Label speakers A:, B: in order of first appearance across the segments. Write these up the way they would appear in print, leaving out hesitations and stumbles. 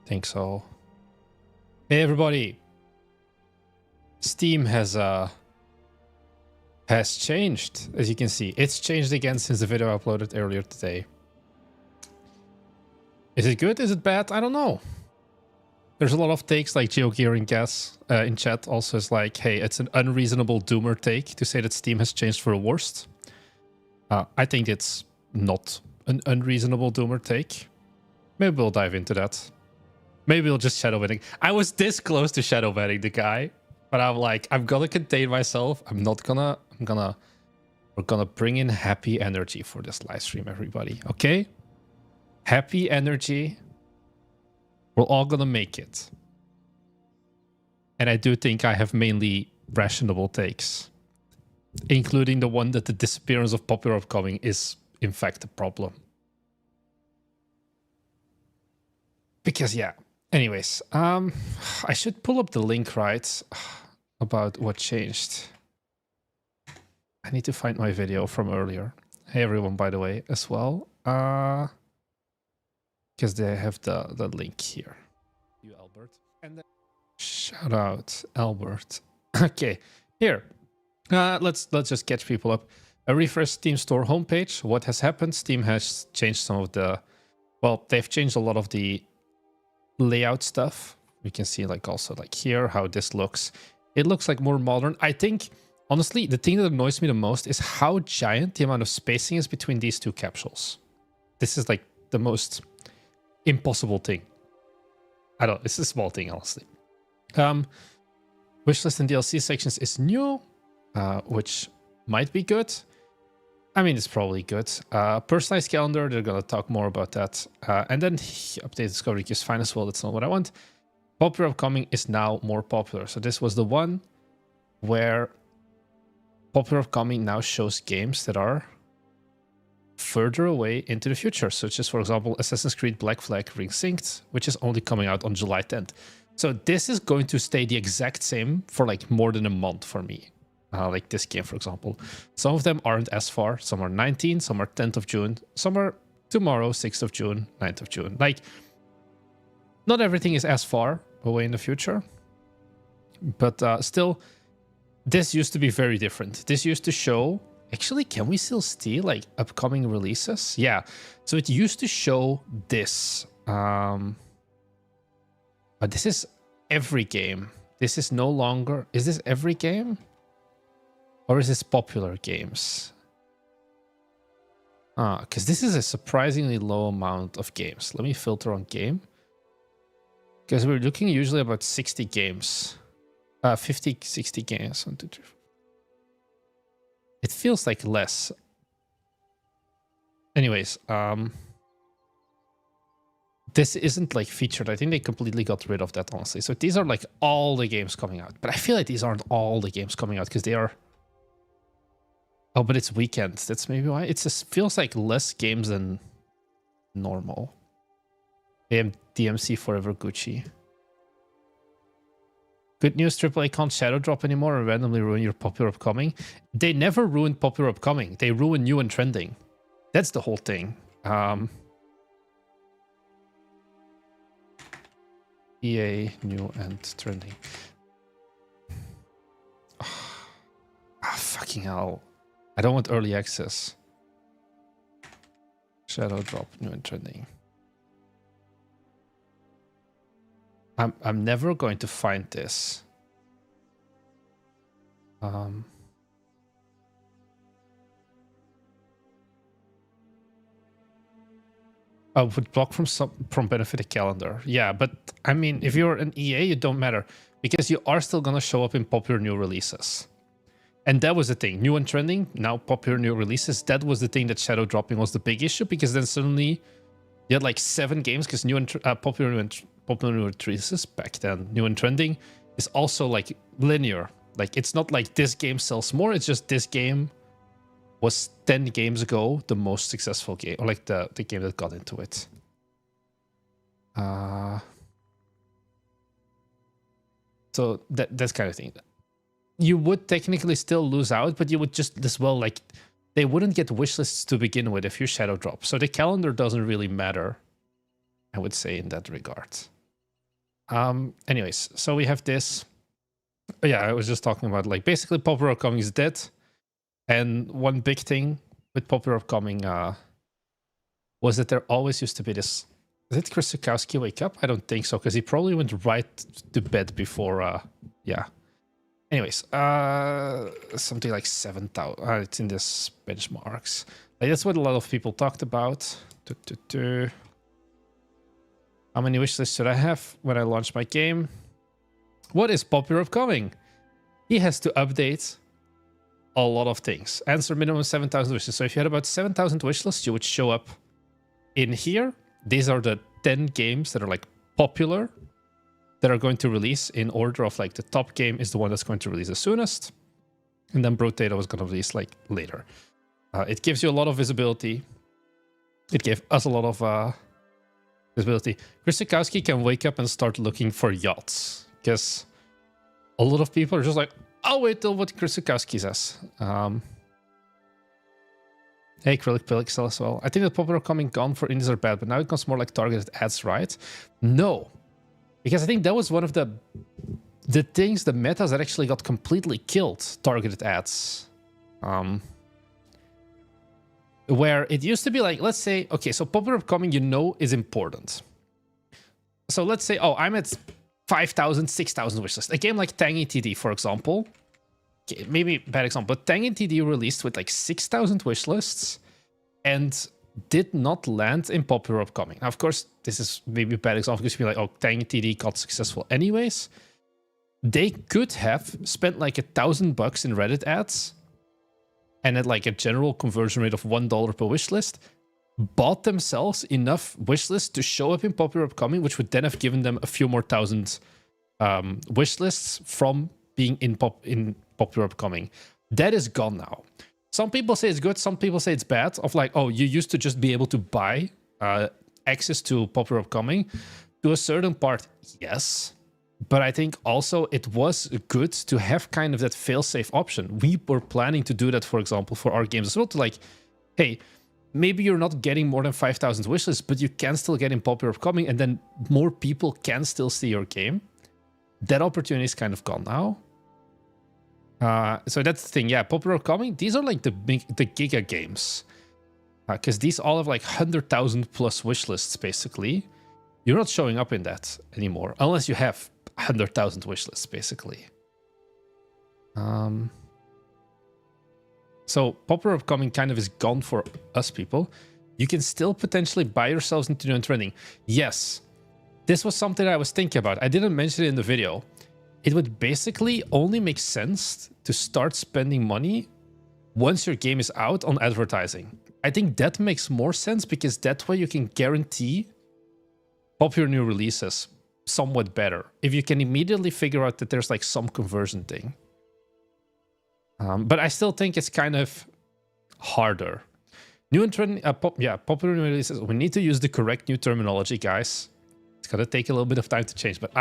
A: Think so. Hey everybody. Steam has changed, as you can see. It's changed again since the video I uploaded earlier today. Is it good? Is it bad? I don't know. There's a lot of takes like GeoGearing Gas in chat also is like, hey, it's an unreasonable doomer take to say that Steam has changed for the worst. I think it's not an unreasonable doomer take. Maybe we'll dive into that. Maybe we'll just shadow banning. I was this close to shadow banning the guy, but I'm like, I'm gonna contain myself. We're gonna bring in happy energy for this live stream, everybody. Okay? Happy energy. We're all gonna make it. And I do think I have mainly rationable takes, including the one that the disappearance of popular upcoming is in fact a problem. Because yeah. Anyways, I should pull up the link, right, about what changed. I need to find my video from earlier. Hey everyone, by the way, as well. Because they have the link here. You, Albert. And then shout out, Albert. Okay, here. Let's just catch people up. A refresh Steam store homepage. What has happened? Steam has changed some of the... Well, they've changed a lot of the layout stuff. We can see like also like here how this looks. It looks like more modern. I think honestly the thing that annoys me the most is how giant the amount of spacing is between these two capsules. This is like the most impossible thing. I don't know, it's a small thing honestly. Wishlist and DLC sections is new, which might be good. I mean, it's probably good. Personalized calendar, they're going to talk more about that. And then update discovery queues fine as well. That's not what I want. Popular upcoming is now more popular. So this was the one where popular upcoming now shows games that are further away into the future. Such as, for example, Assassin's Creed Black Flag Resynced, which is only coming out on July 10th. So this is going to stay the exact same for like more than a month for me. Like this game, for example. Some of them aren't as far. Some are 19, some are 10th of June, some are tomorrow, 6th of June, 9th of June. Like, not everything is as far away in the future. But still, this used to be very different. This used to show... Actually, can we still see, like, upcoming releases? Yeah. So it used to show this. But this is every game. This is no longer... Is this every game? Or is this popular games? Because this is a surprisingly low amount of games. Let me filter on game. Because we're looking usually about 60 games. 50, 60 games. 1, 2, 3, 4. It feels like less. Anyways, this isn't like featured. I think they completely got rid of that, honestly. So these are like all the games coming out. But I feel like these aren't all the games coming out because they are... Oh, but it's weekend. That's maybe why. It just feels like less games than normal. DMC Forever Gucci. Good news, AAA can't shadow drop anymore and randomly ruin your popular upcoming. They never ruined popular upcoming. They ruin new and trending. That's the whole thing. EA, new and trending. Fucking hell. I don't want early access. Shadow drop, new and trending. I'm never going to find this. Would block from benefited calendar. Yeah, but I mean, if you're an EA, it don't matter because you are still gonna show up in popular new releases. And that was the thing. New and trending, now popular new releases. That was the thing that shadow dropping was the big issue because then suddenly you had like 7 games because new and popular new releases back then. New and trending is also like linear. Like it's not like this game sells more. It's just this game was 10 games ago the most successful game, or like the game that got into it. So that's kind of thing. You would technically still lose out, but you would just as well, like, they wouldn't get wishlists to begin with if you shadow drop. So the calendar doesn't really matter, I would say, in that regard. Anyways, so we have this. Yeah, I was just talking about like basically popular upcoming is dead. And one big thing with popular upcoming was that there always used to be this. Did Chris Zukowski wake up? I don't think so, because he probably went right to bed before. Yeah. Anyways, something like 7,000. It's in this benchmarks. Like, that's what a lot of people talked about. How many wishlists should I have when I launch my game? What is popular upcoming? He has to update a lot of things. Answer minimum 7,000 wishes. So if you had about 7,000 wishlists, you would show up in here. These are the 10 games that are like popular that are going to release in order of like the top game is the one that's going to release the soonest. And then Brood Data was going to release like later. It gives you a lot of visibility. It gave us a lot of visibility. Chris Zukowski can wake up and start looking for yachts because a lot of people are just like, I'll wait till what Chris Zukowski says. Hey, Acrylic Pixel as well. I think that popular coming gone for indies are bad, but now it becomes more like targeted ads, right? No. Because I think that was one of the things, the metas that actually got completely killed, targeted ads. Where it used to be like, let's say, okay, so popular upcoming, you know, is important. So let's say, oh, I'm at 5,000, 6,000 wishlist. A game like Tangy TD, for example. Okay, maybe bad example, but Tangy TD released with like 6,000 wishlists and did not land in popular upcoming. Now, of course, this is maybe a bad example because you'd be like, oh, Tangy TD got successful anyways. They could have spent like $1,000 in Reddit ads and at like a general conversion rate of $1 per wishlist, bought themselves enough wishlists to show up in popular upcoming, which would then have given them a few more thousand wishlists from being in popular upcoming. That is gone now. Some people say it's good, some people say it's bad. Of like, oh, you used to just be able to buy access to popular upcoming. To a certain part, yes. But I think also it was good to have kind of that fail-safe option. We were planning to do that, for example, for our games as well. To like, hey, maybe you're not getting more than 5,000 wishlists, but you can still get in popular upcoming, and then more people can still see your game. That opportunity is kind of gone now. So that's the thing. Yeah, popular upcoming. These are like the giga games, because these all have like 100,000 plus wishlists. Basically, you're not showing up in that anymore unless you have 100,000 wishlists. Basically, so popular upcoming kind of is gone for us people. You can still potentially buy yourselves into new trending. Yes, this was something I was thinking about. I didn't mention it in the video. It would basically only make sense to start spending money once your game is out on advertising. I think that makes more sense because that way you can guarantee popular new releases somewhat better. If you can immediately figure out that there's like some conversion thing. But I still think it's kind of harder. New and trending, popular new releases. We need to use the correct new terminology, guys. It's gonna take a little bit of time to change, but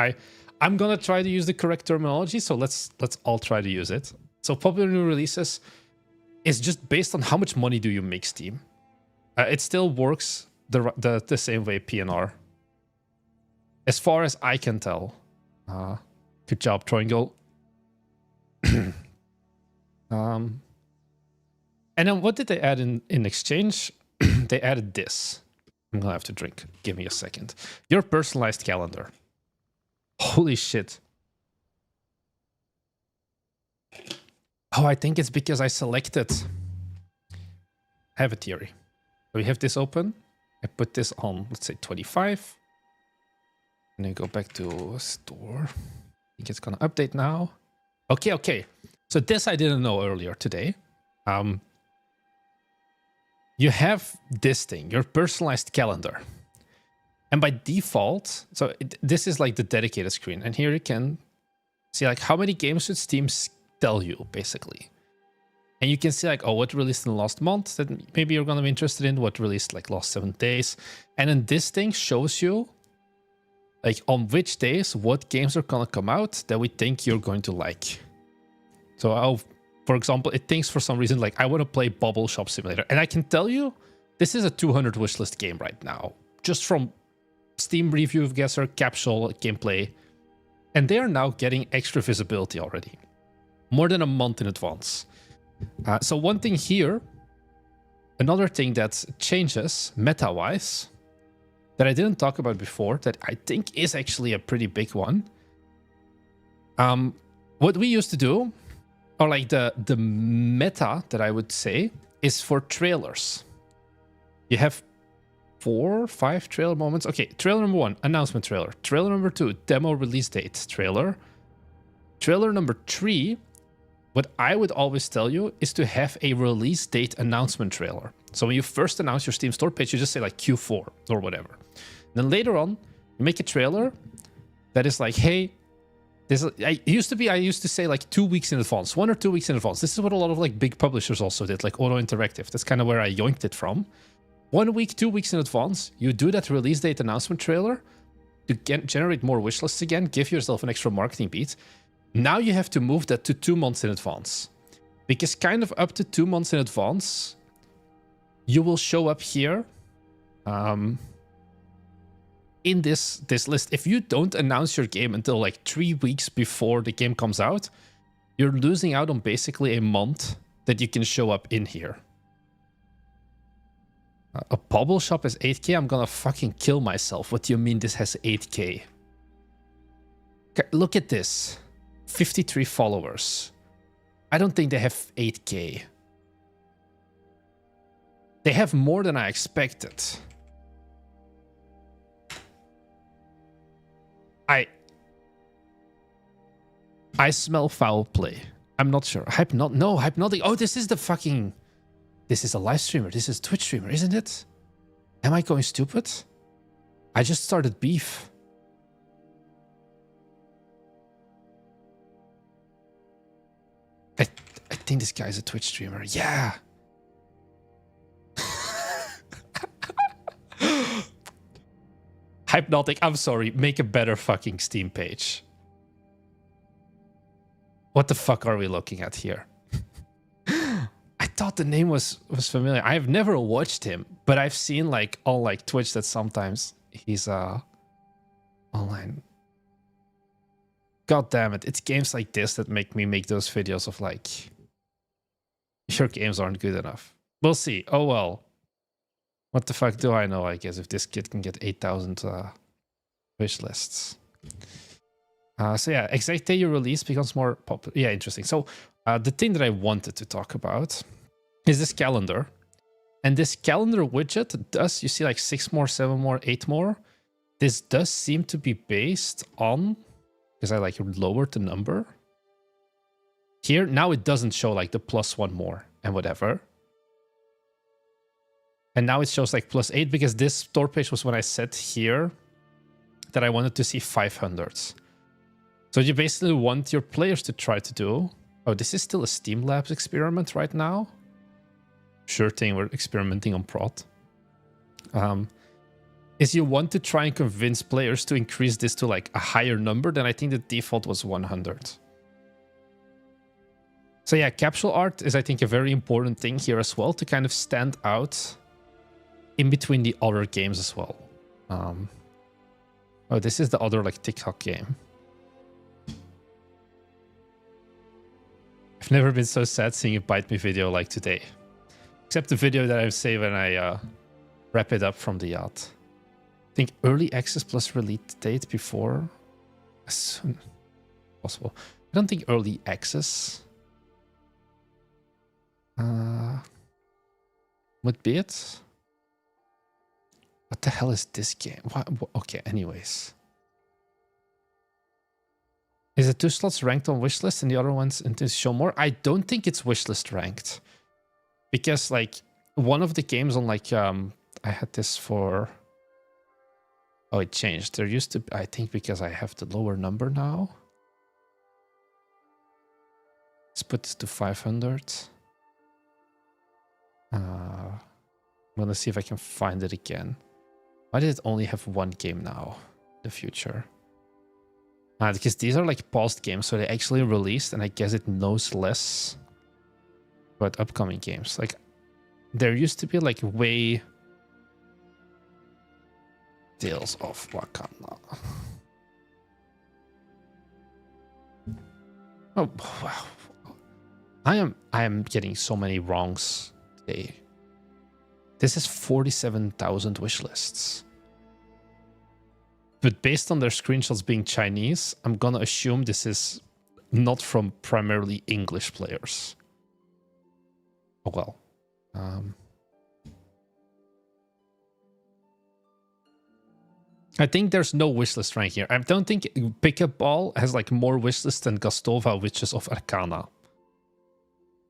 A: I'm gonna try to use the correct terminology, so let's all try to use it. So popular new releases is just based on how much money do you make Steam. It still works the same way PNR. As far as I can tell. Good job, Troingle. And then what did they add in exchange? They added this. I'm gonna have to drink. Give me a second. Your personalized calendar. Holy shit. Oh, I think it's because I selected. I have a theory. So we have this open. I put this on, let's say 25. And then go back to store. I think it's gonna update now. Okay. So this I didn't know earlier today. You have this thing, your personalized calendar. And by default, so this is like the dedicated screen. And here you can see like how many games should Steam tell you, basically. And you can see like, oh, what released in the last month that maybe you're going to be interested in, what released like last 7 days. And then this thing shows you like on which days, what games are going to come out that we think you're going to like. So for example, it thinks for some reason, like I want to play Bubble Shop Simulator. And I can tell you, this is a 200 wishlist game right now, just from Steam Review of Guesser, Capsule, Gameplay. And they are now getting extra visibility already. More than a month in advance. So one thing here, another thing that changes meta-wise, that I didn't talk about before, that I think is actually a pretty big one. What we used to do, or like the meta that I would say, is for trailers. You have 4 or 5 trailer moments. Okay, trailer number 1, announcement trailer. Trailer number 2, demo release date trailer. Trailer number 3, what I would always tell you is to have a release date announcement trailer. So when you first announce your Steam store page, you just say like Q4 or whatever. Then later on, you make a trailer that is like, hey, I used to say like 2 weeks in advance, 1 or 2 weeks in advance. This is what a lot of like big publishers also did, like Auto Interactive. That's kind of where I yoinked it from. 1 week, 2 weeks in advance, you do that release date announcement trailer to generate more wish lists again, give yourself an extra marketing beat. Now you have to move that to 2 months in advance. Because kind of up to 2 months in advance, you will show up here in this list. If you don't announce your game until like 3 weeks before the game comes out, you're losing out on basically a month that you can show up in here. A bubble shop is 8k? I'm gonna fucking kill myself. What do you mean this has 8k? Okay, look at this. 53 followers. I don't think they have 8k. They have more than I expected. I smell foul play. I'm not sure. Hypnotic. Oh, this is the fucking... This is a live streamer. This is a Twitch streamer, isn't it? Am I going stupid? I just started beef. I think this guy's a Twitch streamer. Yeah. Hypnotic, I'm sorry. Make a better fucking Steam page. What the fuck are we looking at here? I thought the name was familiar. I've never watched him, but I've seen like on like Twitch that sometimes he's online. God damn it. It's games like this that make me make those videos of like, your games aren't good enough. We'll see. Oh well. What the fuck do I know, I guess, if this kid can get 8,000 wish lists. So yeah, exact day you release becomes more popular. Yeah, interesting. So the thing that I wanted to talk about is this calendar. And this calendar widget does, you see like 6 more, 7 more, 8 more. This does seem to be based on, because I like lowered the number. Here, now it doesn't show like the +1 more and whatever. And now it shows like +8 because this store page was when I said here that I wanted to see 500s. So you basically want your players to try to do... Oh, this is still a Steam Labs experiment right now. Sure thing, we're experimenting on prod. Is you want to try and convince players to increase this to like a higher number than I think the default was 100. So yeah, capsule art is I think a very important thing here as well to kind of stand out in between the other games as well. Oh, this is the other like TikTok game. I've never been so sad seeing a Bite Me video like today. Except the video that I say when I wrap it up from the yacht. I think early access plus release date before as soon as possible. I don't think early access would be it. What the hell is this game? What? Okay, anyways. Is it 2 slots ranked on wishlist and the other ones into show more? I don't think it's wishlist ranked. Because like one of the games on like I had this for... Oh, it changed. There used to, I think because I have the lower number now. Let's put this to 500. I'm gonna see if I can find it again. Why did it only have 1 game now in the future? Because these are like past games, so they actually released, and I guess it knows less about upcoming games. Like, there used to be like way... Tales of Wakanda. Oh wow. I am getting so many wrongs today. This is 47,000 wish lists. But based on their screenshots being Chinese, I'm gonna assume this is not from primarily English players. Oh well. I think there's no wishlist rank here. I don't think Pickup Ball has like more wishlists than Gastova Witches of Arcana.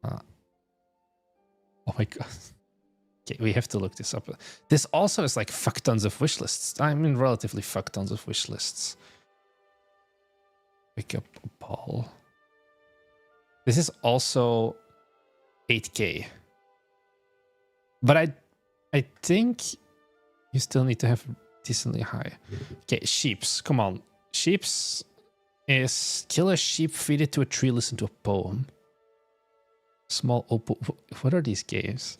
A: Oh my god. Okay, we have to look this up. This also is like fuck tons of wishlists. I mean, relatively fuck tons of wishlists. Pickup Ball. This is also 8K. But I think you still need to have decently high. Okay, sheeps. Come on. Sheeps is kill a sheep, feed it to a tree, listen to a poem. Small opal. What are these games?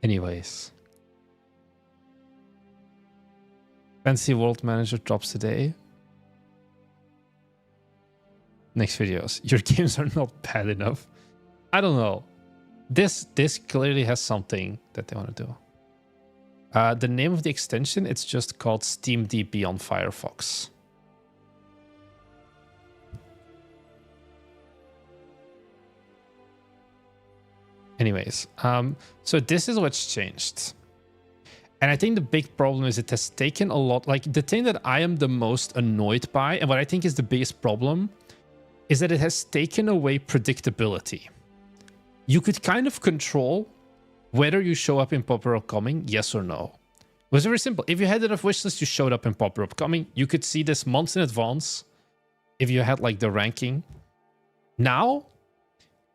A: Anyways. Fancy World Manager drops today. Next videos. Your games are not bad enough. I don't know. This clearly has something that they want to do. The name of the extension, it's just called SteamDB on Firefox. Anyways, so this is what's changed. And I think the big problem is it has taken a lot, like the thing that I am the most annoyed by, and what I think is the biggest problem, is that it has taken away predictability. You could kind of control whether you show up in Popular Upcoming, yes or no. It was very simple. If you had enough wishlists, you showed up in Popular Upcoming. You could see this months in advance if you had like the ranking. Now,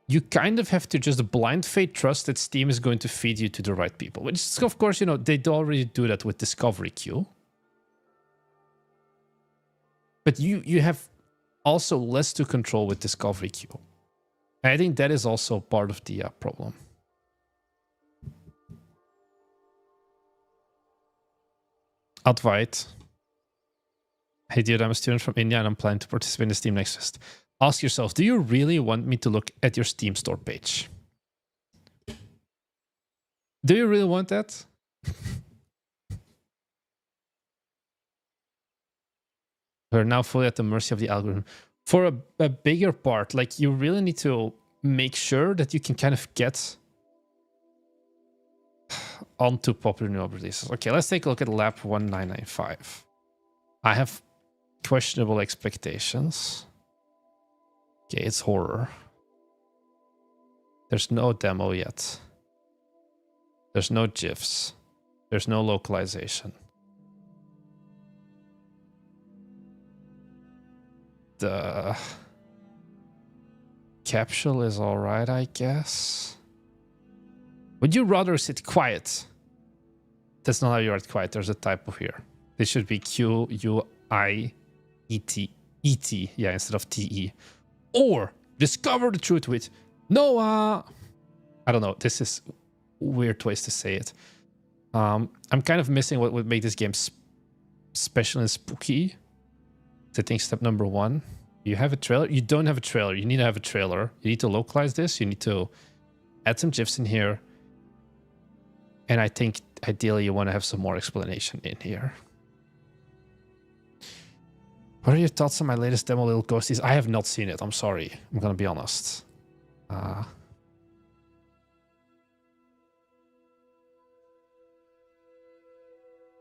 A: you kind of have to just blind faith trust that Steam is going to feed you to the right people. Which is, of course, you know, they already do that with Discovery Queue. But you have also less to control with Discovery Queue. And I think that is also part of the problem. Advait. Hey dude, I'm a student from India and I'm planning to participate in the Steam Next Fest. Ask yourself, do you really want me to look at your Steam store page? Do you really want that? We're now fully at the mercy of the algorithm. For a bigger part, like you really need to make sure that you can kind of get onto popular new releases. Okay, let's take a look at Lab 1995. I have questionable expectations. Okay, it's horror. There's no demo yet. There's no GIFs. There's no localization. The capsule is alright, I guess. Would you rather sit quiet? That's not how you write quiet. There's a typo here. This should be Q-U-I-E-T. E-T, yeah, instead of T-E. Or discover the truth with Noah. I don't know. This is weird ways to say it. I'm kind of missing what would make this game special and spooky. I think step number 1. You have a trailer. You don't have a trailer. You need to have a trailer. You need to localize this. You need to add some GIFs in here. And I think ideally you want to have some more explanation in here. What are your thoughts on my latest demo, Little Ghosties? I have not seen it. I'm sorry. I'm going to be honest.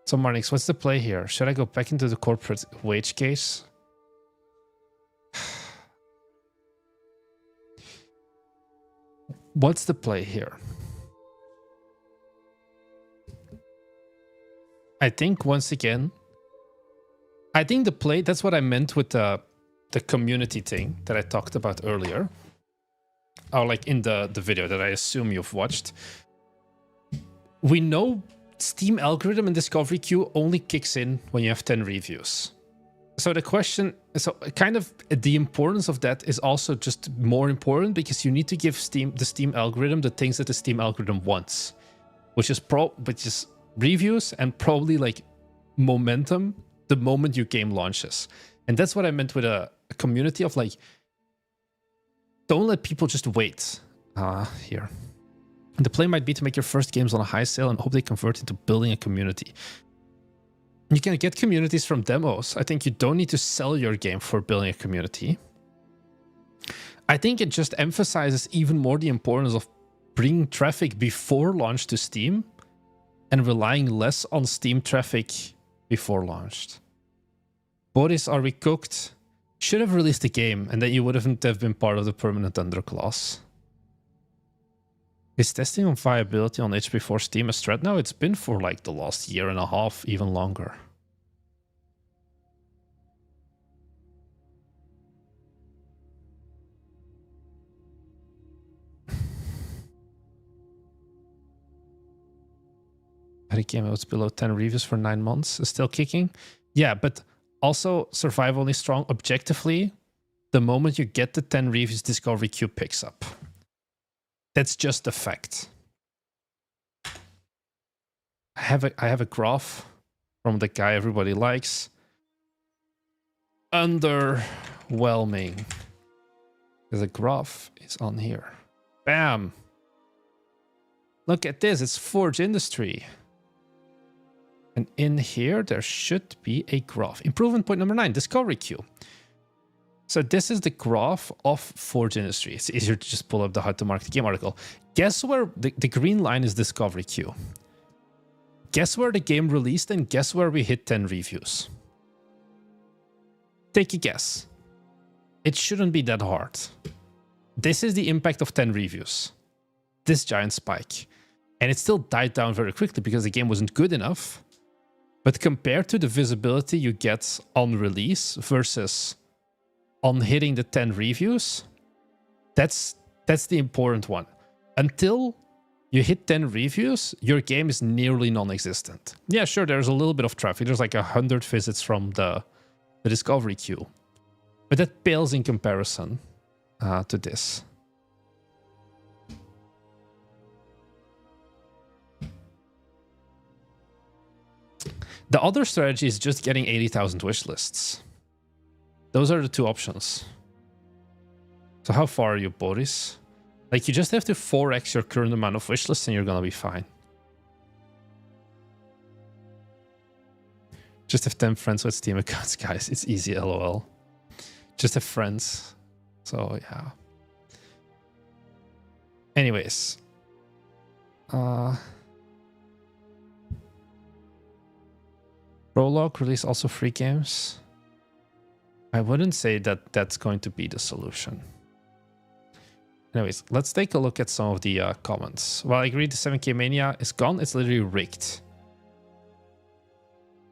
A: So, Marnix, what's the play here? Should I go back into the corporate wage case? What's the play here? I think, once again, I think the play, that's what I meant with the community thing that I talked about earlier. Or like in the video that I assume you've watched. We know Steam algorithm and Discovery Queue only kicks in when you have 10 reviews. So the question So kind of the importance of that is also just more important because you need to give the Steam algorithm the things that the Steam algorithm wants, which is reviews and probably like momentum the moment your game launches. And that's what I meant with a community of like, don't let people just wait. Here. The play might be to make your first games on a high sale and hope they convert into building a community. You can get communities from demos. I think you don't need to sell your game for building a community. I think it just emphasizes even more the importance of bringing traffic before launch to Steam and relying less on Steam traffic before launched. Boris, are we cooked? Should have released the game and then you wouldn't have been part of the permanent under clause. Is testing on viability on HP for Steam a threat now? It's been for like the last year and a half, even longer. Had a game out below 10 reviews for 9 months. Is still kicking? Yeah, but also Survive Only Strong objectively, the moment you get the 10 reviews, Discovery Queue picks up. That's just a fact. I have a graph from the guy everybody likes. Underwhelming. The graph is on here. Bam! Look at this, it's Forge Industry. And in here, there should be a graph. Improvement point number 9, Discovery Queue. So this is the graph of Forge Industry. It's easier to just pull up the How to Market the Game article. Guess where the green line is Discovery Queue. Guess where the game released and guess where we hit 10 reviews. Take a guess. It shouldn't be that hard. This is the impact of 10 reviews. This giant spike. And it still died down very quickly because the game wasn't good enough. But compared to the visibility you get on release versus on hitting the 10 reviews, that's the important one. Until you hit 10 reviews, your game is nearly non-existent. Yeah, sure, there's a little bit of traffic. There's like 100 visits from the Discovery Queue. But that pales in comparison to this. The other strategy is just getting 80,000 wish lists. Those are the two options. So how far are you, Boris? Like, you just have to 4x your current amount of wish lists and you're gonna be fine. Just have 10 friends with Steam accounts, guys. It's easy, lol. Just have friends. So, yeah. Anyways. Prologue release also free games. I wouldn't say that that's going to be the solution. Anyways, let's take a look at some of the comments. Well, I agree the 7K Mania is gone. It's literally rigged.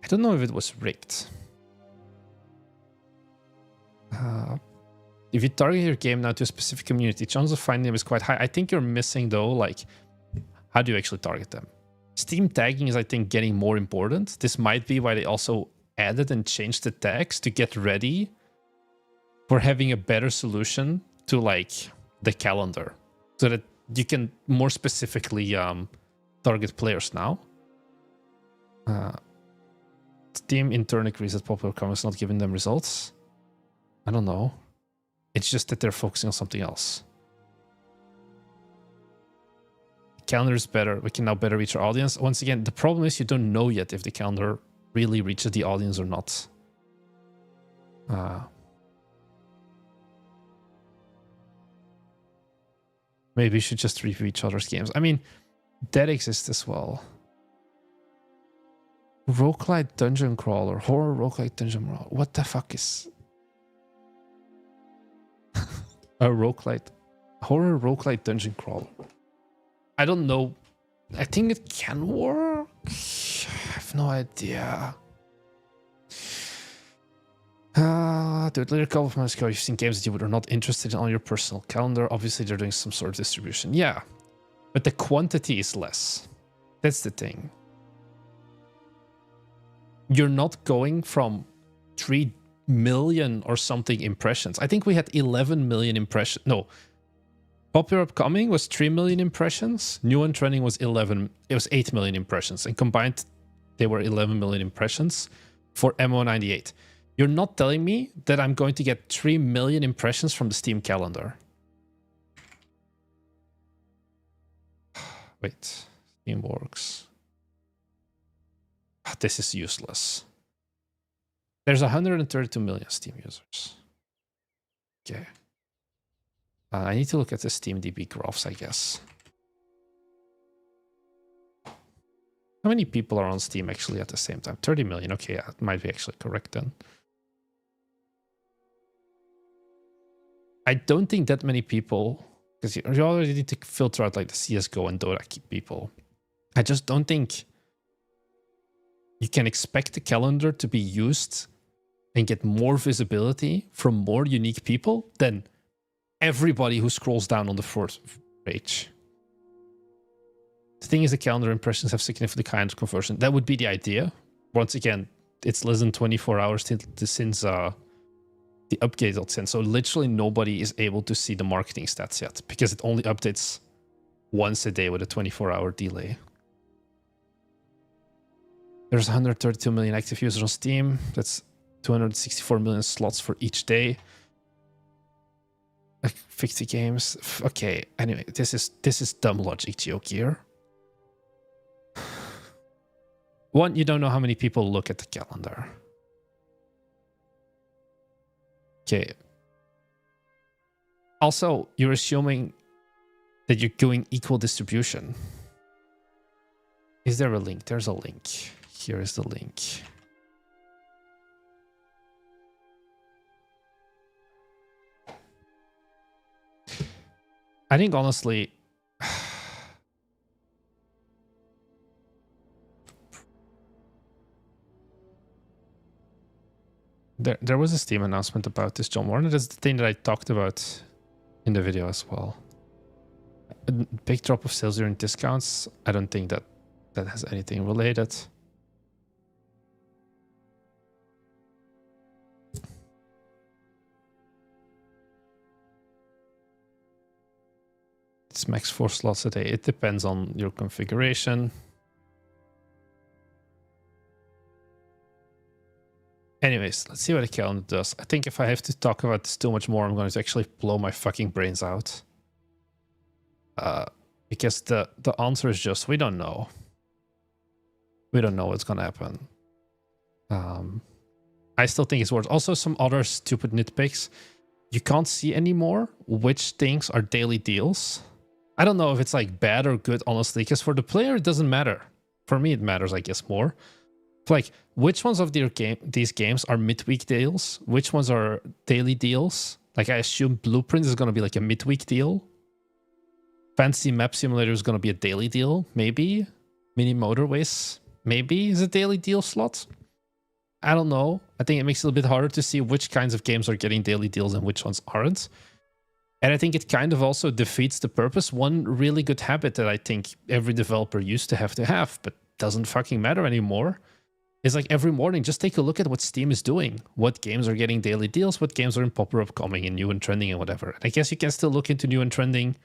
A: I don't know if it was rigged. If you target your game now to a specific community, chance of finding them is quite high. I think you're missing though, like, how do you actually target them? Steam tagging is, I think, getting more important. This might be why they also added and changed the tags to get ready for having a better solution to like the calendar, so that you can more specifically target players now. Steam in turn agrees that popular comments not giving them results. I don't know. It's just that they're focusing on something else. Calendar is better. We can now better reach our audience. Once again, the problem is you don't know yet if the calendar really reaches the audience or not. Maybe we should just review each other's games. I mean, that exists as well. Roguelite dungeon crawler. Horror roguelite dungeon crawler. What the fuck is... a roguelite... Horror roguelite dungeon crawler. I don't know. I think it can work. I have no idea. Dude, later couple of months ago, you've seen games that you were not interested in on your personal calendar. Obviously, they're doing some sort of distribution. Yeah, but the quantity is less. That's the thing. You're not going from 3 million or something impressions. I think we had 11 million impressions. No, Popular Upcoming was 3 million impressions. New and Trending was 11. It was 8 million impressions, and combined, they were 11 million impressions for MO98. You're not telling me that I'm going to get 3 million impressions from the Steam calendar. Wait, Steamworks. This is useless. There's 132 million Steam users. Okay. I need to look at the SteamDB graphs, I guess. How many people are on Steam actually at the same time? 30 million. Okay, yeah, it might be actually correct then. I don't think that many people, because you already need to filter out like the CSGO and Dota people. I just don't think you can expect the calendar to be used and get more visibility from more unique people than everybody who scrolls down on the first page. The thing is, the calendar impressions have significantly higher conversion. That would be the idea. Once again, it's less than 24 hours since the update got sent. So literally nobody is able to see the marketing stats yet because it only updates once a day with a 24-hour delay. There's 132 million active users on Steam. That's 264 million slots for each day. Like 50 games. Okay, anyway, this is dumb logic, GeoGear. One, you don't know how many people look at the calendar. Okay. Also, you're assuming that you're doing equal distribution. Is there a link? There's a link. Here is the link. I think honestly, there was a Steam announcement about this, John Warner. That's the thing that I talked about in the video as well. A big drop of sales during discounts. I don't think that has anything related. It's max 4 slots a day. It depends on your configuration. Anyways, let's see what the calendar does. I think if I have to talk about this too much more, I'm going to actually blow my fucking brains out. Because the answer is just, we don't know. We don't know what's going to happen. I still think it's worth. Also, some other stupid nitpicks. You can't see anymore which things are daily deals. I don't know if it's like bad or good, honestly, because for the player, it doesn't matter. For me, it matters, I guess, more. Like, which ones of these games are midweek deals? Which ones are daily deals? Like, I assume Blueprint is going to be like a midweek deal. Fantasy Map Simulator is going to be a daily deal, maybe. Mini Motorways, maybe, is a daily deal slot. I don't know. I think it makes it a little bit harder to see which kinds of games are getting daily deals and which ones aren't. And I think it kind of also defeats the purpose. One really good habit that I think every developer used to have, but doesn't fucking matter anymore, is like every morning, just take a look at what Steam is doing. What games are getting daily deals, what games are in Popular Upcoming and New and Trending and whatever. And I guess you can still look into New and Trending.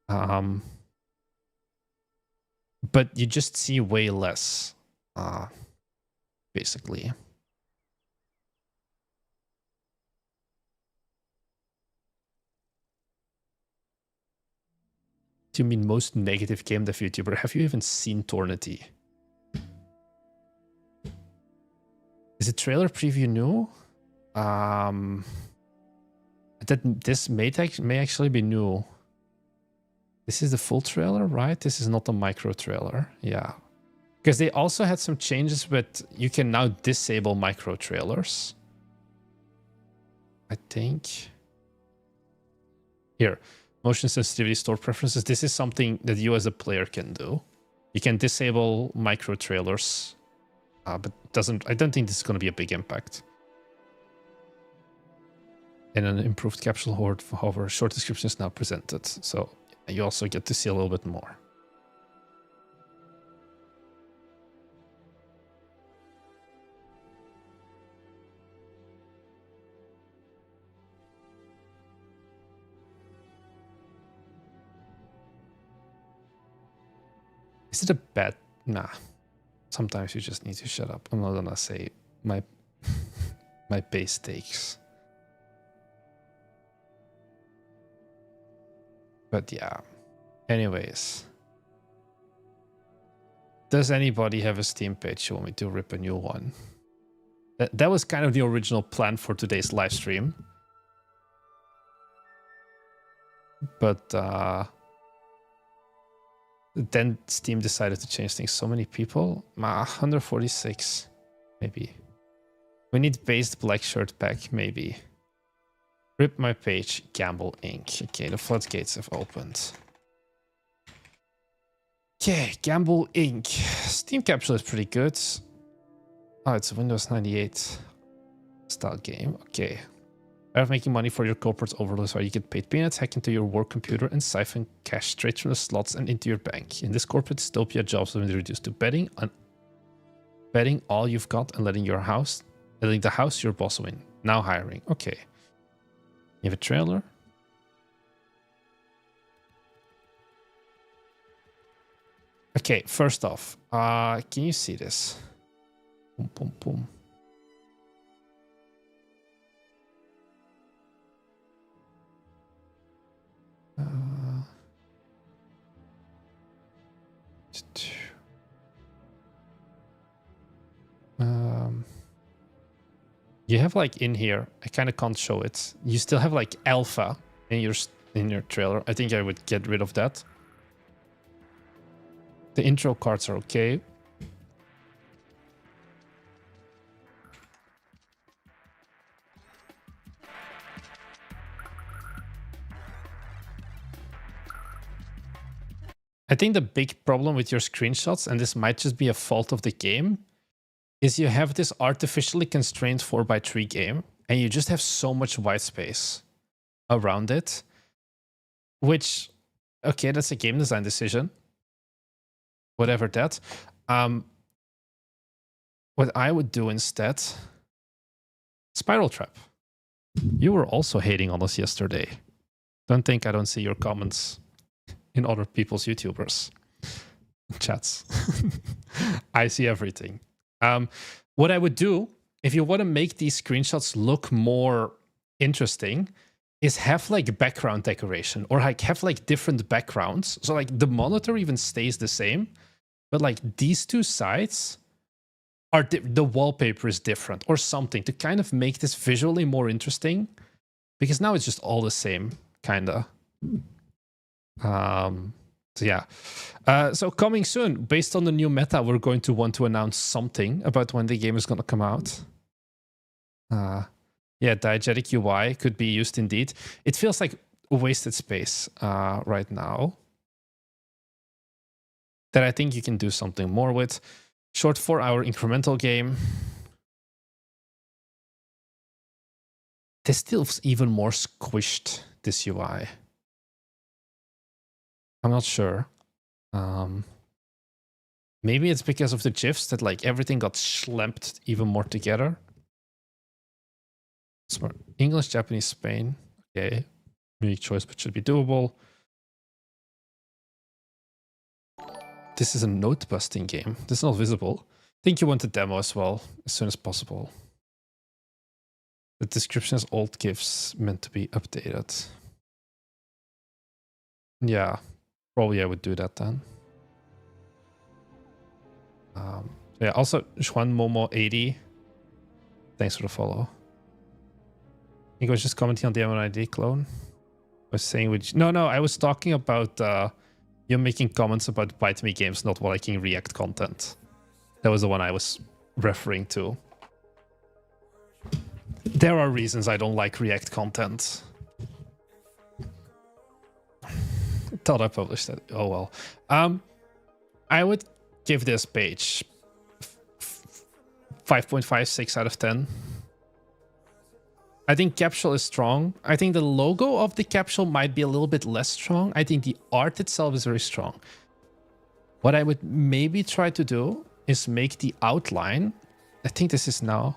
A: But you just see way less, basically. Do you mean most negative game dev YouTuber? Have you even seen Tornity? Is the trailer preview new? That this may actually be new. This is the full trailer, right? This is not a micro trailer. Yeah. Because they also had some changes, but you can now disable micro trailers. I think. Here. Motion sensitivity store preferences. This is something that you as a player can do. You can disable micro trailers, but I don't think this is going to be a big impact. And an improved capsule horde, however, short description is now presented. So you also get to see a little bit more. Is it a bad? Nah. Sometimes you just need to shut up. I'm not gonna say my my base takes. But yeah. Anyways. Does anybody have a Steam page you want me to rip a new one? That was kind of the original plan for today's live stream. But then Steam decided to change things. So many people? 146. Maybe. We need based black shirt pack, maybe. Rip my page, Gamble Inc. Okay, the floodgates have opened. Okay, Gamble Inc. Steam Capsule is pretty good. Oh, it's a Windows 98 style game. Okay. Of making money for your corporate overlords where you get paid peanuts, hack into your work computer, and siphon cash straight from the slots and into your bank. In this corporate dystopia, jobs will be reduced to betting all you've got and letting the house your boss win. Now hiring. Okay. You have a trailer? Okay, first off, can you see this? Boom, boom, boom. You have like in here, I kind of can't show it. You still have like alpha in your trailer. I think I would get rid of that. The intro cards are okay. I think the big problem with your screenshots, and this might just be a fault of the game, is you have this artificially constrained 4x3 game, and you just have so much white space around it, which, okay, that's a game design decision. Whatever that. What I would do instead, Spiral Trap. You were also hating on us yesterday. Don't think I don't see your comments in other people's YouTubers chats. I see everything. What I would do, if you want to make these screenshots look more interesting, is have like background decoration or like have like different backgrounds. So like the monitor even stays the same, but like these two sides are the wallpaper is different or something to kind of make this visually more interesting, because now it's just all the same kind of. So yeah. So coming soon, based on the new meta, we're going to want to announce something about when the game is going to come out. Yeah, diegetic UI could be used indeed. It feels like wasted space right now that I think you can do something more with. Short 4-hour incremental game. This feels even more squished, this UI. I'm not sure. Maybe it's because of the GIFs that like everything got slamped even more together. Smart. English, Japanese, Spain. Okay. Unique choice, but should be doable. This is a note busting game. This is not visible. I think you want a demo as well, as soon as possible. The description is old GIFs meant to be updated. Yeah, probably I would do that then. Yeah, also Juan Momo 80. Thanks for the follow. I think I was just commenting on the MNID clone. I was saying which no, I was talking about you making comments about Bite Me games not liking React content. That was the one I was referring to. There are reasons I don't like React content. Thought I published that. Oh well. I would give this page 5.56 out of 10. I think capsule is strong. I think the logo of the capsule might be a little bit less strong. I think the art itself is very strong. What I would maybe try to do is make the outline. I think this is now.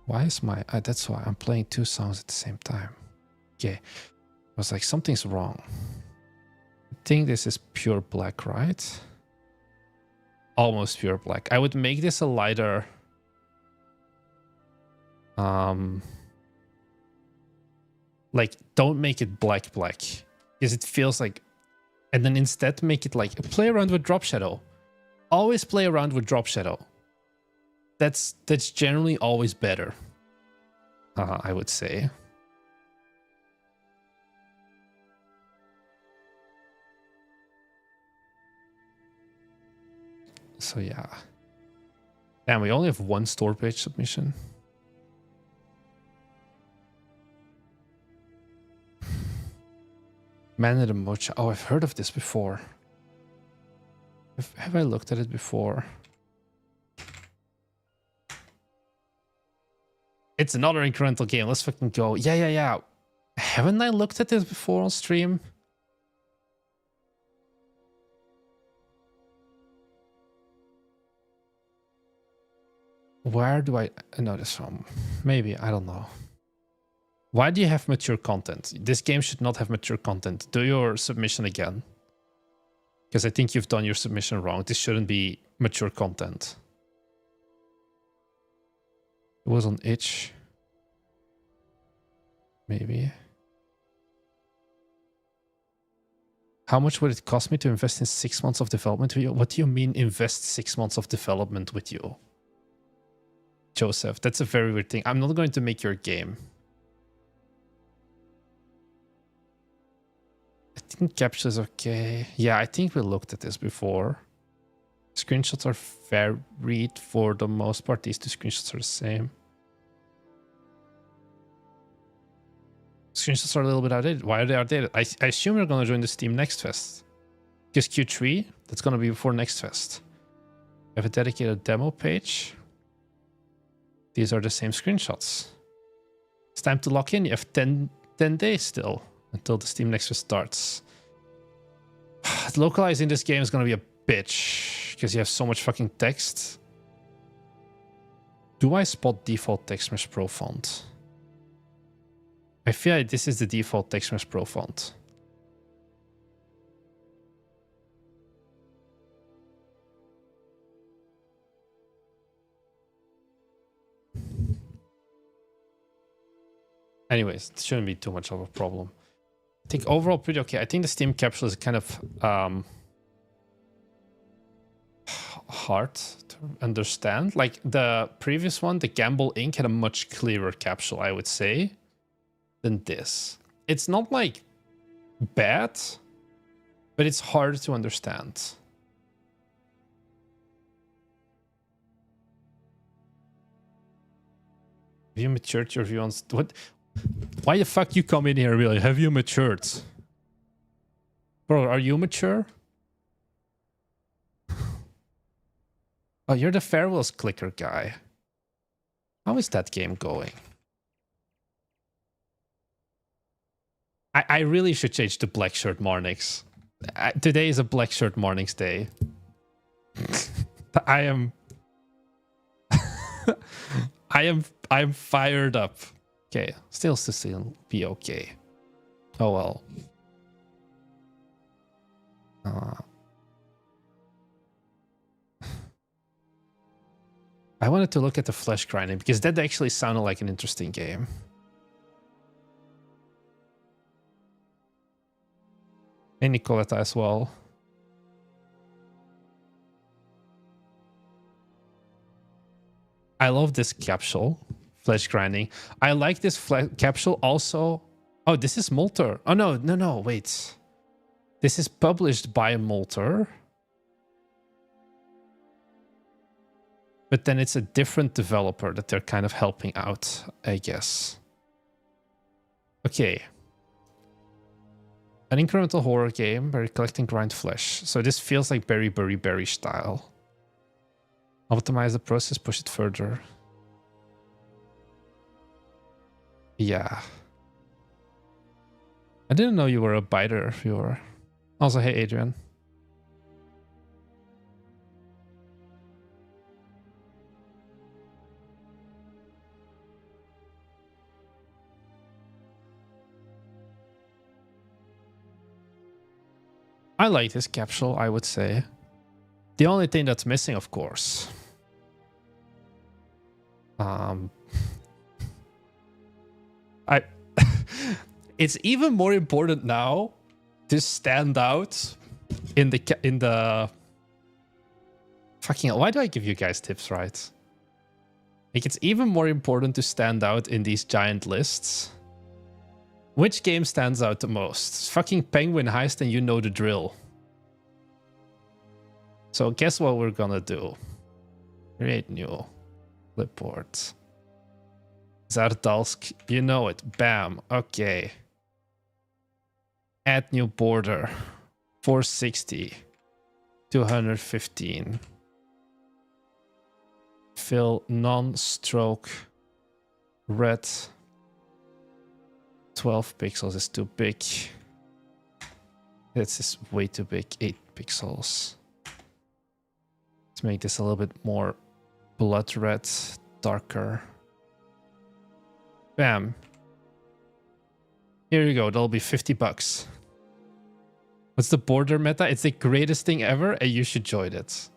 A: Why is my... that's why I'm playing two songs at the same time. Okay. I was like, something's wrong. think this is pure black, right? Almost pure black. I would make this a lighter... like, don't make it black, because it feels like... And then instead make it like, play around with drop shadow. Always play around with drop shadow. That's generally always better, I would say. So yeah. Damn, we only have one store page submission. Man in the Mocha. Oh, I've heard of this before. Have I looked at it before? It's another incremental game. Let's fucking go. Yeah. Haven't I looked at this before on stream? Where do I know this from? Maybe, I don't know. Why do you have mature content? This game should not have mature content. Do your submission again. Because I think you've done your submission wrong. This shouldn't be mature content. It was on itch. Maybe. How much would it cost me to invest in 6 months of development with you? What do you mean invest 6 months of development with you? Joseph, that's a very weird thing. I'm not going to make your game. I think capture is okay. Yeah, I think we looked at this before. Screenshots are varied for the most part. These two screenshots are the same. Screenshots are a little bit outdated. Why are they outdated? I assume you're going to join the Steam Next Fest. Because Q3, that's going to be before Next Fest. We have a dedicated demo page. These are the same screenshots. It's time to lock in. You have 10 days still until the Steam Next Fest starts. Localizing this game is going to be a bitch because you have so much fucking text. Do I spot default TextMesh Pro font? I feel like this is the default TextMesh Pro font. Anyways, it shouldn't be too much of a problem. I think overall pretty okay. I think the Steam capsule is kind of hard to understand. Like the previous one, the Gamble Inc. had a much clearer capsule, I would say, than this. It's not like bad, but it's hard to understand. Have you matured your view on what? Why the fuck you come in here, really? Have you matured? Bro, are you mature? Oh, you're the Farewells clicker guy. How is that game going? I really should change to Black Shirt Mornings. Today is a Black Shirt Mornings day. I am fired up. Okay, still be okay. Oh well. I wanted to look at the flesh grinding because that actually sounded like an interesting game. And Nicoletta as well. I love this capsule. Flesh grinding. I like this capsule also. Oh, this is Molter. Oh, no, wait. This is published by Molter. But then it's a different developer that they're kind of helping out, I guess. Okay. An incremental horror game where you collect and grind flesh. So this feels like Berry style. Optimize the process, push it further. Yeah. I didn't know you were a biter viewer. Also, hey, Adrian. I like this capsule, I would say. The only thing that's missing, of course. It's even more important now to stand out in the fucking hell, why do I give you guys tips, right? Like, it's even more important to stand out in these giant lists. Which game stands out the most? Fucking Penguin Heist, and you know the drill. So guess what we're gonna do? Create new clipboard. Zardalsk, you know it. Bam. Okay. Add new border. 460. 215. Fill non-stroke red. 12 pixels is too big. This is way too big. 8 pixels. Let's make this a little bit more blood red, darker. Bam. Here you go. That'll be $50. What's the border meta? It's the greatest thing ever, and you should join it.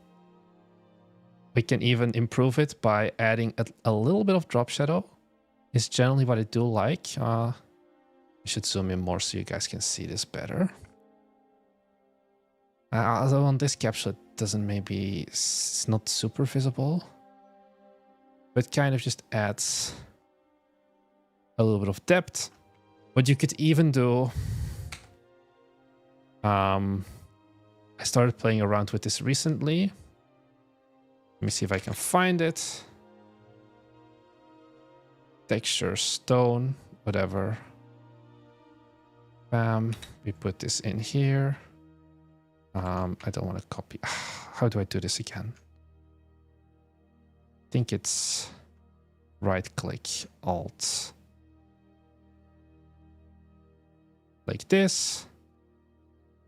A: We can even improve it by adding a little bit of drop shadow. It's generally what I do like. We should zoom in more so you guys can see this better. Although on this capsule it doesn't, maybe it's not super visible, but kind of just adds a little bit of depth. What you could even do, I started playing around with this recently. Let me see if I can find it. Texture, stone, whatever. Bam. We put this in here. I don't want to copy. How do I do this again? I think it's right click, Alt. Like this.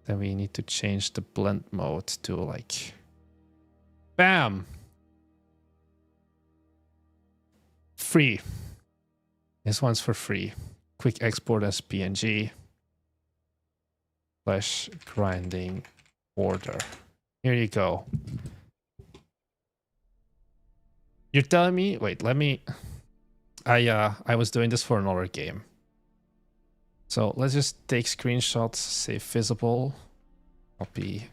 A: Then we need to change the blend mode to like, bam. Free. This one's for free. Quick export as PNG. Flash grinding border. Here you go. You're telling me, wait, let me, I was doing this for another game. So let's just take screenshots, save visible, copy,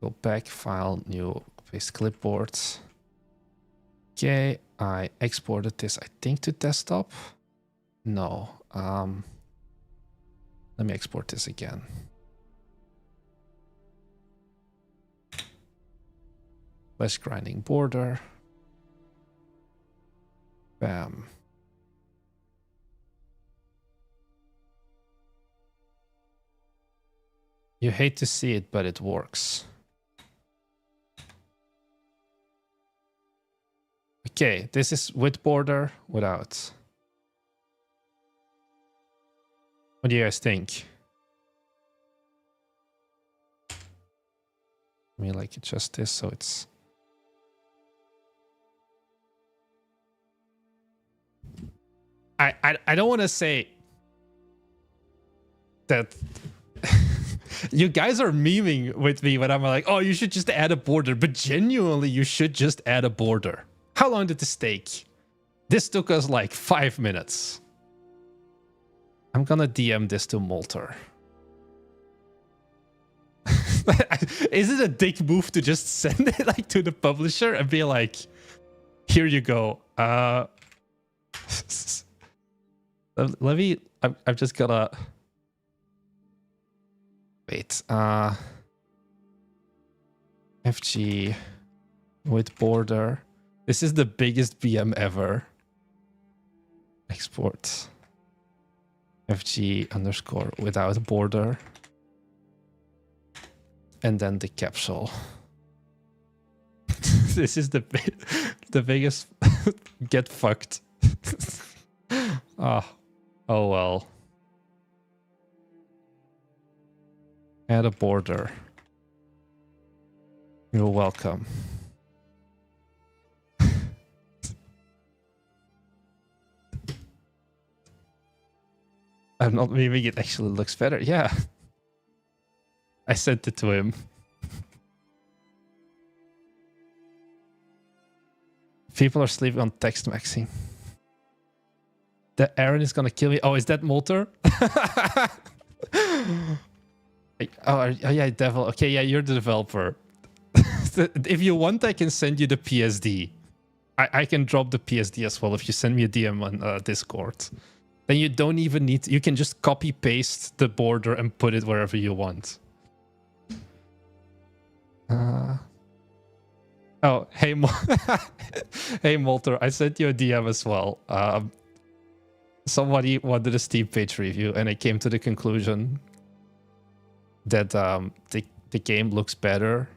A: go back, file, new, paste clipboard. Okay, I exported this, I think, to desktop. No, let me export this again. Flash grinding border. Bam. You hate to see it, but it works. Okay, this is with border, without. What do you guys think? Let me like adjust this so it's... I don't want to say that you guys are memeing with me when I'm like, oh, you should just add a border, but genuinely you should just add a border. How long did this take? This took us like 5 minutes. I'm gonna DM this to Molter. Is it a dick move to just send it like to the publisher and be like, here you go. Let me, I'm just gonna wait. FG with border. This is the biggest BM ever. Export. FG underscore without border. And then the capsule. This is the biggest get fucked. Oh well. Add a border. You're welcome. I'm not memeing, it actually looks better. Yeah. I sent it to him. People are sleeping on text, Maxi. The Aaron is gonna kill me. Oh, is that Molter? Oh, yeah, Devil. Okay, yeah, you're the developer. If you want, I can send you the PSD. I can drop the PSD as well if you send me a DM on Discord. Then you don't even need... You can just copy paste the border and put it wherever you want. Oh, hey, hey, Molter. I sent you a DM as well. Somebody wanted a Steam page review, and I came to the conclusion that the game looks better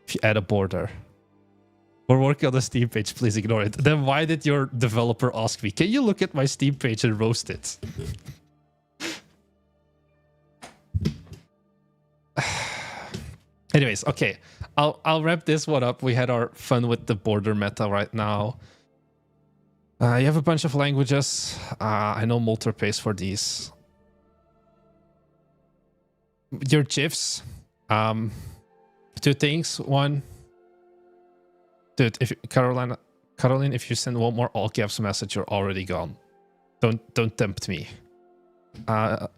A: if you add a border. We're working on the Steam page, please ignore it. Then why did your developer ask me, can you look at my Steam page and roast it? Anyways, okay. I'll wrap this one up. We had our fun with the border meta right now. You have a bunch of languages. I know Molter pays for these. Your GIFs. Two things. One, dude, if Caroline, if you send one more all caps message, you're already gone. Don't tempt me. Oh,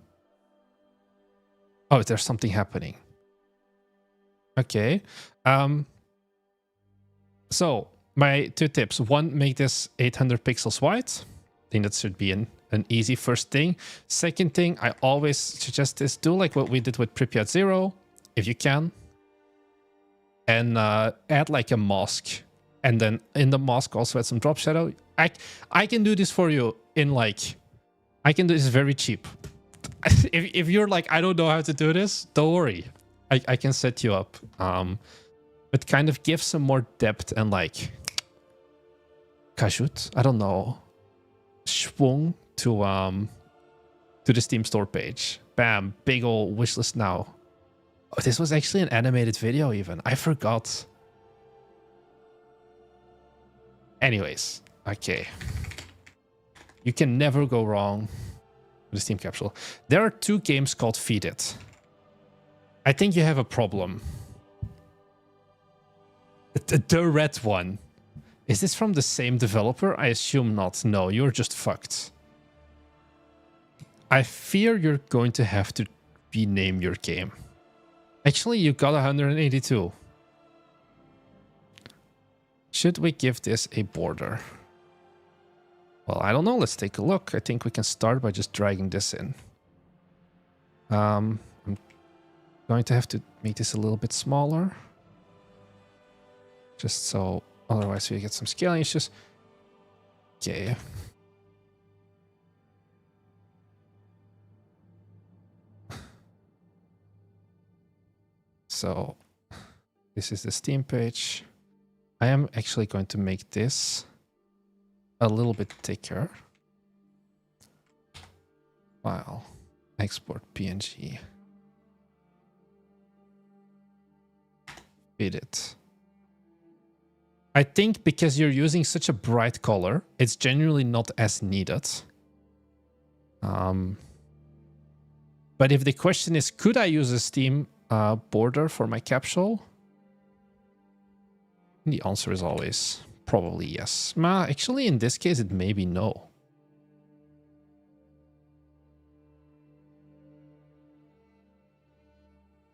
A: there's something happening. Okay. So my two tips. One, make this 800 pixels wide. I think that should be an easy first thing. Second thing, I always suggest this. Do like what we did with Pripyat Zero, if you can. And add like a mask. And then in the mask also add some drop shadow. I can do this for you in like... I can do this very cheap. if you're like, I don't know how to do this, don't worry. I can set you up. But kind of give some more depth and like... Kajut? I don't know. Schwung to the Steam store page. Bam, big ol' wishlist now. Oh, this was actually an animated video even. I forgot. Anyways, okay. You can never go wrong with the Steam capsule. There are two games called Feed It. I think you have a problem. The red one. Is this from the same developer? I assume not. No, you're just fucked. I fear you're going to have to rename your game. Actually, you got 182. Should we give this a border? Well, I don't know. Let's take a look. I think we can start by just dragging this in. I'm going to have to make this a little bit smaller. Just so... Otherwise, we get some scaling issues. Okay. So, this is the Steam page. I am actually going to make this a little bit thicker. File. Export PNG. Feed it. I think because you're using such a bright color, it's generally not as needed. But if the question is, could I use a Steam border for my capsule? The answer is always probably yes. Actually, in this case, it may be no.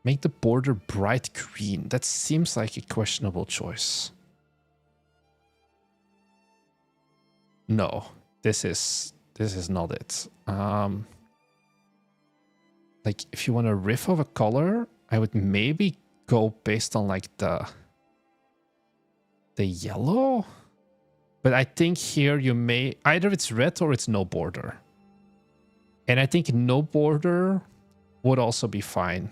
A: Make the border bright green. That seems like a questionable choice. No, this is not it. Like if you want a riff of a color, I would maybe go based on like the yellow. But I think here you may either it's red or it's no border. And I think no border would also be fine.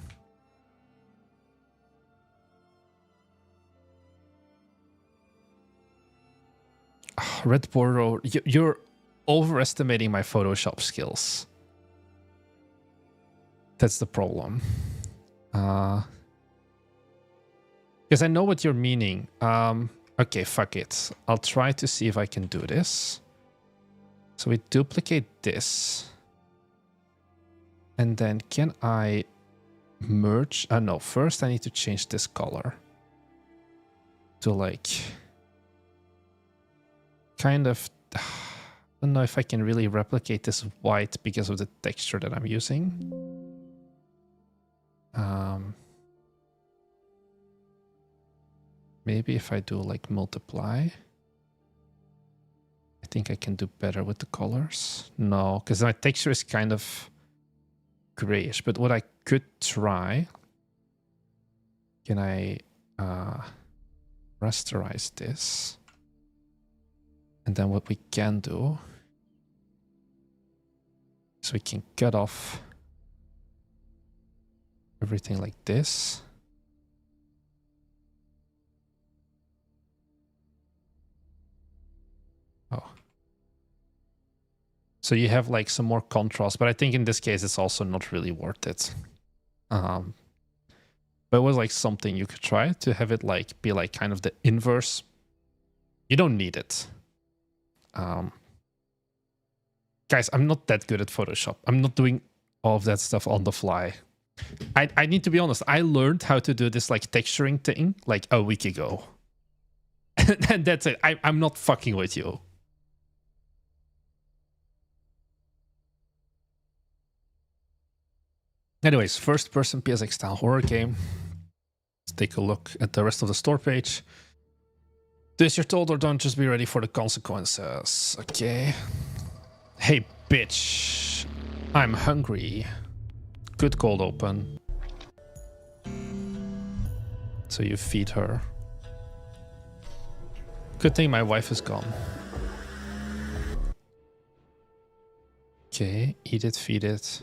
A: Red border, you're overestimating my Photoshop skills. That's the problem. Because I know what you're meaning. Okay, fuck it. I'll try to see if I can do this. So we duplicate this. And then can I merge. No, first I need to change this color to like kind of. I don't know if I can really replicate this white because of the texture that I'm using. Maybe if I do like multiply, I think I can do better with the colors. No, because my texture is kind of grayish. But what I could try, can I rasterize this? And then what we can do is we can cut off everything like this. Oh. So you have like some more contrast, but I think in this case it's also not really worth it. But it was like something you could try to have it like be like kind of the inverse. You don't need it. Guys, I'm not that good at Photoshop. I'm not doing all of that stuff on the fly. I need to be honest. I learned how to do this like texturing thing like a week ago. And that's it. I'm not fucking with you. Anyways, first-person PSX-style horror game. Let's take a look at the rest of the store page. Do as you're told or don't, just be ready for the consequences. Okay. Hey, bitch. I'm hungry. Good cold open. So you feed her. Good thing my wife is gone. Okay, eat it, feed it.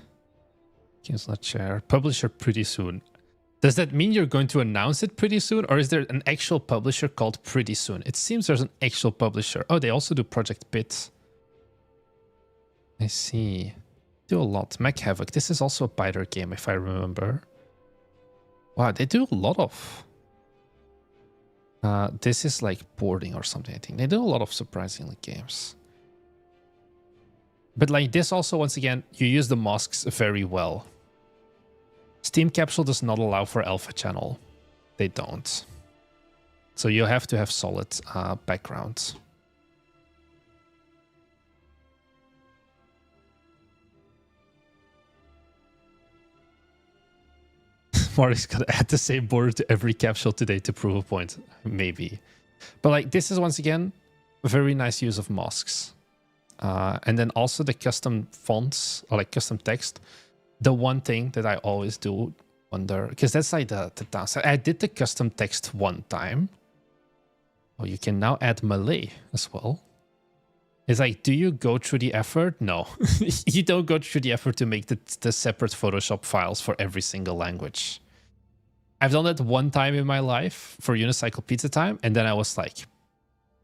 A: Cancel that share. Publisher pretty soon. Does that mean you're going to announce it pretty soon? Or is there an actual publisher called Pretty Soon? It seems there's an actual publisher. Oh, they also do Project Bit. I see. Do a lot. Mech Havoc. This is also a Biter game, if I remember. Wow, they do a lot of... this is like boarding or something, I think. They do a lot of surprisingly games. But like this also, once again, you use the masks very well. Steam Capsule does not allow for alpha channel. They don't. So you have to have solid backgrounds. Marty's gonna add the same border to every capsule today to prove a point. Maybe. But like this is once again a very nice use of masks. And then also the custom fonts or like custom text. The one thing that I always do wonder, because that's like the downside. I did the custom text one time. Oh, you can now add Malay as well. It's like, do you go through the effort? No, you don't go through the effort to make the separate Photoshop files for every single language. I've done that one time in my life for Unicycle Pizza Time, and then I was like,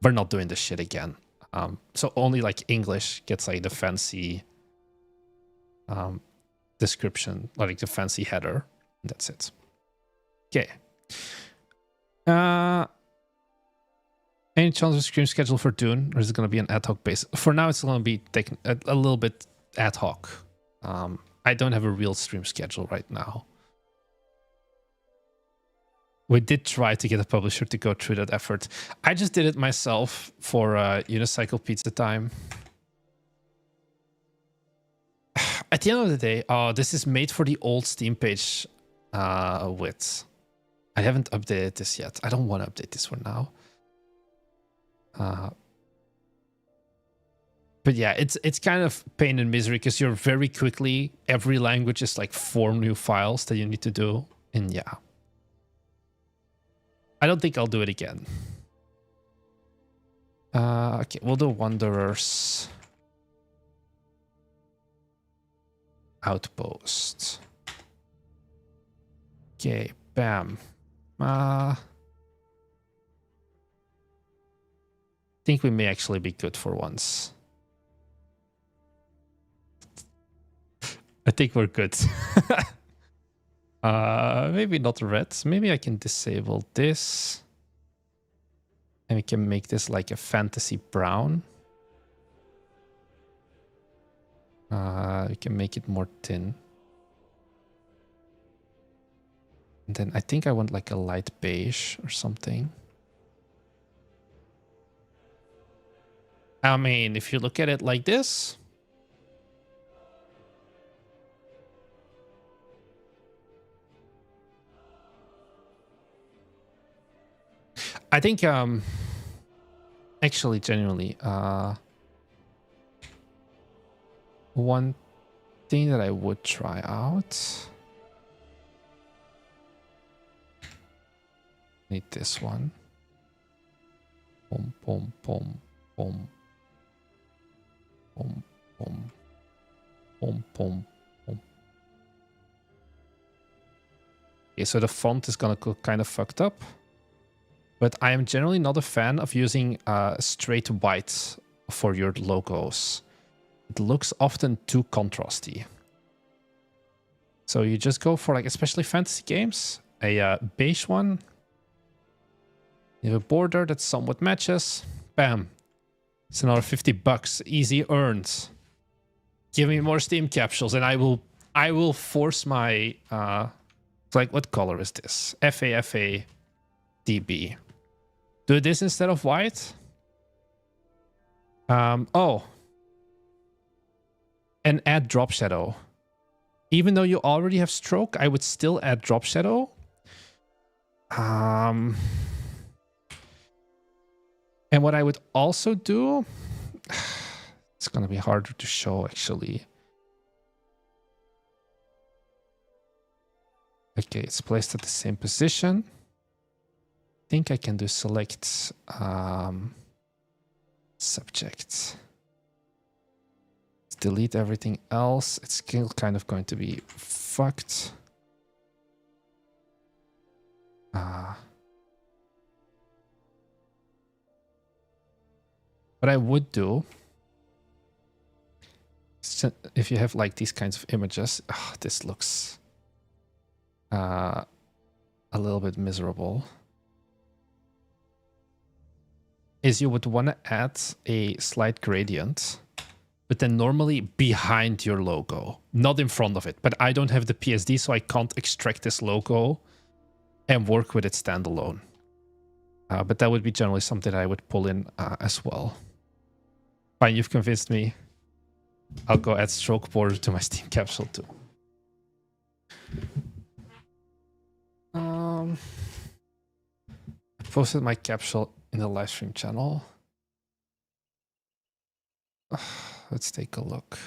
A: we're not doing this shit again. So only like English gets like the fancy description, like the fancy header. And that's it. Okay. Any chance of stream schedule for Dune, or is it going to be an ad hoc base? For now, it's going to be taken a little bit ad hoc. I don't have a real stream schedule right now. We did try to get a publisher to go through that effort. I just did it myself for Unicycle Pizza Time. At the end of the day, this is made for the old Steam page width. I haven't updated this yet. I don't want to update this for now. But yeah, it's kind of pain and misery because you're very quickly, every language is like 4 new files that you need to do. And yeah. I don't think I'll do it again. Okay, we'll do Wanderers. Outpost. Okay, bam. I think we may actually be good for once. I think we're good. Maybe not red. Maybe I can disable this. And we can make this like a fantasy brown. We can make it more thin. And then I think I want like a light beige or something. I mean, if you look at it like this, I think actually genuinely one thing that I would try out. Need this one. Boom, boom, boom, boom. Boom, boom. Boom, boom, boom. Okay, so the font is gonna look kind of fucked up. But I am generally not a fan of using straight white for your logos. It looks often too contrasty. So you just go for, like, especially fantasy games, a beige one. You have a border that somewhat matches. Bam. It's another $50. Easy earned. Give me more Steam capsules and I will force my like, what color is this? FA DB. Do this instead of white. Oh. And add drop shadow. Even though you already have stroke, I would still add drop shadow. And what I would also do, it's gonna be harder to show actually. Okay, it's placed at the same position. I think I can do select subject. Let's delete everything else. It's still kind of going to be fucked. What I would do, if you have like these kinds of images, this looks a little bit miserable, is you would want to add a slight gradient, but then normally behind your logo, not in front of it. But I don't have the PSD, so I can't extract this logo and work with it standalone. But that would be generally something I would pull in as well. Fine, you've convinced me. I'll go add stroke border to my Steam capsule too. I posted my capsule in the live stream channel. Let's take a look.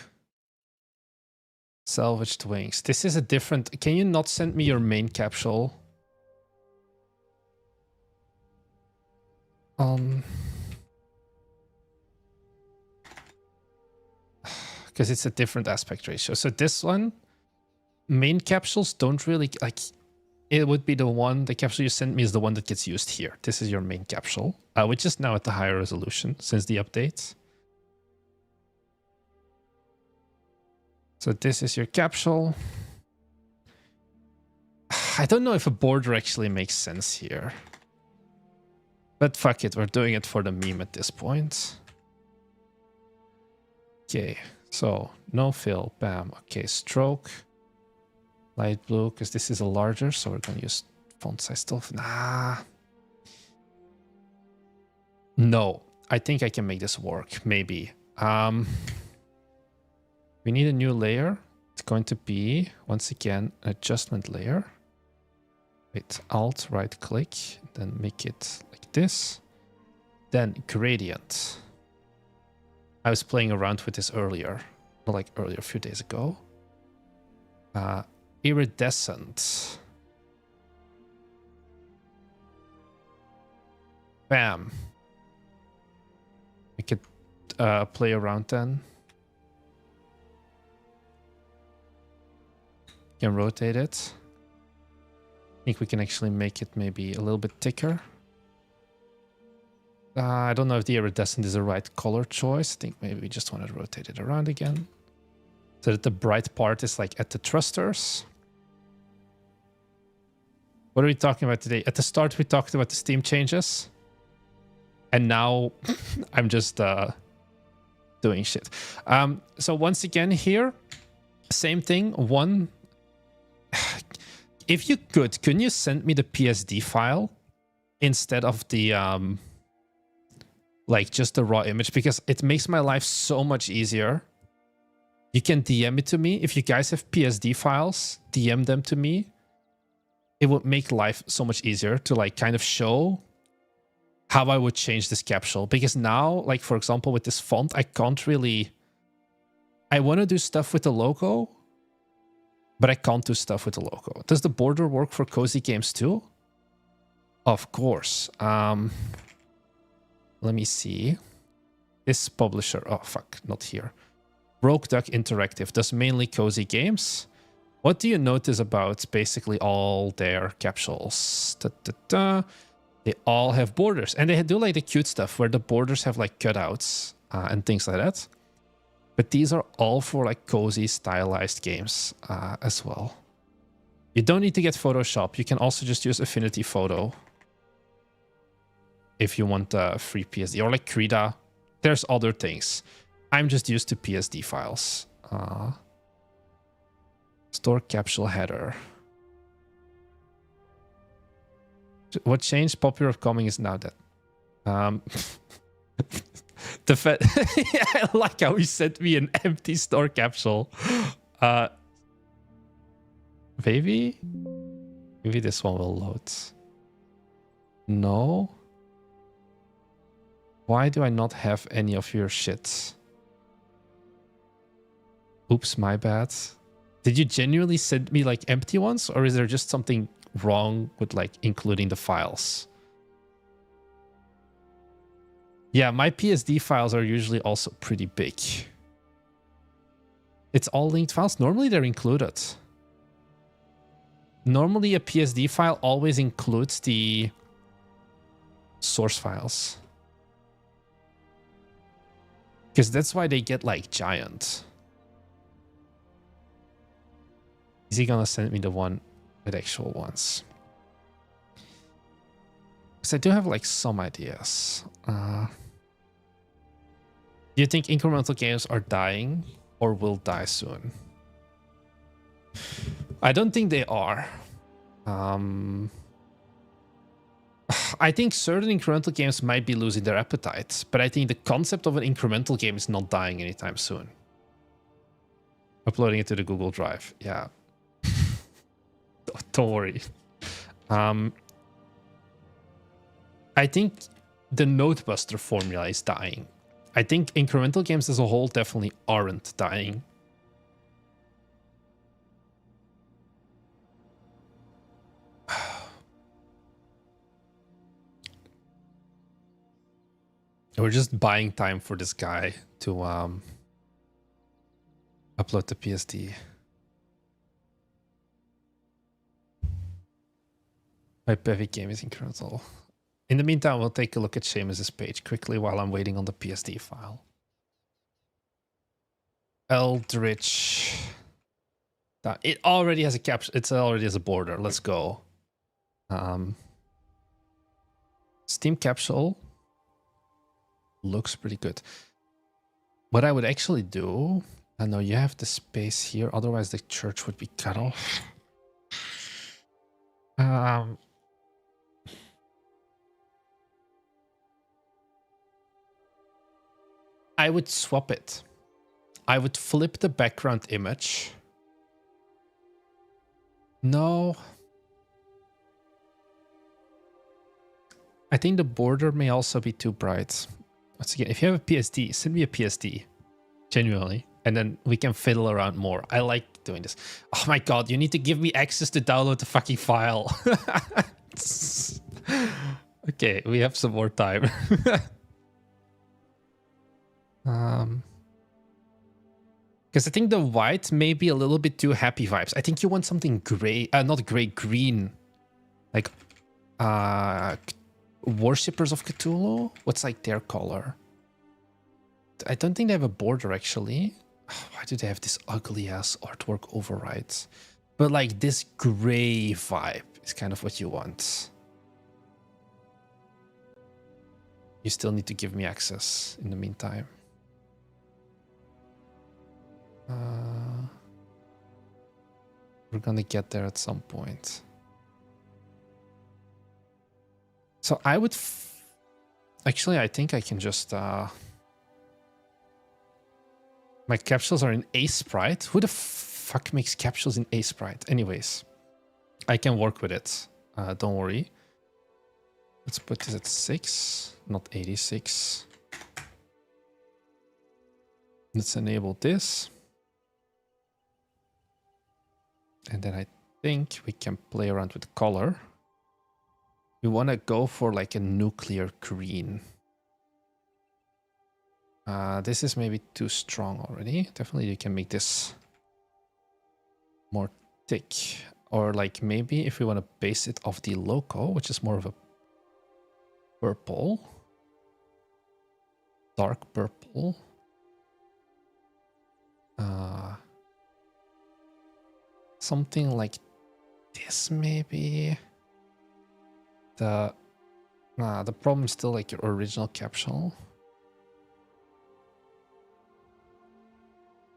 A: Salvaged wings. This is a different... Can you not send me your main capsule? Because it's a different aspect ratio. So this one, main capsules don't really... like. It would be the one, the capsule you sent me is the one that gets used here. This is your main capsule, which is now at the higher resolution since the update. So this is your capsule. I don't know if a border actually makes sense here. But fuck it, we're doing it for the meme at this point. Okay, so no fill, bam. Okay, stroke. Light blue, because this is a larger, so we're going to use font size still. Nah. No, I think I can make this work, maybe. We need a new layer. It's going to be, once again, an adjustment layer. Wait, Alt, right click, then make it like this. Then gradient. I was playing around with this earlier, not like earlier, a few days ago. Iridescent. Bam. We could play around then. Can rotate it. I think we can actually make it maybe a little bit thicker. I don't know if the iridescent is the right color choice. I think maybe we just want to rotate it around again, so that the bright part is like at the thrusters. What are we talking about today? At the start, we talked about the Steam changes. And now I'm just doing shit. So once again here, same thing. One, If you could, can you send me the PSD file instead of the like just the raw image, because it makes my life so much easier. You can DM it to me. If you guys have PSD files, DM them to me. It would make life so much easier to like kind of show how I would change this capsule. Because now, like for example, with this font, I can't really... I want to do stuff with the logo, but I can't do stuff with the logo. Does the border work for Cozy Games too? Of course. Let me see. This publisher... Oh, fuck. Not here. Rogue Duck Interactive does mainly Cozy Games. What do you notice about basically all their capsules? They all have borders. And they do like the cute stuff where the borders have like cutouts and things like that. But these are all for like cozy stylized games as well. You don't need to get Photoshop. You can also just use Affinity Photo if you want free PSD, or like Krita. There's other things. I'm just used to PSD files. Store capsule header. What changed? Popular Coming is now dead. The I like how he sent me an empty store capsule. Maybe this one will load. No. Why do I not have any of your shit? Oops, my bad. Did you genuinely send me like empty ones, or is there just something wrong with like including the files? Yeah, my PSD files are usually also pretty big. It's all linked files. Normally they're included. Normally a PSD file always includes the source files. Because that's why they get like giant. Is he gonna send me the one with actual ones? Because I do have like some ideas. Do you think incremental games are dying or will die soon? I don't think they are. I think certain incremental games might be losing their appetite, but I think the concept of an incremental game is not dying anytime soon. Uploading it to the Google Drive. Yeah. Don't worry. I think the Nodebuster formula is dying. I think incremental games as a whole definitely aren't dying. We're just buying time for this guy to upload the PSD. My Bevy game is incremental. In the meantime, we'll take a look at Seamus's page quickly while I'm waiting on the PSD file. Eldritch. It already has a caption. It already has a border. Let's go. Steam capsule looks pretty good. What I would actually do, I know you have the space here, otherwise the church would be cut off. I would swap it. I would flip the background image. No. I think the border may also be too bright. Once again, if you have a PSD, send me a PSD. Genuinely. And then we can fiddle around more. I like doing this. Oh my god, you need to give me access to download the fucking file. Okay, we have some more time. Because I think the white may be a little bit too happy vibes. I think you want something gray, not gray, green. Like, Worshippers of Cthulhu? What's like their color? I don't think they have a border actually. Why do they have this ugly ass artwork overrides? But like this gray vibe is kind of what you want. You still need to give me access in the meantime. We're gonna get there at some point. So I would... Actually, I think I can just... My capsules are in Aseprite. Who the fuck makes capsules in Aseprite? Anyways, I can work with it. Don't worry. Let's put this at 6, not 86. Let's enable this. And then I think we can play around with color. We want to go for like a nuclear green. This is maybe too strong already. Definitely you can make this more thick. Or like maybe if we want to base it off the logo, which is more of a purple. Dark purple. Something like this maybe. The problem is still like your original capsule.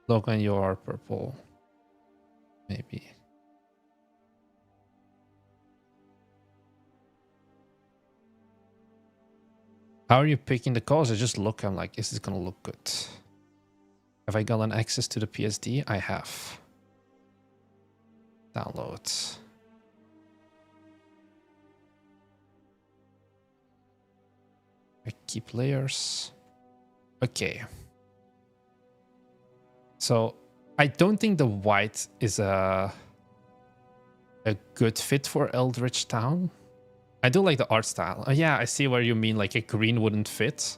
A: Logo and your purple. Maybe. How are you picking the colors? I just look, I'm like, is this gonna look good? Have I gotten access to the PSD? I have. Download. I keep layers. Okay. So I don't think the white is a good fit for Eldritch Town. I do like the art style. Oh yeah, I see where you mean like a green wouldn't fit.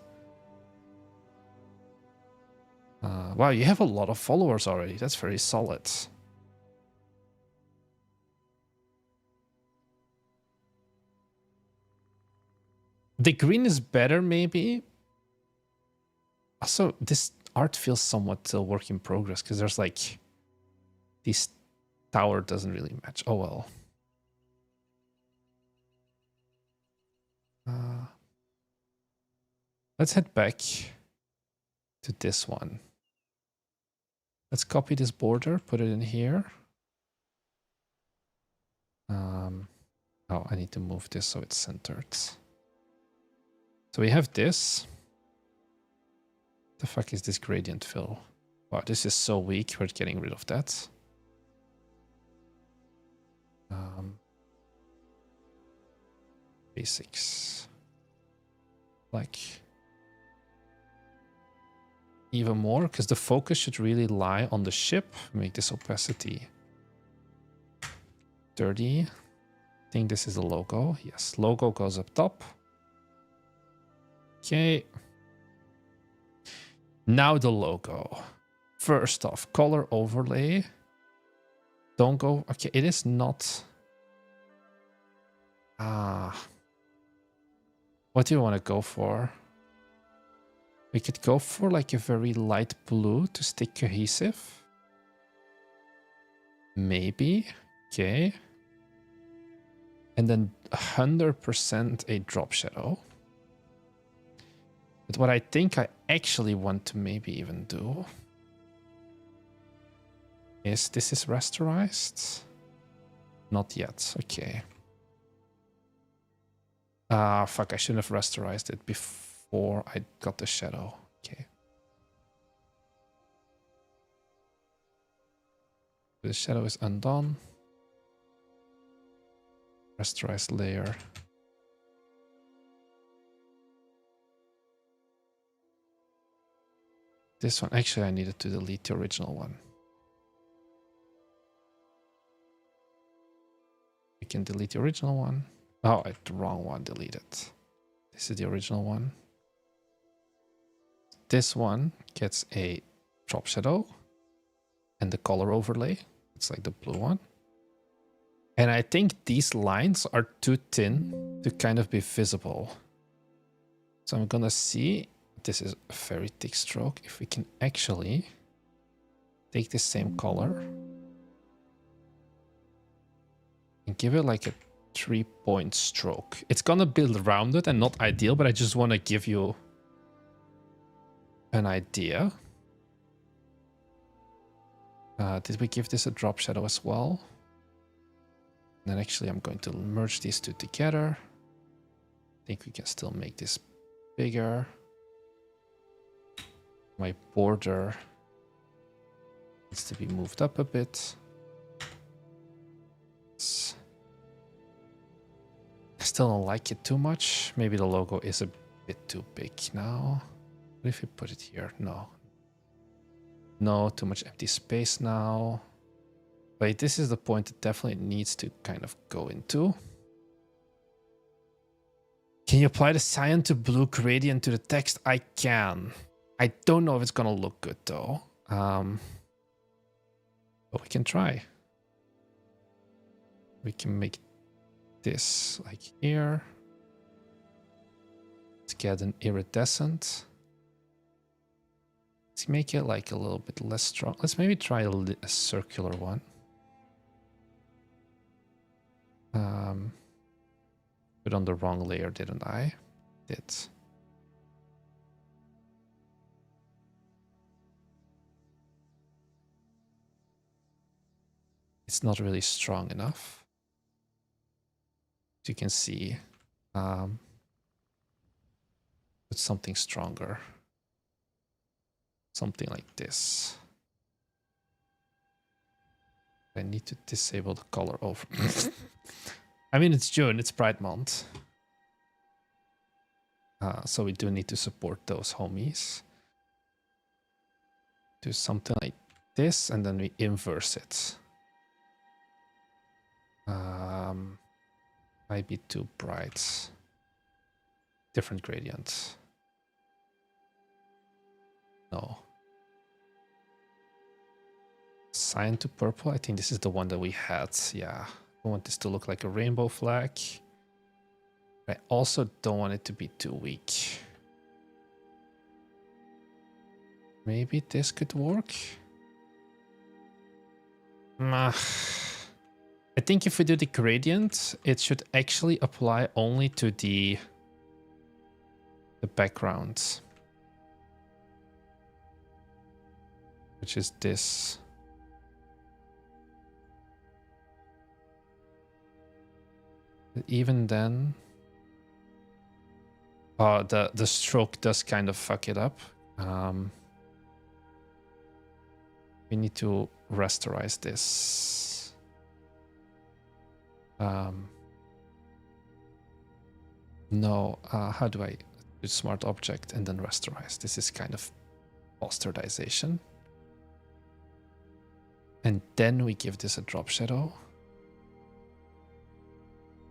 A: Wow, you have a lot of followers already. That's very solid. The green is better maybe. Also, this art feels somewhat a work in progress because there's like this tower doesn't really match. Oh well. Let's head back to this one. Let's copy this border, put it in here. Oh, I need to move this so it's centered. So we have this. The fuck is this gradient fill? Wow, this is so weak. We're getting rid of that. Basics. Like even more, because the focus should really lie on the ship. Make this opacity 30. I think this is the logo. Yes, logo goes up top. Okay. Now the logo. First off, color overlay. Don't go... Okay, it is not... What do you want to go for? We could go for like a very light blue to stay cohesive. Maybe. Okay. And then 100% a drop shadow. But what I think I actually want to maybe even do is this is rasterized. Not yet. Okay. Fuck, I shouldn't have rasterized it before I got the shadow. Okay. The shadow is undone. Rasterized layer. This one, actually I needed to delete the original one. We can delete the original one. Oh, the wrong one, delete it. This is the original one. This one gets a drop shadow and the color overlay. It's like the blue one. And I think these lines are too thin to kind of be visible. So I'm gonna see, this is a very thick stroke, if we can actually take the same color and give it like a 3-point stroke. It's gonna build rounded and not ideal, but I just want to give you an idea. Did we give this a drop shadow as well? Then actually I'm going to merge these two together. I think we can still make this bigger. My border needs to be moved up a bit. I still don't like it too much. Maybe the logo is a bit too big now. What if we put it here? No. No, too much empty space now. Wait, this is the point it definitely needs to kind of go into. Can you apply the cyan to blue gradient to the text? I can. I don't know if it's gonna look good though. But we can try. We can make this like here. Let's get an iridescent. Let's make it like a little bit less strong. Let's maybe try a circular one. Put on the wrong layer, didn't I? Did. It's not really strong enough. As you can see, put something stronger. Something like this. I need to disable the color over. I mean, it's June, it's Pride Month. So we do need to support those homies. Do something like this, and then we inverse it. Might be too bright. Different gradient. No. Cyan to purple. I think this is the one that we had. Yeah. I want this to look like a rainbow flag. I also don't want it to be too weak. Maybe this could work. I think if we do the gradient, it should actually apply only to the background. Which is this. But even then, the stroke does kind of fuck it up. We need to rasterize this. No, how do I do smart object and then rasterize? This is kind of bastardization. And then we give this a drop shadow.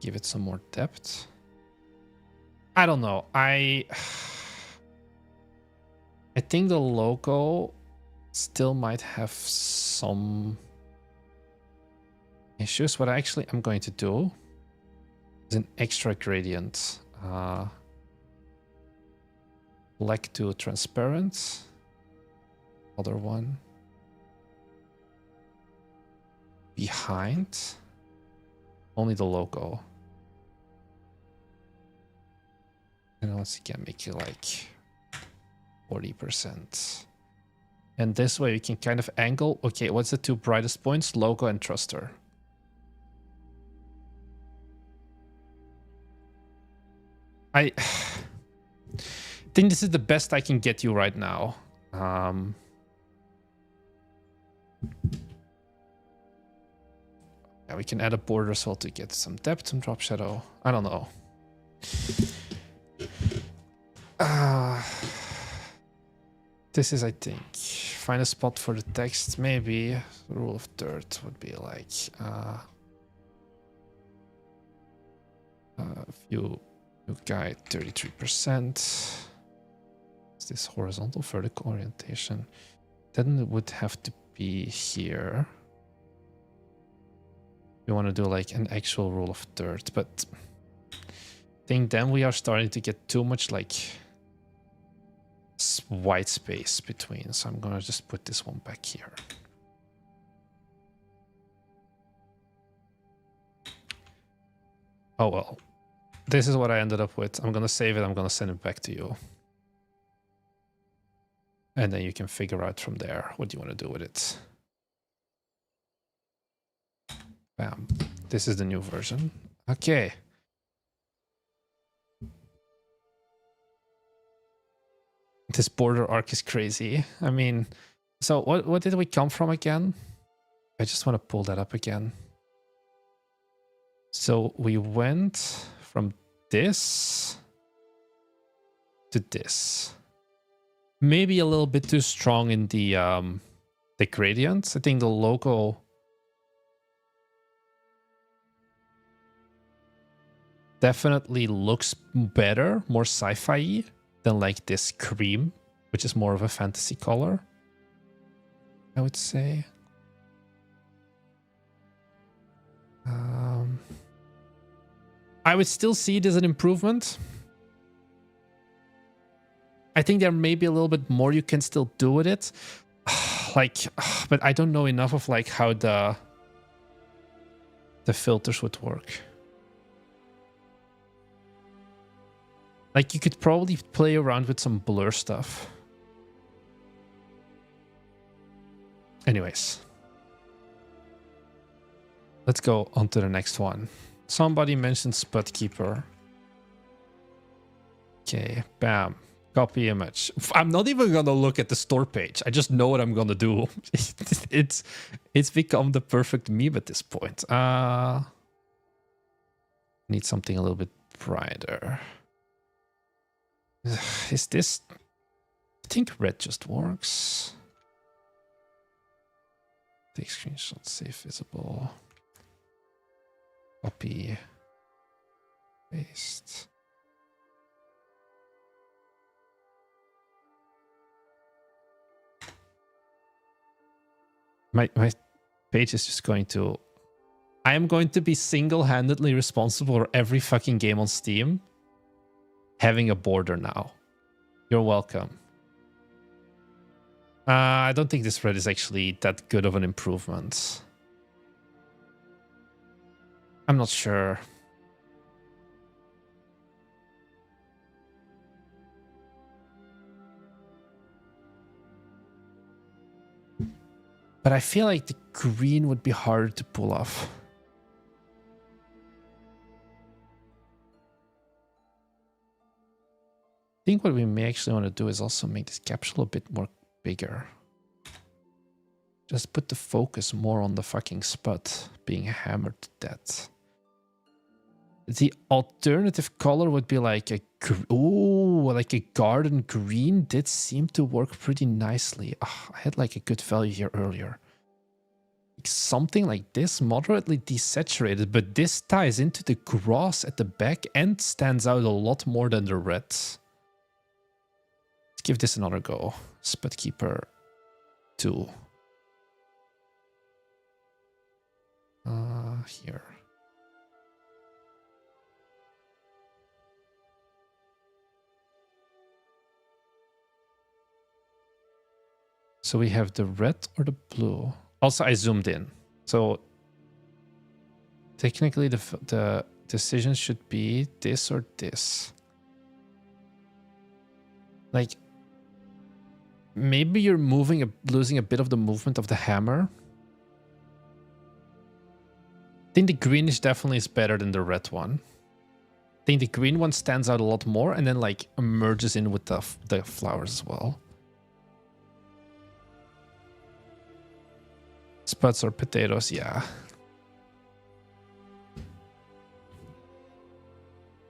A: Give it some more depth. I don't know. I think the logo still might have some issues. What actually I'm going to do is an extra gradient. Black to transparent. Other one. Behind. Only the logo. And once again, make it like 40%. And this way we can kind of angle. Okay, what's the two brightest points? Logo and thruster. I think this is the best I can get you right now. Yeah, we can add a border as well to get some depth, some drop shadow. I don't know. This is, I think, find a spot for the text. Maybe rule of third would be like view guide 33%. Is this horizontal vertical orientation? Then it would have to be here. We want to do like an actual rule of third, but I think then we are starting to get too much like white space between. So I'm gonna just put this one back here. Oh well, this is what I ended up with. I'm gonna save it. I'm gonna send it back to you. And then you can figure out from there what you want to do with it. Bam. This is the new version. Okay. This border arc is crazy. I mean, so what did we come from again? I just want to pull that up again. So we went from this to this. Maybe a little bit too strong in the gradients. I think the logo definitely looks better, more sci-fi than like this cream, which is more of a fantasy color, I would say. I would still see it as an improvement. I think there may be a little bit more you can still do with it. Like, but I don't know enough of like how the filters would work. Like, you could probably play around with some blur stuff. Anyways. Let's go on to the next one. Somebody mentioned Spud Keeper. Okay, bam. Copy image. I'm not even gonna look at the store page. I just know what I'm gonna do. It's become the perfect meme at this point. Need something a little bit brighter. Is this... I think red just works. Take screenshot, save visible. Copy. Paste. My page is just going to... I am going to be single-handedly responsible for every fucking game on Steam having a border now. You're welcome. I don't think this red is actually that good of an improvement. I'm not sure. But I feel like the green would be harder to pull off. I think what we may actually want to do is also make this capsule a bit more bigger. Just put the focus more on the fucking Spud being hammered to death. The alternative color would be like a... Oh, like a garden green did seem to work pretty nicely. Oh, I had like a good value here earlier. Like something like this, moderately desaturated, but this ties into the grass at the back and stands out a lot more than the red. Let's give this another go. Spud Keeper 2. Here. So we have the red or the blue. Also, I zoomed in. So technically the decision should be this or this. Like, maybe you're losing a bit of the movement of the hammer. I think the greenish definitely is better than the red one. I think the green one stands out a lot more and then like merges in with the flowers as well. Spuds or potatoes, yeah.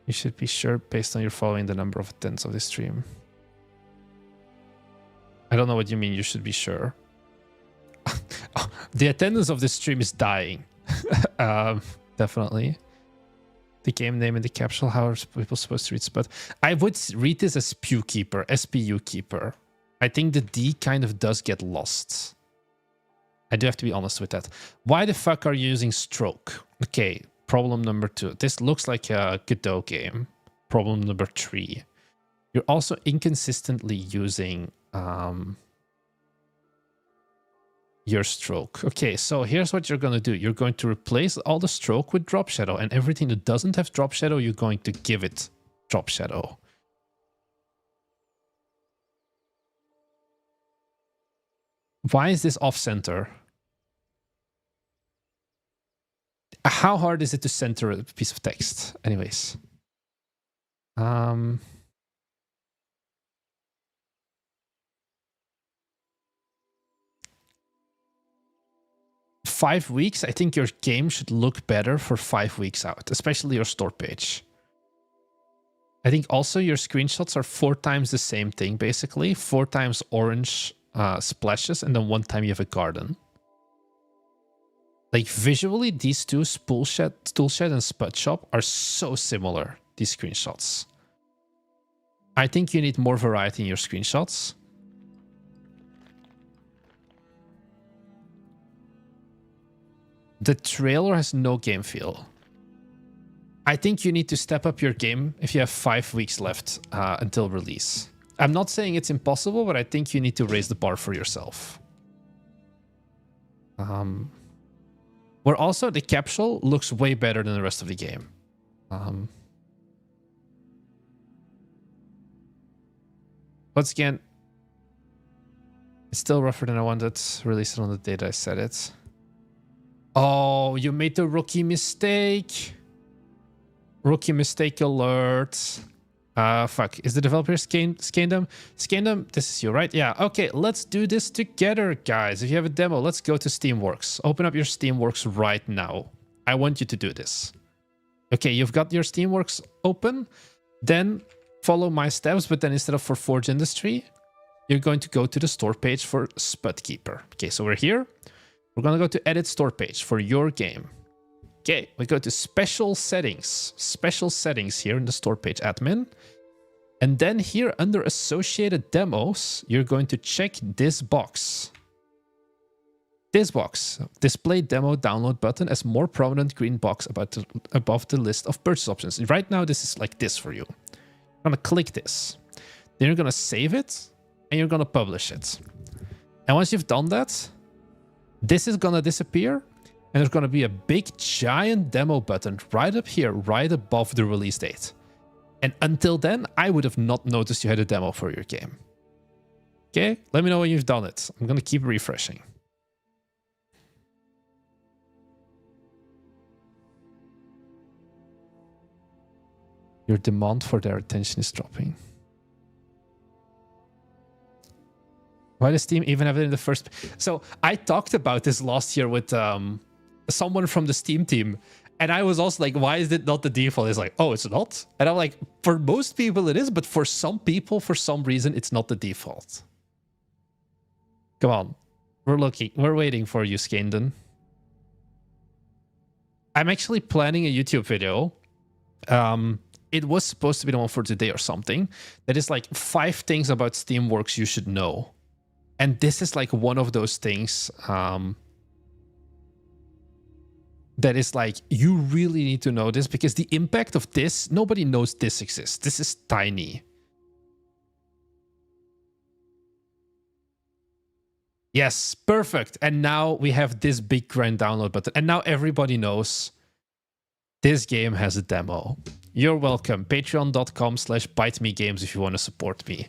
A: You should be sure based on your following the number of attendants of this stream. I don't know what you mean you should be sure. The attendance of this stream is dying. Definitely. The game name in the capsule, how are people supposed to read Spud? I would read this as Spew Keeper, SPU Keeper. I think the D kind of does get lost. I do have to be honest with that. Why the fuck are you using stroke? Okay, problem number 2. This looks like a Godot game. Problem number 3. You're also inconsistently using your stroke. Okay, so here's what you're going to do. You're going to replace all the stroke with drop shadow, and everything that doesn't have drop shadow, you're going to give it drop shadow. Why is this off center? How hard is it to center a piece of text? Anyways. 5 weeks, I think your game should look better for 5 weeks out, especially your store page. I think also your screenshots are 4 times the same thing, basically. 4 times orange splashes, and then 1 time you have a garden. Like, visually, these two, Toolshed and Spud Shop, are so similar, these screenshots. I think you need more variety in your screenshots. The trailer has no game feel. I think you need to step up your game if you have 5 weeks left until release. I'm not saying it's impossible, but I think you need to raise the bar for yourself. Where also the capsule looks way better than the rest of the game. Once again, it's still rougher than I wanted. Release it on the date I said it. Oh, you made the rookie mistake. Rookie mistake alert. Fuck. Is the developer Scandom? Scandom, this is you, right? Yeah. Okay, let's do this together, guys. If you have a demo, let's go to Steamworks. Open up your Steamworks right now. I want you to do this. Okay, you've got your Steamworks open. Then follow my steps, but then instead of for Forge Industry, you're going to go to the store page for Spudkeeper. Okay, so we're here. We're going to go to Edit Store Page for your game. Okay, we go to Special Settings. Special Settings here in the store page admin. And then here under Associated Demos, you're going to check this box. This box. Display Demo Download button as more prominent green box above the list of purchase options. Right now, this is like this for you. You're going to click this. Then you're going to save it. And you're going to publish it. And once you've done that, this is going to disappear, and there's going to be a big, giant demo button right up here, right above the release date. And until then, I would have not noticed you had a demo for your game. Okay, let me know when you've done it. I'm going to keep refreshing. Your demand for their attention is dropping. Why does Steam even have it in the first? So I talked about this last year with someone from the Steam team, and I was also like, why is it not the default? It's like, oh, it's not? And I'm like, for most people it is, but for some people, for some reason, it's not the default. Come on. We're looking. We're waiting for you, Skandon. I'm actually planning a YouTube video. It was supposed to be the one for today or something. That is like 5 things about Steamworks you should know. And this is like one of those things that is like, you really need to know this, because the impact of this, nobody knows this exists. This is tiny. Yes, perfect. And now we have this big grand download button. And now everybody knows this game has a demo. You're welcome. Patreon.com/BiteMeGames if you want to support me.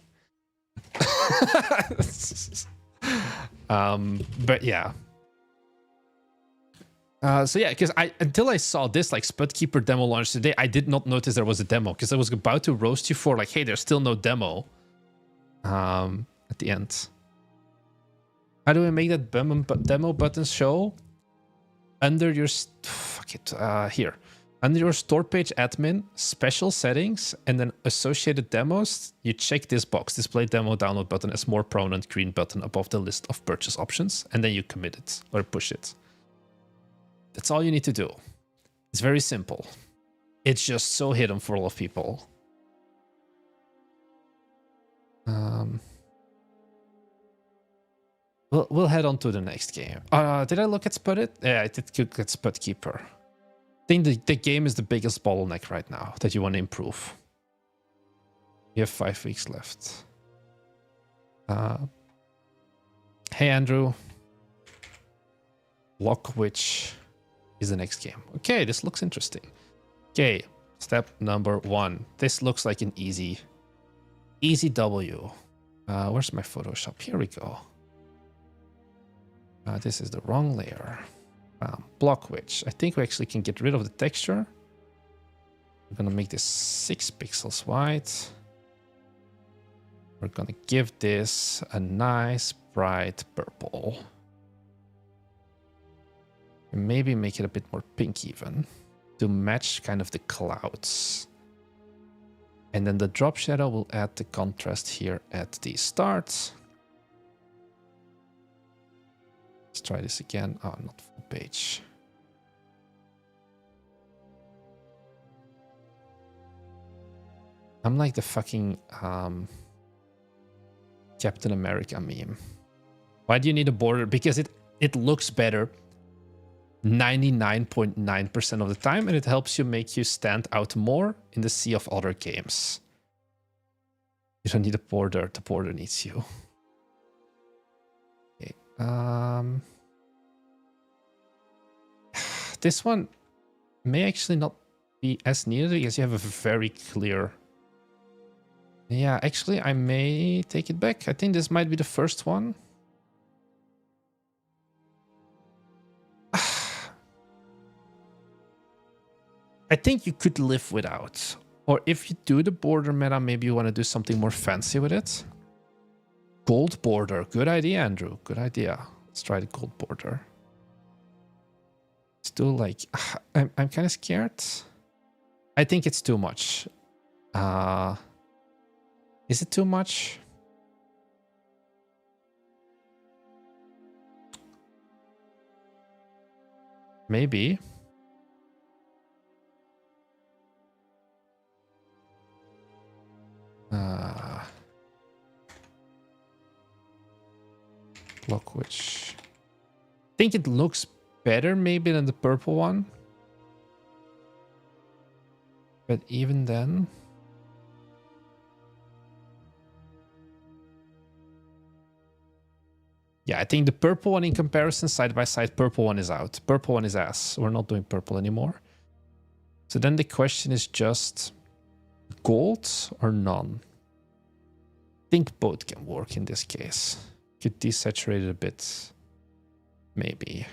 A: But yeah. So yeah, because until I saw this like Spudkeeper demo launch today, I did not notice there was a demo, because I was about to roast you for like, hey, there's still no demo. At the end. How do I make that demo button show? Under your here. Under your store page admin, special settings, and then associated demos, you check this box, display demo download button as more prominent green button above the list of purchase options, and then you commit it or push it. That's all you need to do. It's very simple. It's just so hidden for a lot of people. We'll head on to the next game. Did I look at Spud? Yeah, I did look at Spudkeeper. I think the game is the biggest bottleneck right now that you want to improve. You have 5 weeks left. Hey, Andrew. Lockwitch is the next game. Okay, this looks interesting. Okay, step number 1. This looks like an easy W. Where's my Photoshop? Here we go. This is the wrong layer. Block width. I think we actually can get rid of the texture. We're gonna make this 6 pixels wide. We're gonna give this a nice bright purple. And maybe make it a bit more pink even, to match kind of the clouds. And then the drop shadow will add the contrast here at the start. Let's try this again. Oh, not full page. I'm like the fucking Captain America meme. Why do you need a border? Because it looks better 99.9% of the time, and it helps you make you stand out more in the sea of other games. You don't need a border, the border needs you. Okay. This one may actually not be as needed because you have a very clear... Yeah, actually, I may take it back. I think this might be the first one. I think you could live without. Or if you do the border meta, maybe you want to do something more fancy with it. Gold border. Good idea, Andrew. Good idea. Let's try the gold border. Still like... I'm kind of scared. I think it's too much. Is it too much? Maybe. Block which... I think it looks better maybe than the purple one. But even then... Yeah, I think the purple one in comparison, side by side, purple one is out. Purple one is ass. We're not doing purple anymore. So then the question is just gold or none? I think both can work in this case. Could desaturate it a bit. Maybe.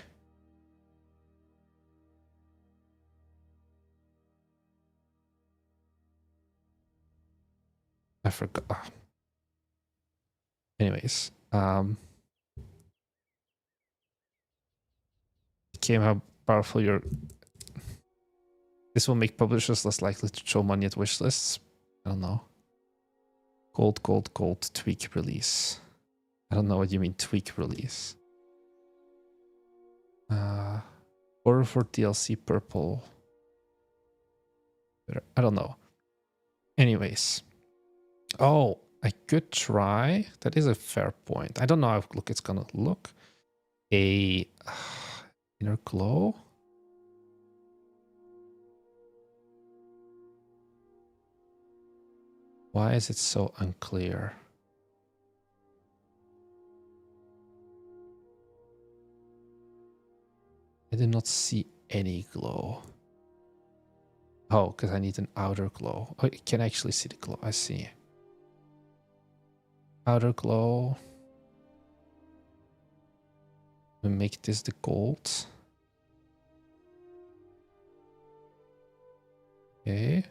A: I forgot. Anyways, came how powerful your... This will make publishers less likely to throw money at wish lists. I don't know. Gold, gold, gold, tweak release. I don't know what you mean, tweak release. Order for DLC purple. I don't know. Anyways. Oh, I could try. That is a fair point. I don't know how it's gonna look. A inner glow. Why is it so unclear? I did not see any glow. Oh, because I need an outer glow. Oh, I can actually see the glow. I see. Outer glow. We make this the gold. Okay.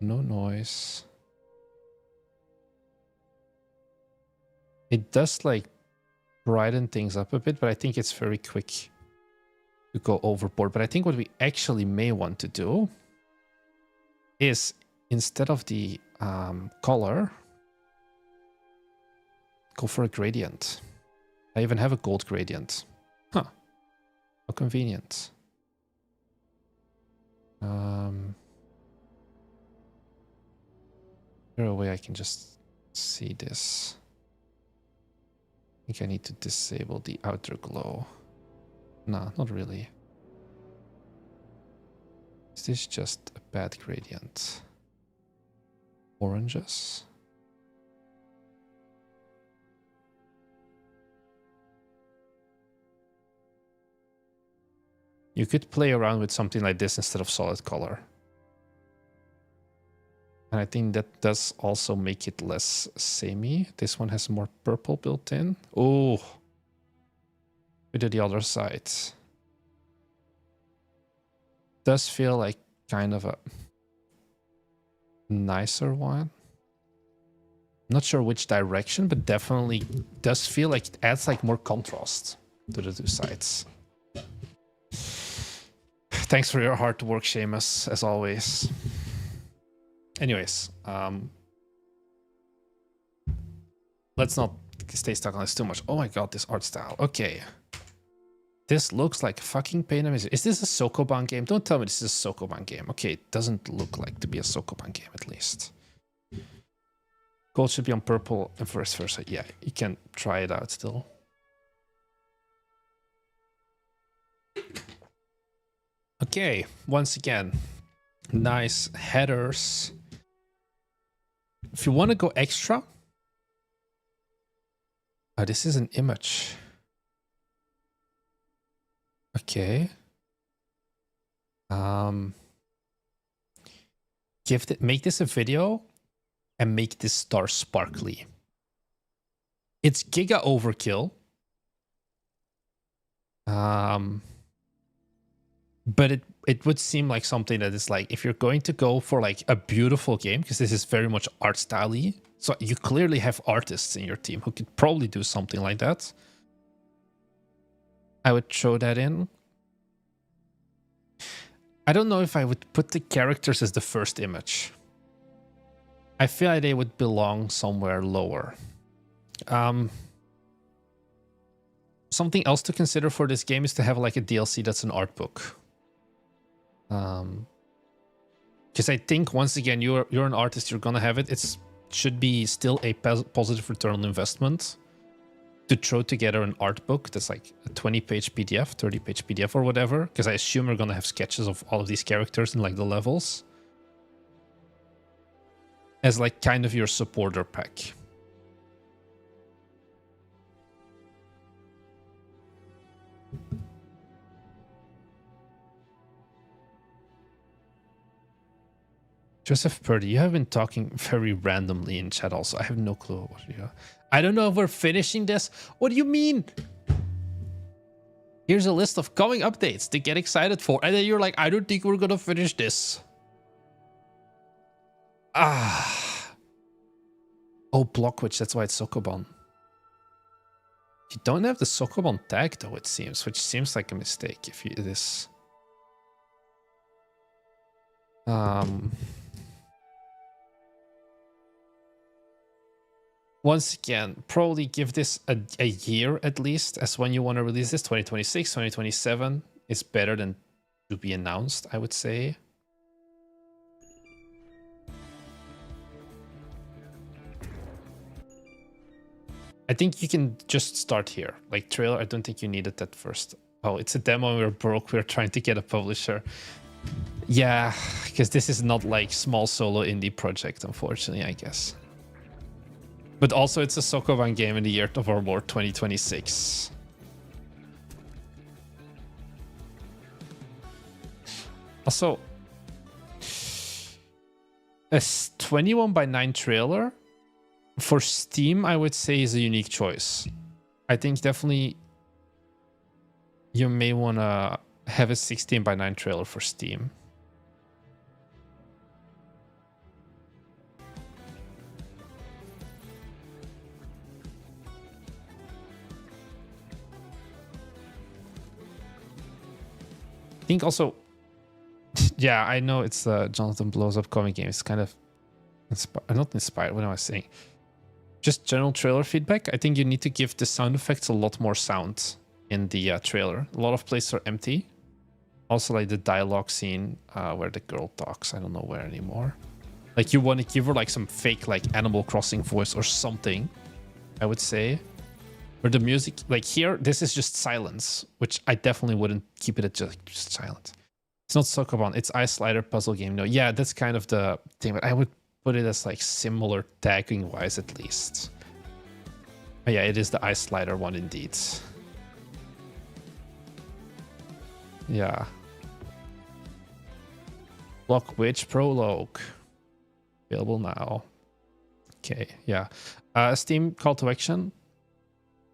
A: No noise. It does like brighten things up a bit, but I think it's very quick to go overboard. But I think what we actually may want to do is instead of the color, go for a gradient. I even have a gold gradient. Huh. How convenient. Is there a way I can just see this? I think I need to disable the outer glow. No, not really. Is this just a bad gradient? Oranges? You could play around with something like this instead of solid color. And I think that does also make it less samey. This one has more purple built in. Oh. We do the other side. Does feel like kind of a nicer one. Not sure which direction, but definitely does feel like it adds like more contrast to the two sides. Thanks for your hard work, Seamus, as always. Anyways, let's not stay stuck on this too much. Oh my god, this art style. Okay. This looks like fucking pain. Is this a Sokoban game? Don't tell me this is a Sokoban game. Okay, it doesn't look like to be a Sokoban game at least. Gold should be on purple and vice versa. Yeah, you can try it out still. Okay, once again, nice headers. If you want to go extra, oh, this is an image. Okay. Make this a video and make this star sparkly. It's giga overkill. But it would seem like something that is like, if you're going to go for like a beautiful game, because this is very much art style-y, so you clearly have artists in your team who could probably do something like that. I would throw that in. I don't know if I would put the characters as the first image. I feel like they would belong somewhere lower. Something else to consider for this game is to have like a DLC that's an art book. Because I think once again you're an artist, you're gonna have it. It should be still a positive return on investment to throw together an art book that's like a 20-page PDF, 30-page PDF or whatever. Because I assume you're gonna have sketches of all of these characters and like the levels as like kind of your supporter pack. Joseph Purdy, you have been talking very randomly in chat also. I have no clue what you... I don't know if we're finishing this. What do you mean? Here's a list of coming updates to get excited for. And then you're like, I don't think we're gonna finish this. Ah. Oh, Blockwitch, that's why it's Sokoban. You don't have the Sokoban tag though, it seems, which seems like a mistake if it is. Once again, probably give this a year at least, as when you want to release this. 2026, 2027 is better than to be announced, I would say. I think you can just start here. Like trailer, I don't think you needed that first. Oh, it's a demo, we're broke, we're trying to get a publisher. Yeah, because this is not like small solo indie project, unfortunately, I guess. But also it's a Sokoban game in the year of our Lord 2026. Also, a 21:9 trailer for Steam, I would say, is a unique choice. I think definitely you may want to have a 16:9 trailer for Steam. I think also, yeah, I know it's Jonathan Blow's upcoming game. It's kind of not inspired. What am I saying? Just general trailer feedback. I think you need to give the sound effects a lot more sound in the trailer. A lot of places are empty. Also, like the dialogue scene where the girl talks. I don't know where anymore. Like you want to give her like some fake like Animal Crossing voice or something, I would say. Or the music, like here, this is just silence, which I definitely wouldn't keep it at just silent. It's not Sokoban, it's Ice Slider puzzle game. No, yeah, that's kind of the thing, but I would put it as like similar tagging wise at least. Oh, yeah, it is the Ice Slider one indeed. Yeah. Blockwitch Prologue. Available now. Okay, yeah. Steam call to action.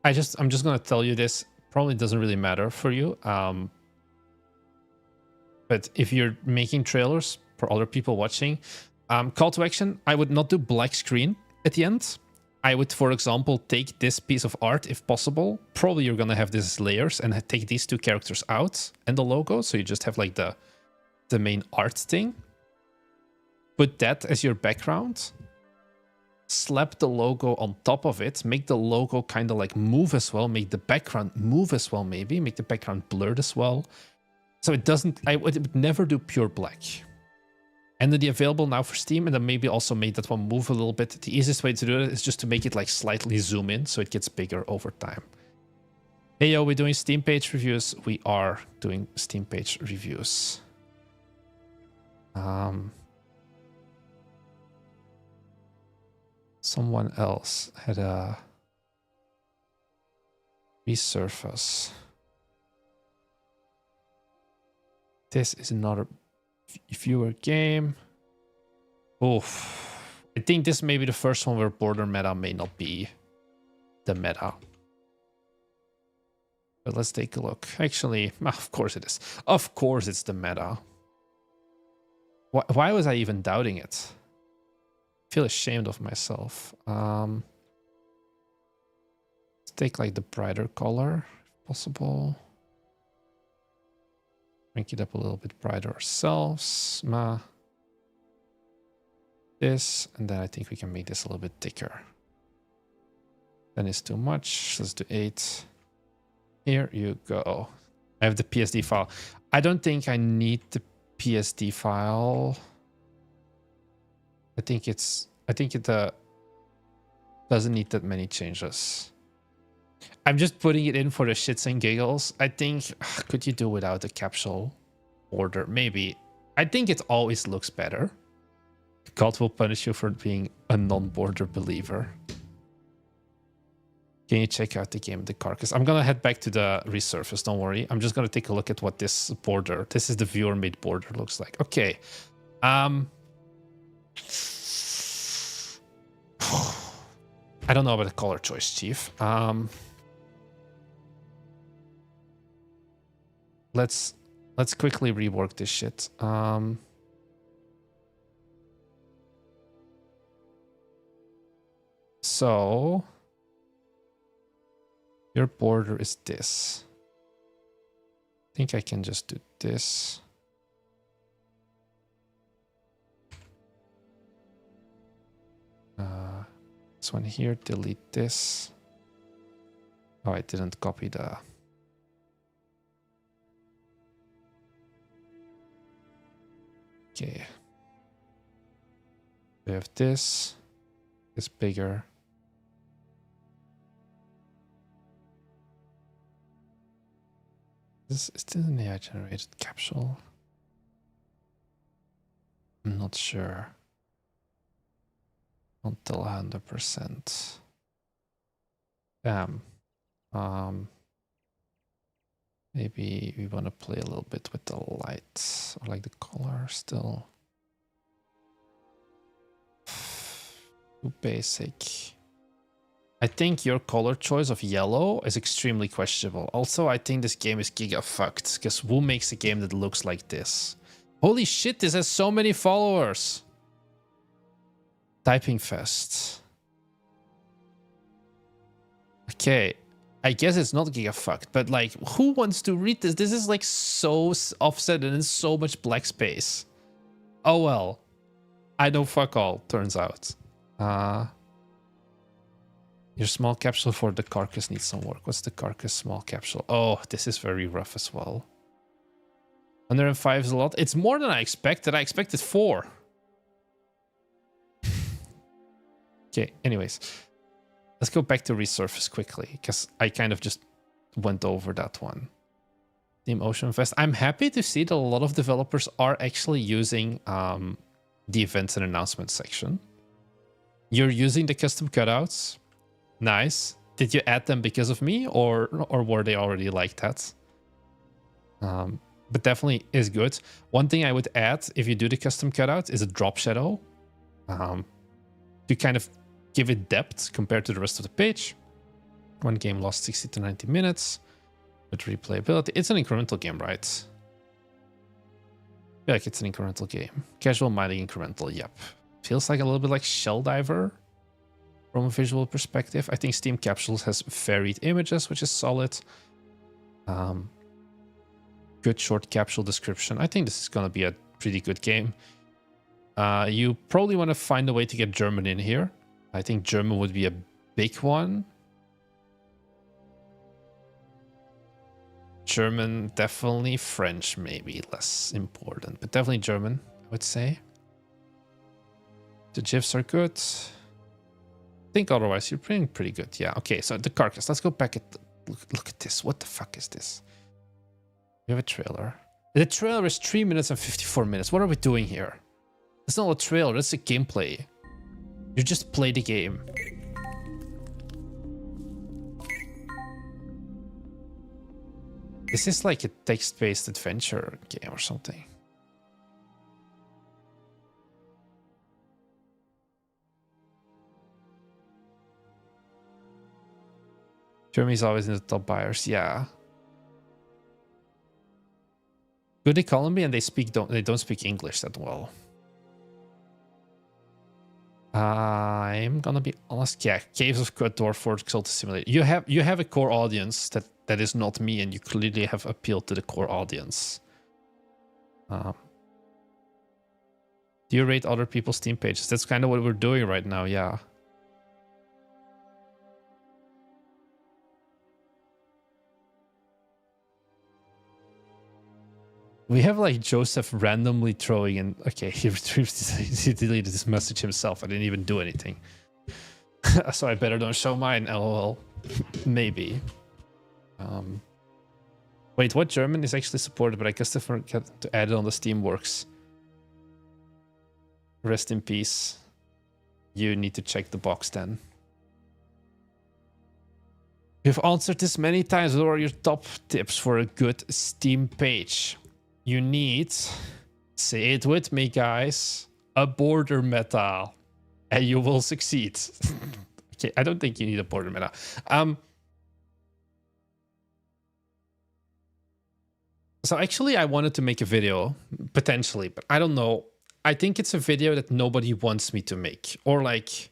A: I'm just gonna tell you this. probably doesn't really matter for you. But if you're making trailers for other people watching, call to action, I would not do black screen at the end. I would, for example, take this piece of art if possible. Probably you're gonna have these layers and take these two characters out and the logo. So you just have like the main art thing. Put that as your background. Slap the logo on top of it. Make the logo kind of like move as well. Make the background move as well, maybe. Make the background blurred as well. So it doesn't, I would never do pure black. And then the available now for Steam, and then maybe also make that one move a little bit. The easiest way to do it is just to make it like slightly zoom in so it gets bigger over time. Hey yo, we're doing Steam page reviews. We are doing Steam page reviews. Someone else had a resurface. This is another viewer game. Oof. I think this may be the first one where border meta may not be the meta. But let's take a look. Actually, of course it is. Of course it's the meta. Why was I even doubting it? I feel ashamed of myself. Let's take like the brighter color, if possible. Make it up a little bit brighter ourselves. This, and then I think we can make this a little bit thicker. Then it's too much. Let's do 8. Here you go. I have the PSD file. I don't think I need the PSD file. I think it doesn't need that many changes. I'm just putting it in for the shits and giggles. I think, could you do without the capsule border? Maybe. I think it always looks better. God will punish you for being a non-border believer. Can you check out the game, The Carcass? I'm gonna head back to the resurface, don't worry. I'm just gonna take a look at what this border, this is the viewer-made border, looks like. Okay. I don't know about the color choice, Chief. Let's quickly rework this shit. So your border is this. I think I can just do this. This one here, delete this. Oh, I didn't copy the... Okay. We have this. It's bigger. Is this an AI generated capsule? I'm not sure. Don't tell 100%. Damn. Maybe we want to play a little bit with the lights or like the color still. Too basic. I think your color choice of yellow is extremely questionable. Also, I think this game is giga fucked because who makes a game that looks like this? Holy shit, this has so many followers. Typing Fest. Okay. I guess it's not giga fucked, but like, who wants to read this? This is like so offset and in so much black space. Oh well. I know fuck all, turns out. Your small capsule for the Carcass needs some work. What's the Carcass small capsule? Oh, this is very rough as well. 105 is a lot. It's more than I expected. I expected 4. Okay, anyways. Let's go back to resurface quickly, because I kind of just went over that one. Team Ocean Fest. I'm happy to see that a lot of developers are actually using the events and announcements section. You're using the custom cutouts. Nice. Did you add them because of me, or were they already like that? But definitely is good. One thing I would add if you do the custom cutout is a drop shadow. To kind of give it depth compared to the rest of the page. One game lost 60 to 90 minutes. With replayability. It's an incremental game, right? I feel like it's an incremental game. Casual mining incremental, yep. Feels like a little bit like Shell Diver from a visual perspective. I think Steam Capsules has varied images, which is solid. Good short capsule description. I think this is going to be a pretty good game. You probably want to find a way to get German in here. I think German would be a big one. German, definitely. French, maybe less important, but definitely German, I would say. The GIFs are good. I think otherwise you're pretty good. Yeah, okay, so the carcass. Let's go back at... Look at this. What the fuck is this? We have a trailer. The trailer is 3 minutes and 54 minutes. What are we doing here? It's not a trailer, it's a gameplay. You just play the game. This is like a text-based adventure game or something. Germany's always in the top buyers, yeah. Good economy, and they don't speak English that well. I'm gonna be honest. Yeah, Caves of Cut Dwarf for Exalted Simulator. You have a core audience that is not me, and you clearly have appealed to the core audience. Do you rate other people's Steam pages? That's kind of what we're doing right now. Yeah. We have like Joseph randomly throwing in. Okay, he deleted his message himself. I didn't even do anything. So I better don't show mine. LOL. Maybe. Wait, what German is actually supported? But I guess to add it on the Steam works. Rest in peace. You need to check the box then. We've answered this many times. What are your top tips for a good Steam page? You need, say it with me, guys, a border meta, and you will succeed. Okay, I don't think you need a border meta. So actually, I wanted to make a video, potentially, but I don't know. I think it's a video that nobody wants me to make. Or like...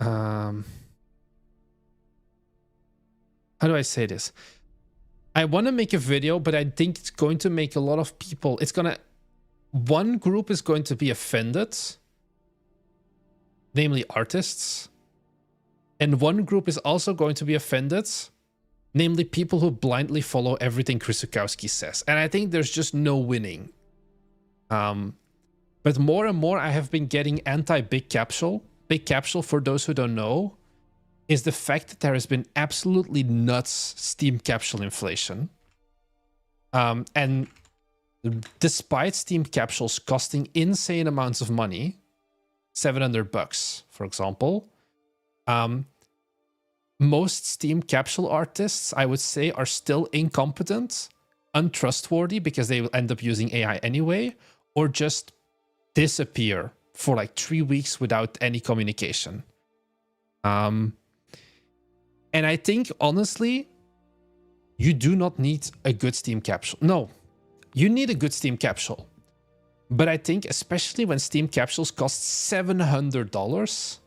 A: how do I say this? I want to make a video, but I think it's going to make a lot of people... One group is going to be offended, namely artists. And one group is also going to be offended, namely people who blindly follow everything Chris Zukowski says. And I think there's just no winning. But more and more I have been getting anti-Big Capsule. Big Capsule, for those who don't know, is the fact that there has been absolutely nuts Steam Capsule inflation. And despite Steam Capsules costing insane amounts of money, $700, for example, most Steam Capsule artists, I would say, are still incompetent, untrustworthy because they will end up using AI anyway, or just disappear for like 3 weeks without any communication. And I think, honestly, you do not need a good Steam Capsule. No, you need a good Steam Capsule. But I think, especially when Steam Capsules cost $700,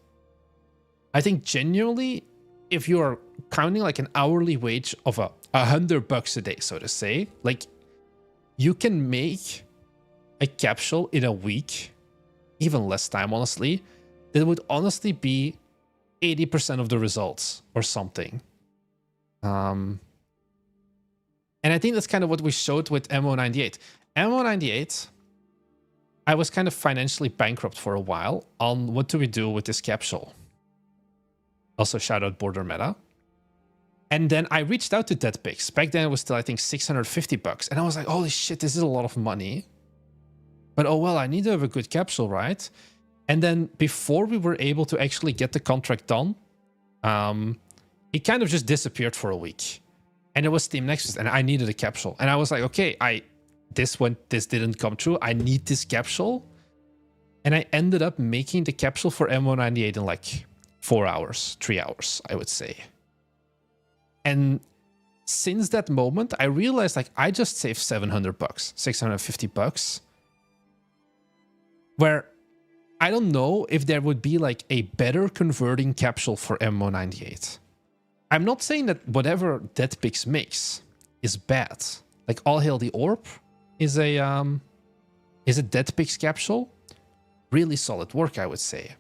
A: I think genuinely, if you are counting like an hourly wage of $100 a day, so to say, like you can make a capsule in a week, even less time, honestly, that would honestly be 80% of the results or something. And I think that's kind of what we showed with MO98. MO98, I was kind of financially bankrupt for a while on what do we do with this capsule. Also shout out Border Meta. And then I reached out to DeadPix. Back then it was still, I think, $650. And I was like, holy shit, this is a lot of money. But oh well, I need to have a good capsule, right? And then before we were able to actually get the contract done, it kind of just disappeared for a week. And it was Steam Nexus, and I needed a capsule. And I was like, okay, this didn't come true. I need this capsule. And I ended up making the capsule for MO98 in like 4 hours, 3 hours, I would say. And since that moment, I realized like I just saved $700, $650, where I don't know if there would be like a better converting capsule for MMO98. I'm not saying that whatever DeadPix makes is bad. Like All Hail the Orb is a DeadPix capsule. Really solid work, I would say.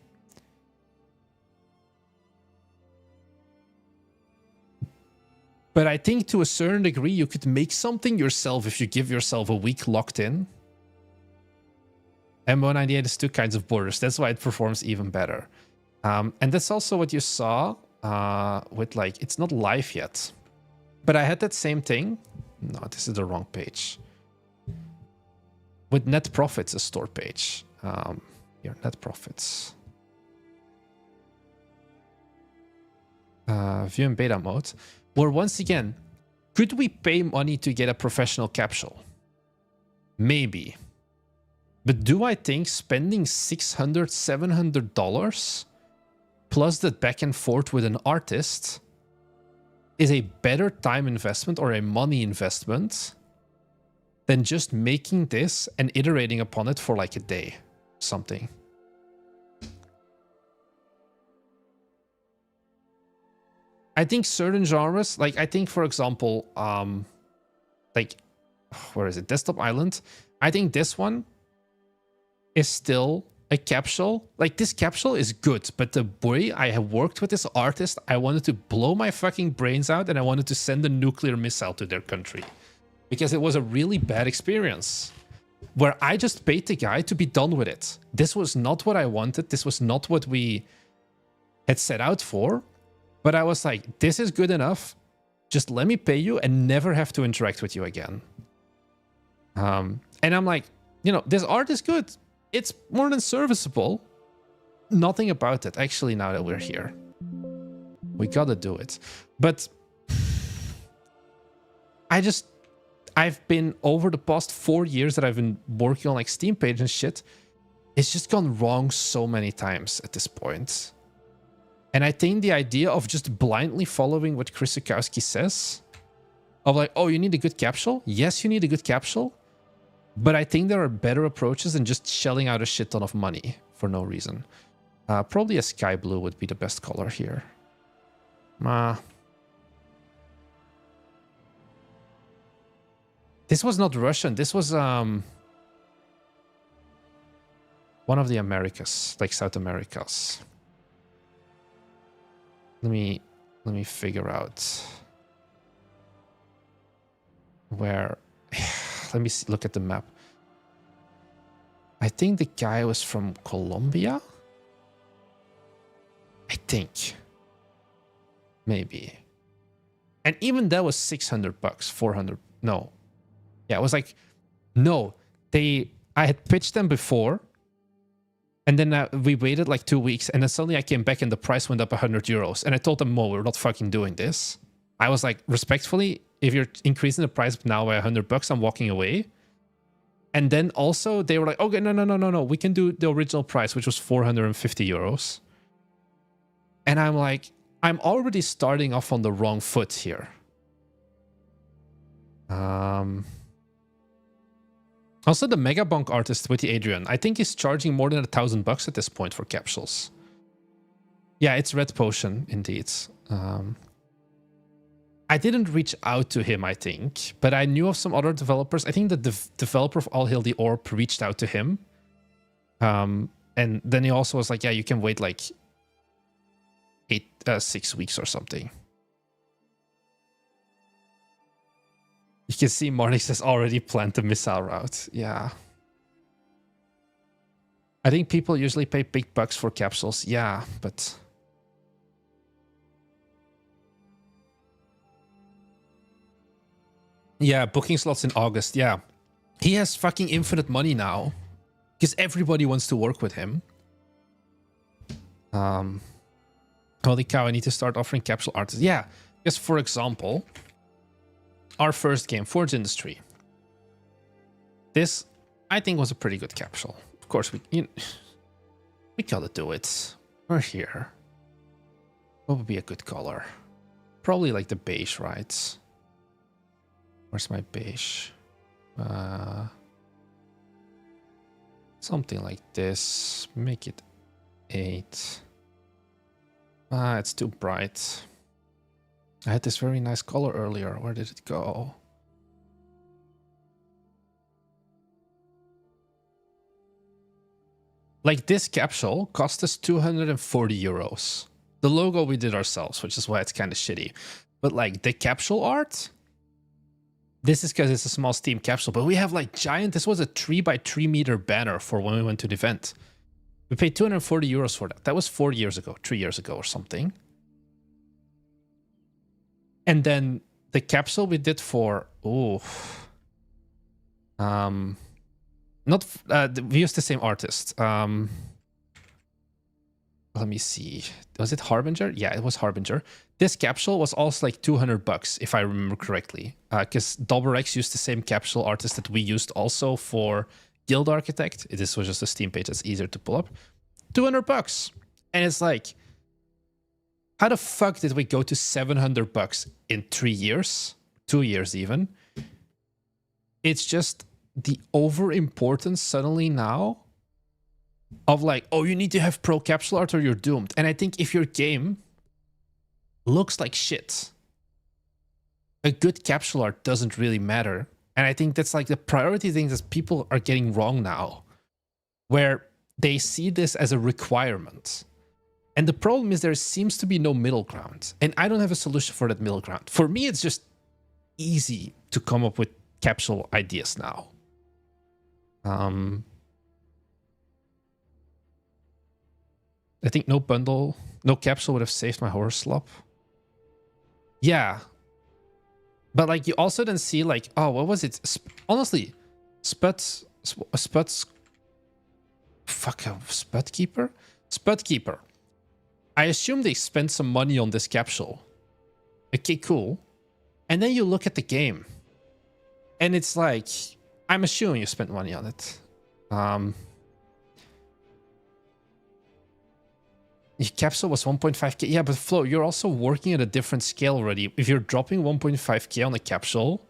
A: But I think to a certain degree, you could make something yourself if you give yourself a week locked in. MMO98 is two kinds of borders. That's why it performs even better. And that's also what you saw with like, it's not live yet. But I had that same thing. No, this is the wrong page. With net profits, a store page. Here, net profits. View in beta mode. Where once again, could we pay money to get a professional capsule? Maybe. But do I think spending $600, $700 plus that back and forth with an artist is a better time investment or a money investment than just making this and iterating upon it for like a day? Something. I think certain genres, like I think for example, like where is it? Desktop Island. I think this one is still a capsule. Like this capsule is good, but the way I have worked with this artist, I wanted to blow my fucking brains out and I wanted to send a nuclear missile to their country because it was a really bad experience where I just paid the guy to be done with it. This was not what I wanted. This was not what we had set out for. But I was like, this is good enough. Just let me pay you and never have to interact with you again. And I'm like, you know, this art is good. It's more than serviceable. Nothing about it. Actually, now that we're here, we gotta do it. But I've been over the past 4 years that I've been working on like Steam page and shit. It's just gone wrong so many times at this point. And I think the idea of just blindly following what Chris Zukowski says, of like, oh, you need a good capsule? Yes, you need a good capsule. But I think there are better approaches than just shelling out a shit ton of money for no reason. Probably a sky blue would be the best color here. This was not Russian. This was one of the Americas, like South Americas. Let me figure out where. Let me look at the map. I think the guy was from Colombia. I think. Maybe. And even that was $600, 400. No. Yeah, it was like, no. I had pitched them before. And then we waited like 2 weeks. And then suddenly I came back and the price went up 100 euros. And I told them, Mo, we're not fucking doing this. I was like, respectfully, if you're increasing the price now by $100, I'm walking away. And then also they were like, okay, no. We can do the original price, which was 450 euros. And I'm like, I'm already starting off on the wrong foot here. Also, the Megabonk artist with the Adrian, I think he's charging more than $1,000 at this point for capsules. Yeah, it's Red Potion, indeed. I didn't reach out to him, I think, but I knew of some other developers. I think the developer of All Hail the Orb reached out to him. And then he also was like, yeah, you can wait like 6 weeks or something. You can see Marnix has already planned the missile route. Yeah. I think people usually pay big bucks for capsules. Yeah, but... yeah, booking slots in August. Yeah. He has fucking infinite money now. Because everybody wants to work with him. Holy cow, I need to start offering capsule artists. Yeah. Because, for example... our first game, Forge Industry. This, I think, was a pretty good capsule. Of course, we gotta do it. We're here. What would be a good color? probably like the beige, right? Where's my beige? Something like this. Make it 8. It's too bright. I had this very nice color earlier. Where did it go? Like this capsule cost us 240 euros. The logo we did ourselves, which is why it's kind of shitty. But like the capsule art, this is because it's a small Steam capsule, but we have like giant, this was a 3x3 meter banner for when we went to the event. We paid 240 euros for that. That was 4 years ago, 3 years ago or something. And then the capsule we did for, we used the same artist. Let me see. Was it Harbinger? Yeah, it was Harbinger. This capsule was also like 200 bucks, if I remember correctly. Because DoubleX used the same capsule artist that we used also for Guild Architect. This was just a Steam page that's easier to pull up. 200 bucks. And it's like, how the fuck did we go to 700 bucks in 3 years? 2 years even. It's just the over-importance suddenly now of like, oh, you need to have pro capsule art or you're doomed. And I think if your game looks like shit, a good capsule art doesn't really matter. And I think that's like the priority thing that people are getting wrong now, where they see this as a requirement. And the problem is there seems to be no middle ground. And I don't have a solution for that middle ground. For me, it's just easy to come up with capsule ideas now. I think no bundle, no capsule would have saved my horror slop. Yeah. But like you also then see like, oh, what was it? Honestly, Spudkeeper? Spudkeeper. I assume they spent some money on this capsule. Okay, cool. And then you look at the game. And it's like, I'm assuming you spent money on it. Your capsule was 1.5k. Yeah, but Flo, you're also working at a different scale already. If you're dropping 1.5k on a capsule,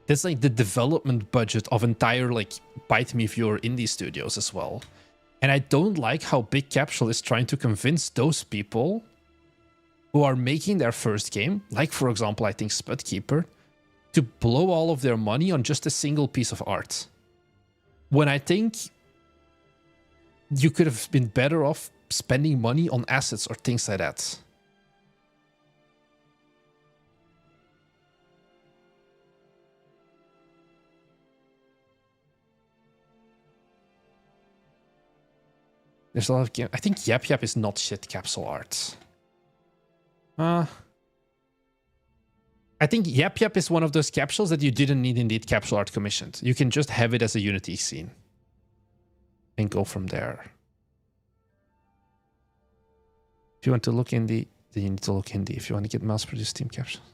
A: that's like the development budget of entire like Bite Me Viewer indie studios as well. And I don't like how Big Capsule is trying to convince those people who are making their first game, like for example, I think Spudkeeper, to blow all of their money on just a single piece of art. When I think you could have been better off spending money on assets or things like that. There's a lot of game. I think Yap Yap is not shit capsule art. I think Yap Yap is one of those capsules that you didn't need indeed capsule art commissioned. You can just have it as a Unity scene and go from there. If you want to look indie, then you need to look indie. If you want to get mass-produced Steam capsules.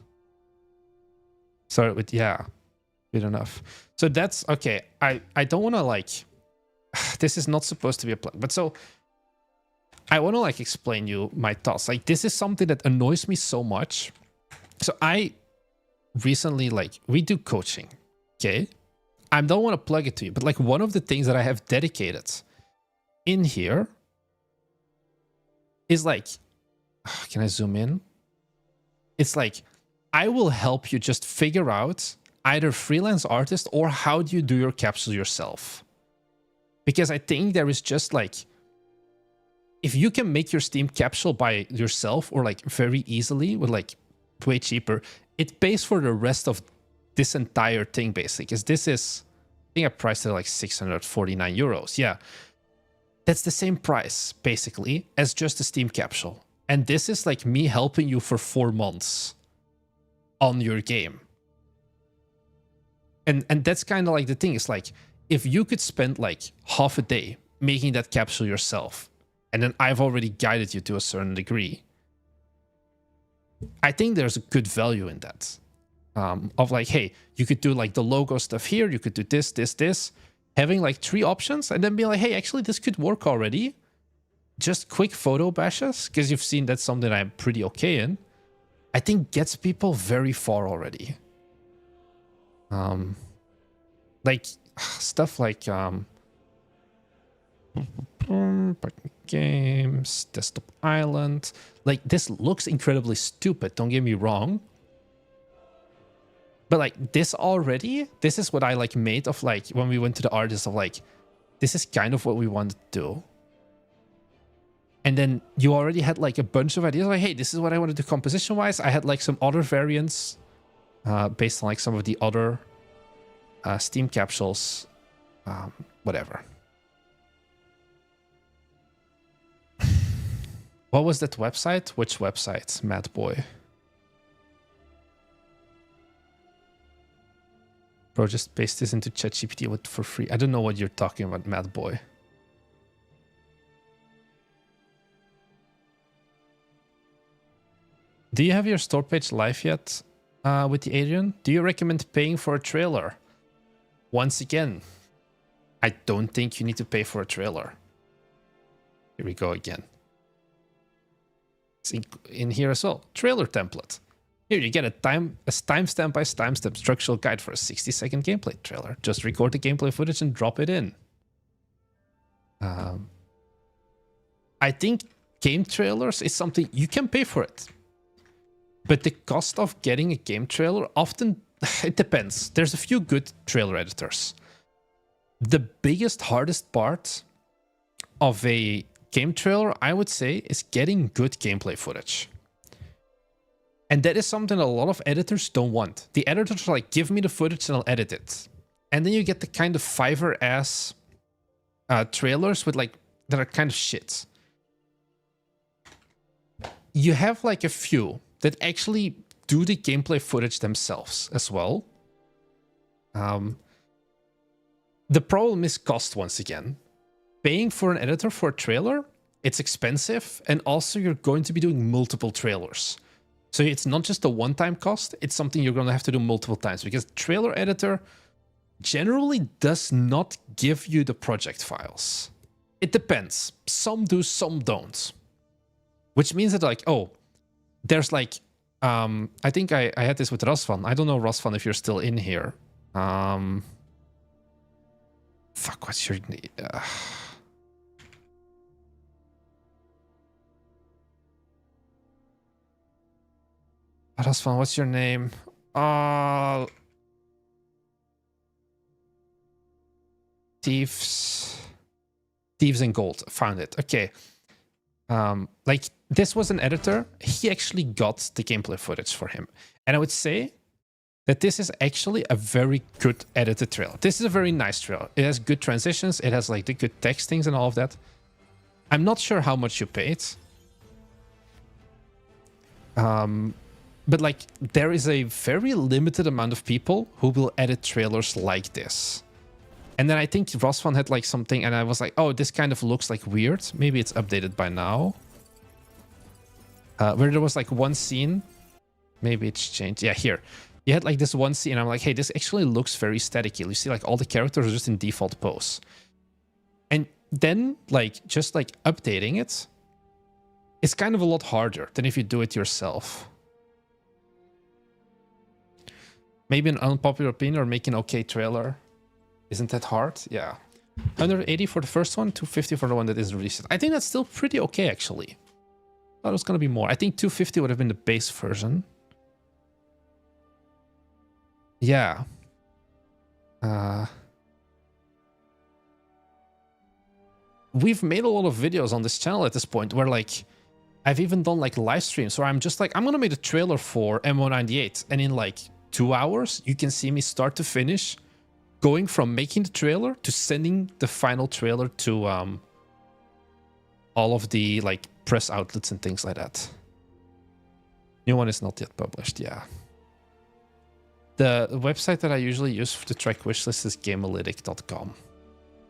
A: Sorry, but yeah, good enough. So that's okay. I don't want to like. This is not supposed to be a plan, but so I want to like explain you my thoughts. Like this is something that annoys me so much. So I recently like we do coaching. Okay, I don't want to plug it to you, but like one of the things that I have dedicated in here is like, can I zoom in? It's like, I will help you just figure out either freelance artist or how do you do your capsule yourself. Because I think there is just like, if you can make your Steam capsule by yourself or like very easily with like way cheaper, it pays for the rest of this entire thing basically. Because this is, I think I priced it like 649 euros. Yeah. That's the same price, basically, as just a Steam capsule. And this is like me helping you for 4 months on your game. And that's kind of like the thing. It's like, if you could spend like half a day making that capsule yourself, and then I've already guided you to a certain degree, I think there's a good value in that. Of like, hey, you could do like the logo stuff here, you could do this, this, this. Having like 3 options and then be like, hey, actually this could work already. Just quick photo bashes, because you've seen that's something I'm pretty okay in. I think gets people very far already. Like stuff like games, Desktop Island. Like this looks incredibly stupid, don't get me wrong. But like this already, this is what I like made of like when we went to the artist of like, this is kind of what we wanted to do. And then you already had like a bunch of ideas like, hey, this is what I want to do composition wise. I had like some other variants based on like some of the other Steam capsules, whatever. What was that website? Which website, Mad Boy? Bro, just paste this into ChatGPT for free. I don't know what you're talking about, Mad Boy. Do you have your store page live yet with the Adrian? Do you recommend paying for a trailer? Once again, I don't think you need to pay for a trailer. Here we go again. It's in here as well. Trailer template. Here you get a timestamp by timestamp structural guide for a 60-second gameplay trailer. Just record the gameplay footage and drop it in. I think game trailers is something you can pay for it. But the cost of getting a game trailer often, it depends. There's a few good trailer editors. The biggest, hardest part of a game trailer, I would say, is getting good gameplay footage. And that is something a lot of editors don't want. The editors are like, give me the footage and I'll edit it. And then you get the kind of Fiverr-ass trailers with like, that are kind of shit. You have like a few that actually do the gameplay footage themselves as well. The problem is cost once again. Paying for an editor for a trailer, it's expensive, and also you're going to be doing multiple trailers. So it's not just a one-time cost, it's something you're going to have to do multiple times, because trailer editor generally does not give you the project files. It depends. Some do, some don't. Which means that like, oh, there's like, I think I had this with Rasvan. I don't know, Rasvan, if you're still in here. Fuck, what's your name? Rasvan, what's your name? Thieves and Gold. Found it. Okay. Like this was an editor. He actually got the gameplay footage for him. And I would say that this is actually a very good edited trailer. This is a very nice trailer. It has good transitions. It has like the good textings and all of that. I'm not sure how much you paid. But like there is a very limited amount of people who will edit trailers like this. And then I think Rasvan had like something and I was like, oh, this kind of looks like weird. Maybe it's updated by now. Where there was like one scene. Maybe it's changed. Yeah, here. You had like this one scene and I'm like, hey, this actually looks very staticky. You see like all the characters are just in default pose. And then like just like updating it, it's kind of a lot harder than if you do it yourself. Maybe an unpopular opinion or make an okay trailer. Isn't that hard? Yeah. 180 for the first one, 250 for the one that is released. I think that's still pretty okay, actually. Thought it was going to be more. I think 250 would have been the base version. Yeah. We've made a lot of videos on this channel at this point where, like, I've even done, like, live streams where I'm just like, I'm going to make a trailer for MO98. And in, like, 2 hours, you can see me start to finish going from making the trailer to sending the final trailer to all of the like press outlets and things like that. New one is not yet published, yeah. The website that I usually use to track wishlist is gamealytic.com.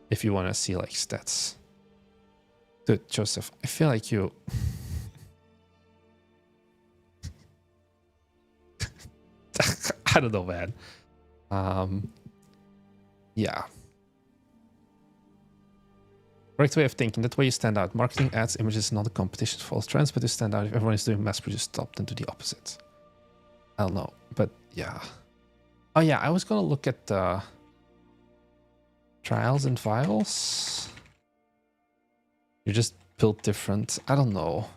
A: If you want to see like stats. Dude, Joseph, I feel like you... I don't know, man. Yeah. Correct way of thinking. That way you stand out. Marketing, ads, images, not a competition for false trends, but you stand out. If everyone is doing mass-produced stuff, then do the opposite. I don't know, but yeah. Oh yeah, I was gonna look at the trials and files. You're just built different. I don't know.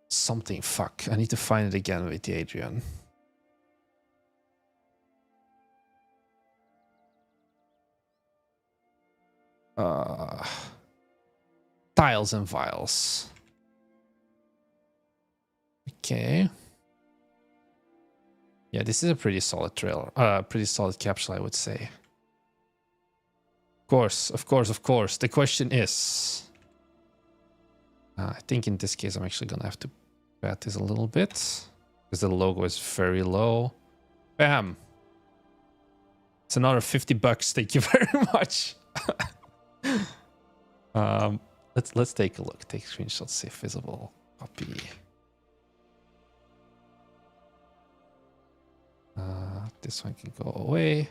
A: Something, fuck. I need to find it again with the Adrian. Tiles and vials. Okay. Yeah, this is a pretty solid trailer. Pretty solid capsule, I would say. Of course, of course, of course. The question is... I think in this case, I'm actually going to have to pat this a little bit. Because the logo is very low. Bam! It's another $50. Thank you very much. Let's take a look. Take screenshots, save visible, copy. This one can go away.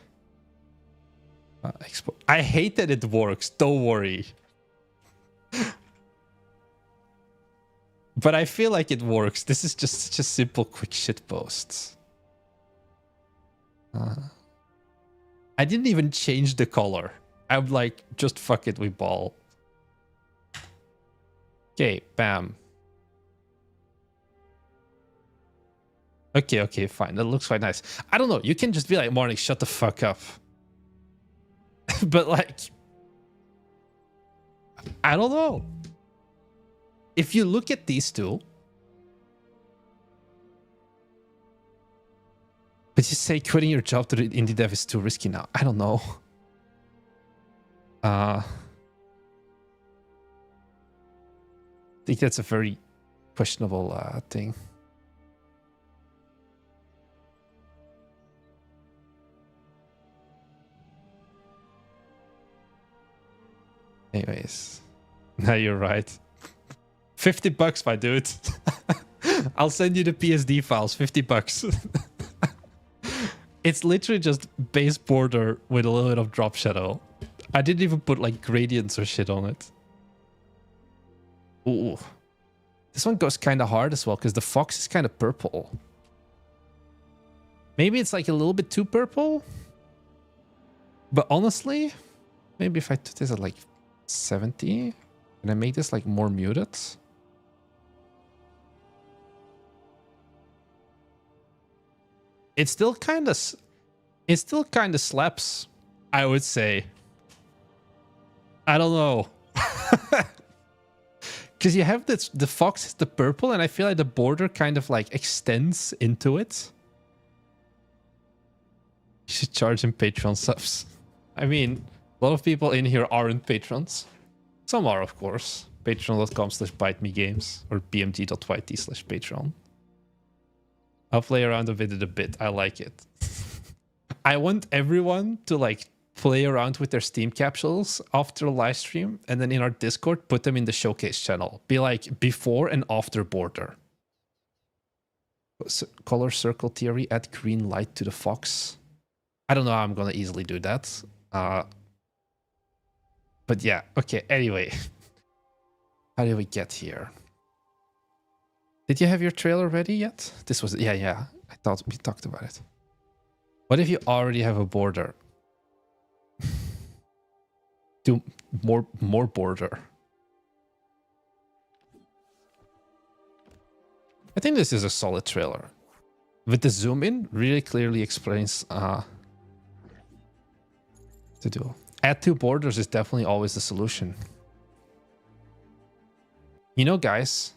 A: Export. I hate that it works. Don't worry. But I feel like it works. This is just such a simple, quick shit post. I didn't even change the color. I'm like, just fuck it, we ball. Okay, bam. Okay, fine. That looks quite nice. I don't know. You can just be like, Morning, shut the fuck up. But like, I don't know. If you look at these two, but you say quitting your job to the indie dev is too risky now. I don't know. I think that's a very questionable thing. Anyways, now you're right. $50, my dude. I'll send you the PSD files. $50. It's literally just base border with a little bit of drop shadow. I didn't even put like gradients or shit on it. Ooh. This one goes kind of hard as well because the fox is kind of purple. Maybe it's like a little bit too purple. But honestly, maybe if I took this at like 70 and I make this like more muted. It still kind of slaps, I would say. I don't know. Because you have this, the fox is the purple, and I feel like the border kind of like extends into it. You should charge him Patreon subs. I mean, a lot of people in here aren't patrons. Some are, of course. Patreon.com/bitemegames or bmg.yt/Patreon. I'll play around with it a bit. I like it. I want everyone to like play around with their Steam capsules after a live stream, and then in our Discord, put them in the showcase channel. Be like before and after border. Color circle theory, add green light to the fox. I don't know how I'm gonna easily do that. But yeah, okay, anyway. How did we get here? Did you have your trailer ready yet? This was, yeah. I thought we talked about it. What if you already have a border? Do more border. I think this is a solid trailer. With the zoom in, really clearly explains to do. Add 2 borders is definitely always the solution. You know, guys,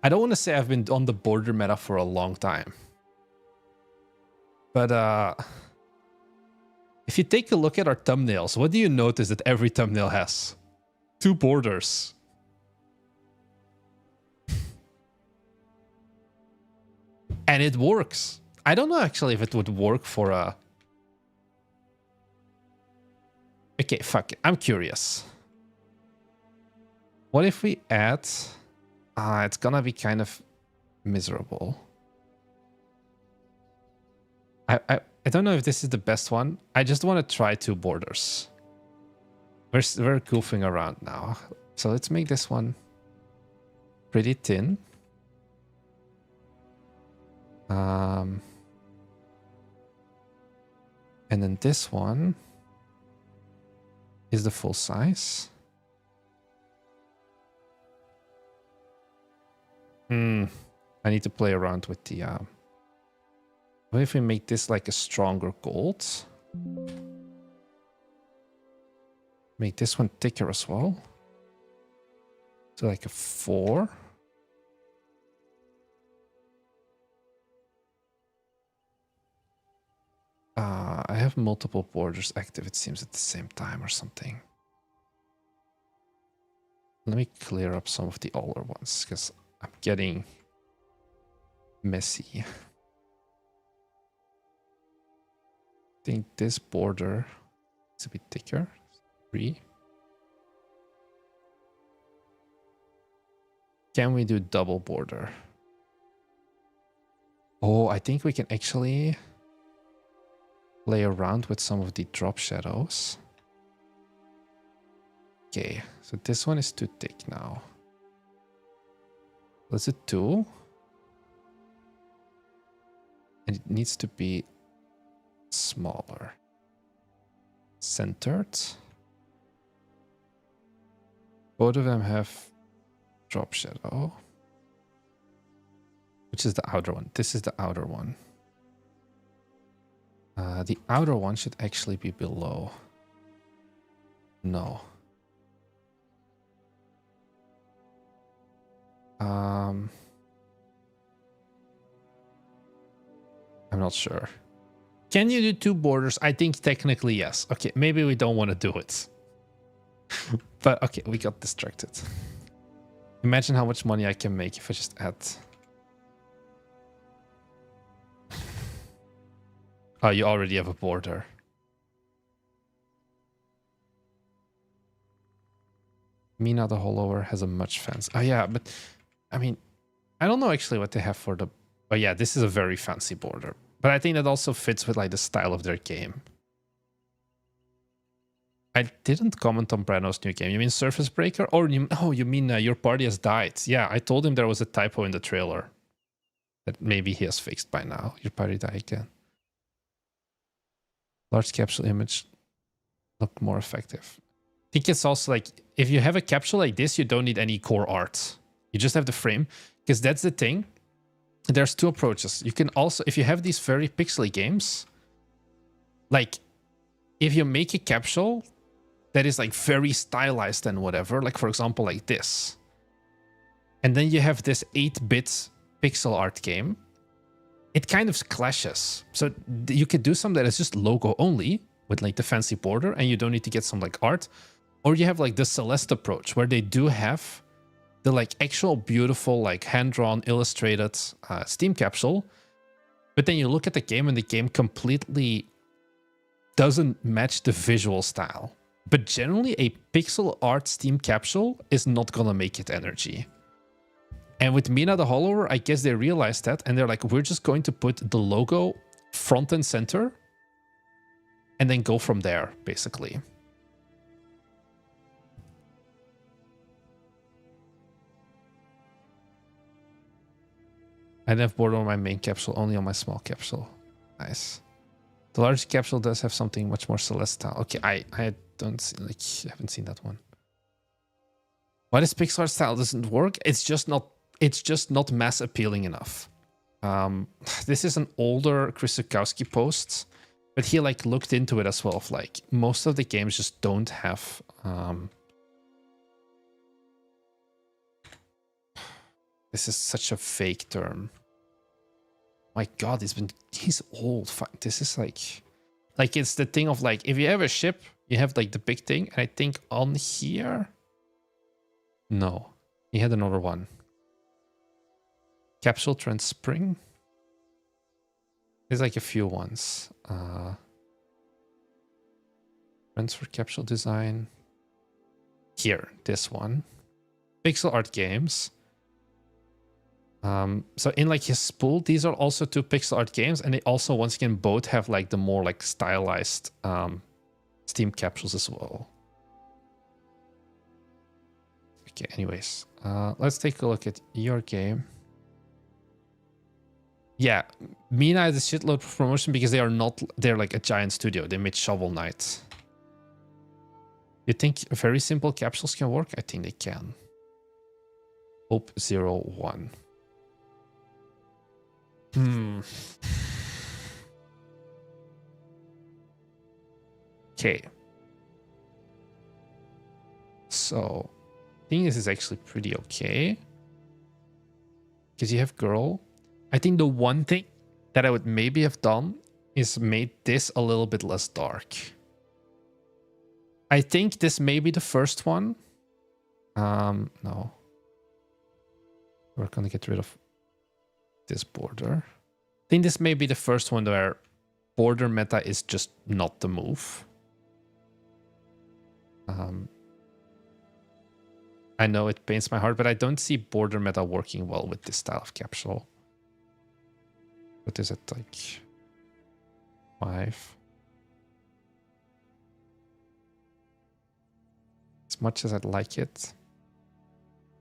A: I don't want to say I've been on the border meta for a long time. But if you take a look at our thumbnails, what do you notice that every thumbnail has? 2 borders. And it works. I don't know actually if it would work for a... Okay, fuck it. I'm curious. What if we add... it's gonna be kind of miserable. I don't know if this is the best one. I just want to try 2 borders. We're goofing around now. So let's make this one pretty thin. And then this one is the full size. I need to play around with the... What if we make this like a stronger gold? Make this one thicker as well. So like a 4. I have multiple borders active, it seems, at the same time or something. Let me clear up some of the older ones, because I'm getting messy. I think this border is a bit thicker. 3. Can we do double border? Oh, I think we can actually play around with some of the drop shadows. Okay, so this one is too thick now. Let's do 2. And it needs to be smaller. Centered. Both of them have drop shadow. Which is the outer one? This is the outer one. The outer one should actually be below. No. I'm not sure. Can you do 2 borders? I think technically yes. Okay, maybe we don't want to do it. But okay, we got distracted. Imagine how much money I can make if I just add... Oh, you already have a border. Mina the Hollower has a much fancy... Oh yeah, but I mean, I don't know actually what they have for the... Oh yeah, this is a very fancy border. But I think that also fits with like the style of their game. I didn't comment on Brano's new game. You mean Surface Breaker? Or you mean your party has died? Yeah, I told him there was a typo in the trailer. That maybe he has fixed by now. Your party died again. Large capsule image look more effective. I think it's also like, if you have a capsule like this, you don't need any core art. You just have the frame. Because that's the thing. There's 2 approaches. You can also, if you have these very pixely games, like if you make a capsule that is like very stylized and whatever, like for example like this, and then you have this 8-bit pixel art game, it kind of clashes. So you could do something that is just logo only with like the fancy border, and you don't need to get some like art. Or you have like the Celeste approach, where they do have the like actual beautiful like hand-drawn illustrated Steam capsule, but then you look at the game and the game completely doesn't match the visual style. But generally a pixel art Steam capsule is not gonna make it energy. And with Mina the Hollower, I guess they realized that, and they're like, we're just going to put the logo front and center and then go from there, basically. I have border on my main capsule, only on my small capsule. Nice. The large capsule does have something much more celestial. Okay, I don't see, like, I haven't seen that one. Why this pixel art style doesn't work? It's just not mass appealing enough. This is an older Chris Zukowski post, but he like looked into it as well. Of like most of the games just don't have. This is such a fake term. My God, he's old. This is like it's the thing of like, if you have a ship, you have like the big thing, and I think on here, no, he had another one. Capsule Trend Spring. There's like a few ones. Transfer capsule design. Here, this one. Pixel art games. So in like his spool, these are also 2 pixel art games, and they also once again both have like the more like stylized Steam capsules as well. Okay, anyways, let's take a look at your game. Yeah, Mina has a shitload of promotion because they're like a giant studio. They made Shovel Knight. You think very simple capsules can work? I think they can. Hope 01. Okay. So, I think this is actually pretty okay. Because you have girl. I think the one thing that I would maybe have done is made this a little bit less dark. I think this may be the first one. No. We're gonna get rid of this border. I think this may be the first one where border meta is just not the move. I know it pains my heart, but I don't see border meta working well with this style of capsule. What is it, like 5? As much as I'd like it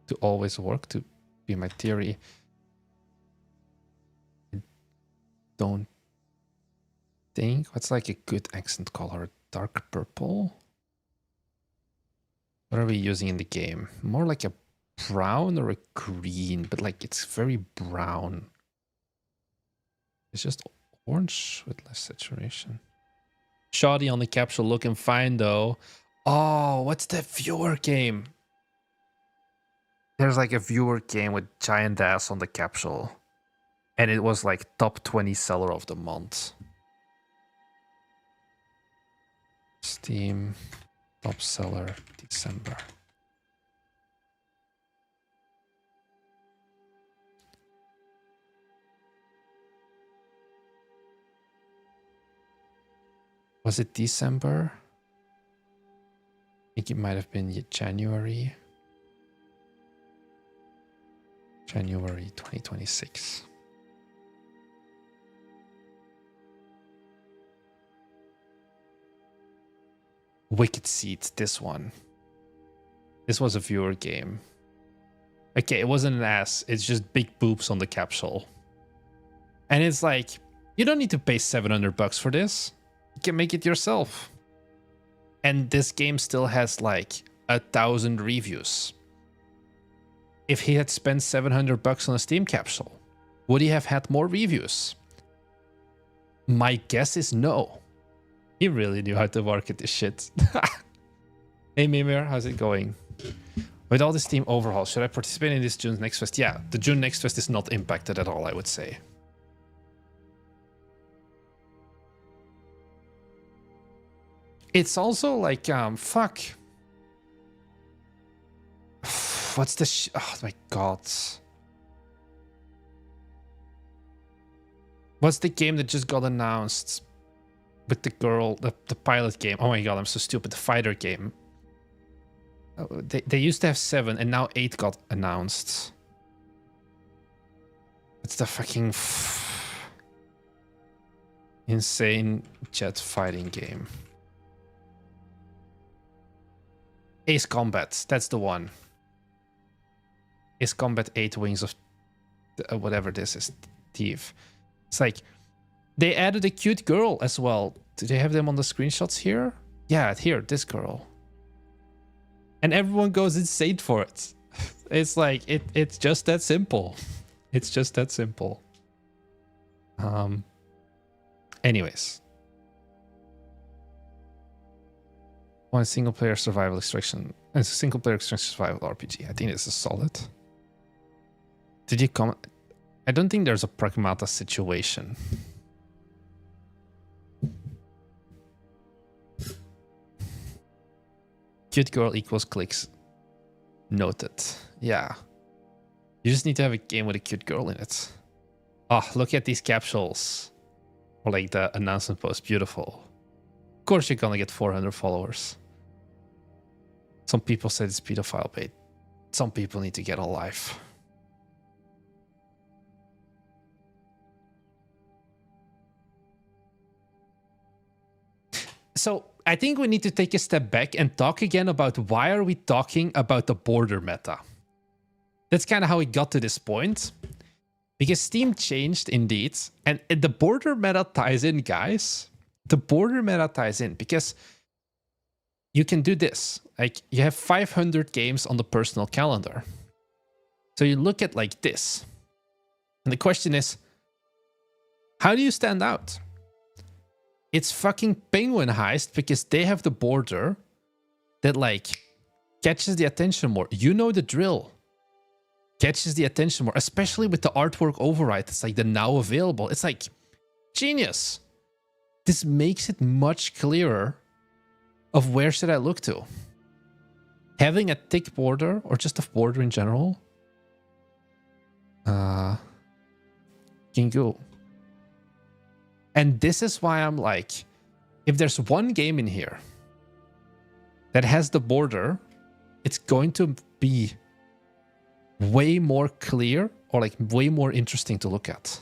A: to always work, to be my theory, I don't think. What's like a good accent color? Dark purple? What are we using in the game? More like a brown or a green, but like it's very brown. It's just orange with less saturation. Shoddy on the capsule, looking fine though. Oh, what's that viewer game? There's like a viewer game with giant ass on the capsule. And it was like top 20 seller of the month. Steam, top seller, December. Was it December? I think it might have been January. January 2026. Wicked Seeds, this one. This was a viewer game. Okay, it wasn't an ass. It's just big boobs on the capsule. And it's like, you don't need to pay $700 for this. You can make it yourself. And this game still has like 1,000 reviews. If he had spent $700 on a Steam capsule, would he have had more reviews? My guess is no. He really knew how to market this shit. Hey Mimir, how's it going? With all the Steam overhaul, should I participate in this June Next Fest? Yeah, the June Next Fest is not impacted at all, I would say. It's also like, fuck. What's the oh my god. What's the game that just got announced? With the girl, the pilot game. Oh my god, I'm so stupid. The fighter game. They used to have 7 and now 8 got announced. It's the fucking insane jet fighting game. Ace Combat, that's the one. Ace Combat 8 Wings of whatever this is, Thief. It's like they added a cute girl as well. Do they have them on the screenshots here? Yeah, here, this girl. And everyone goes insane for it. It's like it's just that simple. It's just that simple. Anyways. One single player survival extraction. And single player extraction survival RPG. I think this is solid. Did you comment? I don't think there's a pragmata situation. Cute girl equals clicks. Noted. Yeah. You just need to have a game with a cute girl in it. Oh, look at these capsules. Or like the announcement post. Beautiful. Of course you're gonna get 400 followers. Some people said it's pedophile bait. Some people need to get a life. So I think we need to take a step back and talk again about why are we talking about the border meta. That's kind of how we got to this point. Because Steam changed indeed. And the border meta ties in, guys. The border meta ties in because you can do this. Like, you have 500 games on the personal calendar. So you look at like this. And the question is, how do you stand out? It's fucking Penguin Heist because they have the border that like catches the attention more. You know the drill. Catches the attention more, especially with the artwork override. It's like the now available. It's like genius. This makes it much clearer of where should I look to. Having a thick border or just a border in general can go. And this is why I'm like, if there's one game in here that has the border, it's going to be way more clear or like way more interesting to look at.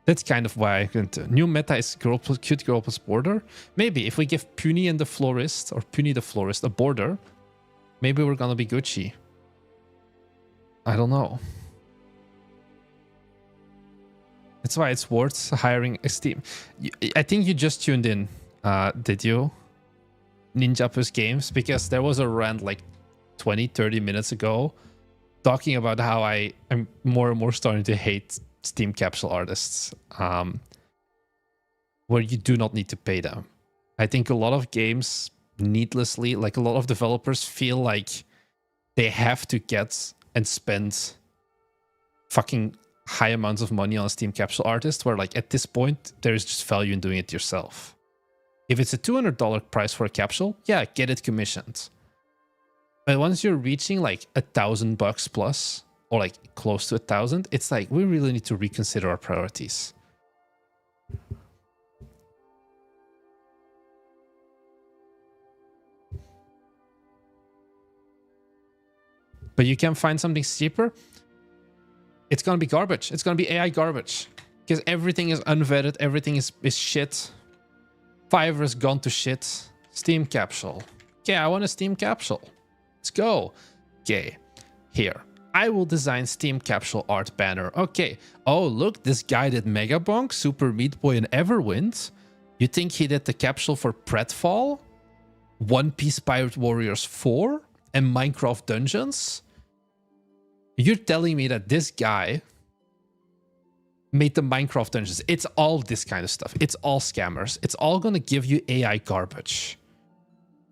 A: That's kind of why I went to. New meta is cute girl plus border. Maybe if we give Puny and the Florist, or Puny the Florist, a border, maybe we're gonna be Gucci. I don't know. That's why it's worth hiring a Steam. I think you just tuned in, did you? Ninja Puss Games, because there was a rant like 20-30 minutes ago talking about how I'm more and more starting to hate Steam capsule artists, where you do not need to pay them. I think a lot of games needlessly, like a lot of developers feel like they have to get and spend fucking high amounts of money on a Steam capsule artist, where like at this point there is just value in doing it yourself. If it's a $200 price for a capsule, yeah, get it commissioned. But once you're reaching like $1,000 plus, or like close to 1,000, it's like we really need to reconsider our priorities. But you can find something cheaper. It's gonna be garbage. It's gonna be AI garbage. Because everything is unvetted, everything is shit. Fiverr has gone to shit. Steam capsule. Okay, I want a Steam capsule. Let's go. Okay, here. I will design Steam capsule art banner. Okay. Oh, look, this guy did Megabonk, Super Meat Boy, and Everwind. You think he did the capsule for Predfall, One Piece Pirate Warriors 4, and Minecraft Dungeons? You're telling me that this guy made the Minecraft Dungeons? It's all this kind of stuff. It's all scammers. It's all gonna give you AI garbage.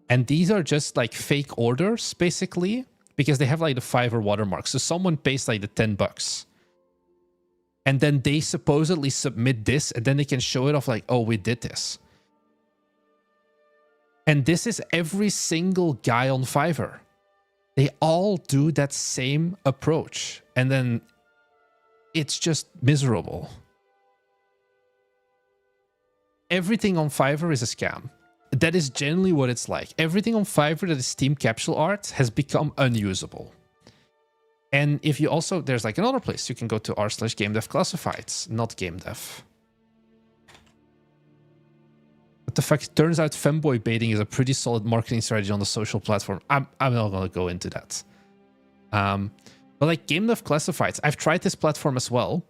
A: And these are just like fake orders, basically, because they have like the Fiverr watermark. So someone pays like the $10. And then they supposedly submit this, and then they can show it off like, oh, we did this. And this is every single guy on Fiverr. They all do that same approach. And then it's just miserable. Everything on Fiverr is a scam. That is generally what it's like. Everything on Fiverr that is Steam capsule art has become unusable. And if you also, there's like another place you can go to r/GameDev Classifieds, not GameDev. What the fuck? It turns out femboy baiting is a pretty solid marketing strategy on the social platform. I'm not gonna go into that. But like GameDev Classifieds, I've tried this platform as well.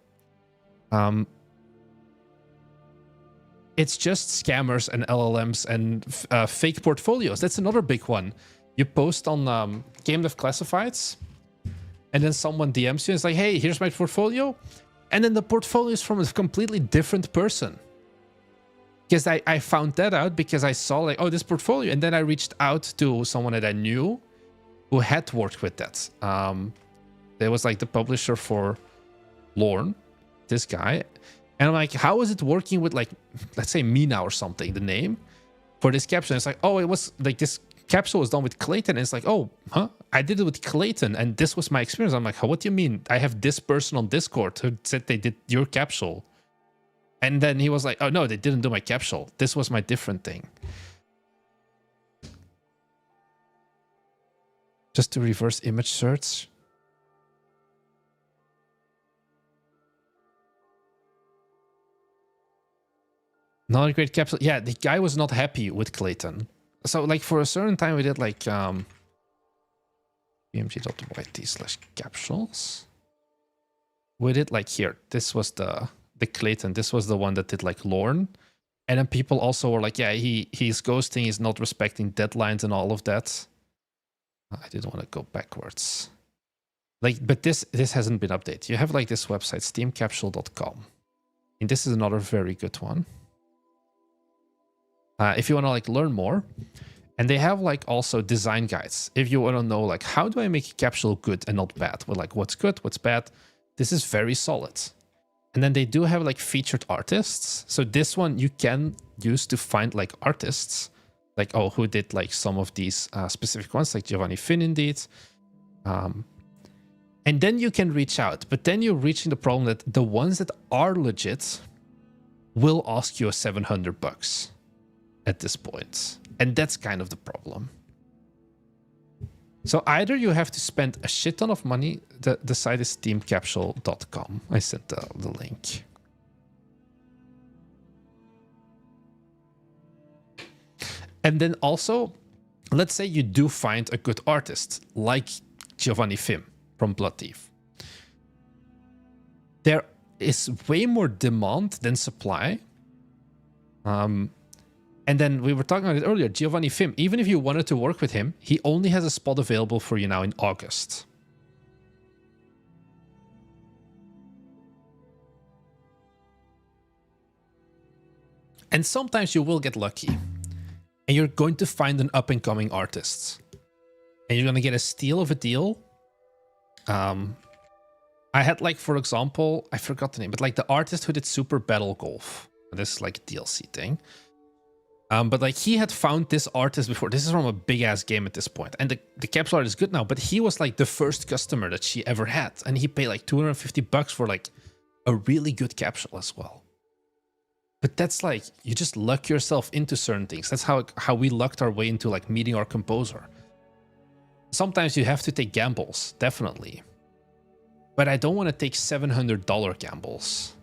A: It's just scammers and LLMs and fake portfolios. That's another big one. You post on GameDev Classifieds, and then someone DMs you and it's like, hey, here's my portfolio. And then the portfolio is from a completely different person. Because I found that out because I saw like, oh, this portfolio. And then I reached out to someone that I knew who had worked with that. There was like the publisher for Lorne, this guy. And I'm like, how is it working with like, let's say Mina or something, the name for this capsule? And it's like, oh, it was like this capsule was done with Clayton. And it's like, oh, huh? I did it with Clayton. And this was my experience. I'm like, what do you mean? I have this person on Discord who said they did your capsule. And then he was like, oh, no, they didn't do my capsule. This was my different thing. Just to reverse image search. Not a great capsule. Yeah, the guy was not happy with Clayton. So like for a certain time we did like bmg.yt/capsules. we did like here. This was the Clayton. This was the one that did like Lorne. And then people also were like, yeah, he's ghosting, he's not respecting deadlines and all of that. I didn't want to go backwards. Like, but this hasn't been updated. You have like this website, steamcapsule.com. And this is another very good one. If you want to like learn more. And they have like also design guides. If you want to know like, how do I make a capsule good and not bad? Well, like what's good, what's bad? This is very solid. And then they do have like featured artists. So this one you can use to find like artists, like, oh, who did like some of these specific ones, like Giovanni Finn indeed. And then you can reach out, but then you're reaching the problem that the ones that are legit will ask you $700 at this point. And that's kind of the problem. So either you have to spend a shit ton of money. The site is steamcapsule.com. I sent the link. And then also, let's say you do find a good artist like Giovanni Fim from Blood Thief. There is way more demand than supply. And then we were talking about it earlier, Giovanni Fim, even if you wanted to work with him, he only has a spot available for you now in August. And sometimes you will get lucky. And you're going to find an up-and-coming artist. And you're going to get a steal of a deal. I had like, for example, I forgot the name, but like the artist who did Super Battle Golf. This is like a DLC thing. But like he had found this artist before. This is from a big ass game at this point. And the capsule art is good now, but he was like the first customer that she ever had. And he paid like $250 for like a really good capsule as well. But that's like, you just luck yourself into certain things. That's how we lucked our way into like meeting our composer. Sometimes you have to take gambles, definitely. But I don't want to take $700 gambles.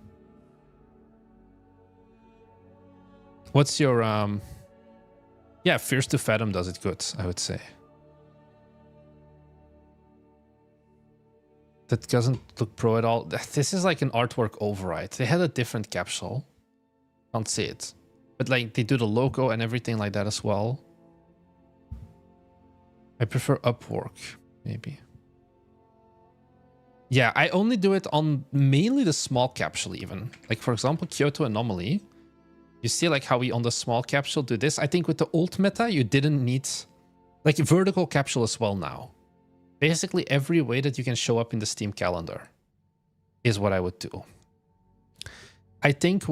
A: What's your, yeah, Fears to Fathom does it good, I would say. That doesn't look pro at all. This is like an artwork override. They had a different capsule. Can't see it. But like, they do the logo and everything like that as well. I prefer Upwork, maybe. Yeah, I only do it on mainly the small capsule even. Like, for example, Kyoto Anomaly. You see like how we on the small capsule do this? I think with the old meta, you didn't need like vertical capsule as well now. Basically every way that you can show up in the Steam calendar is what I would do. I think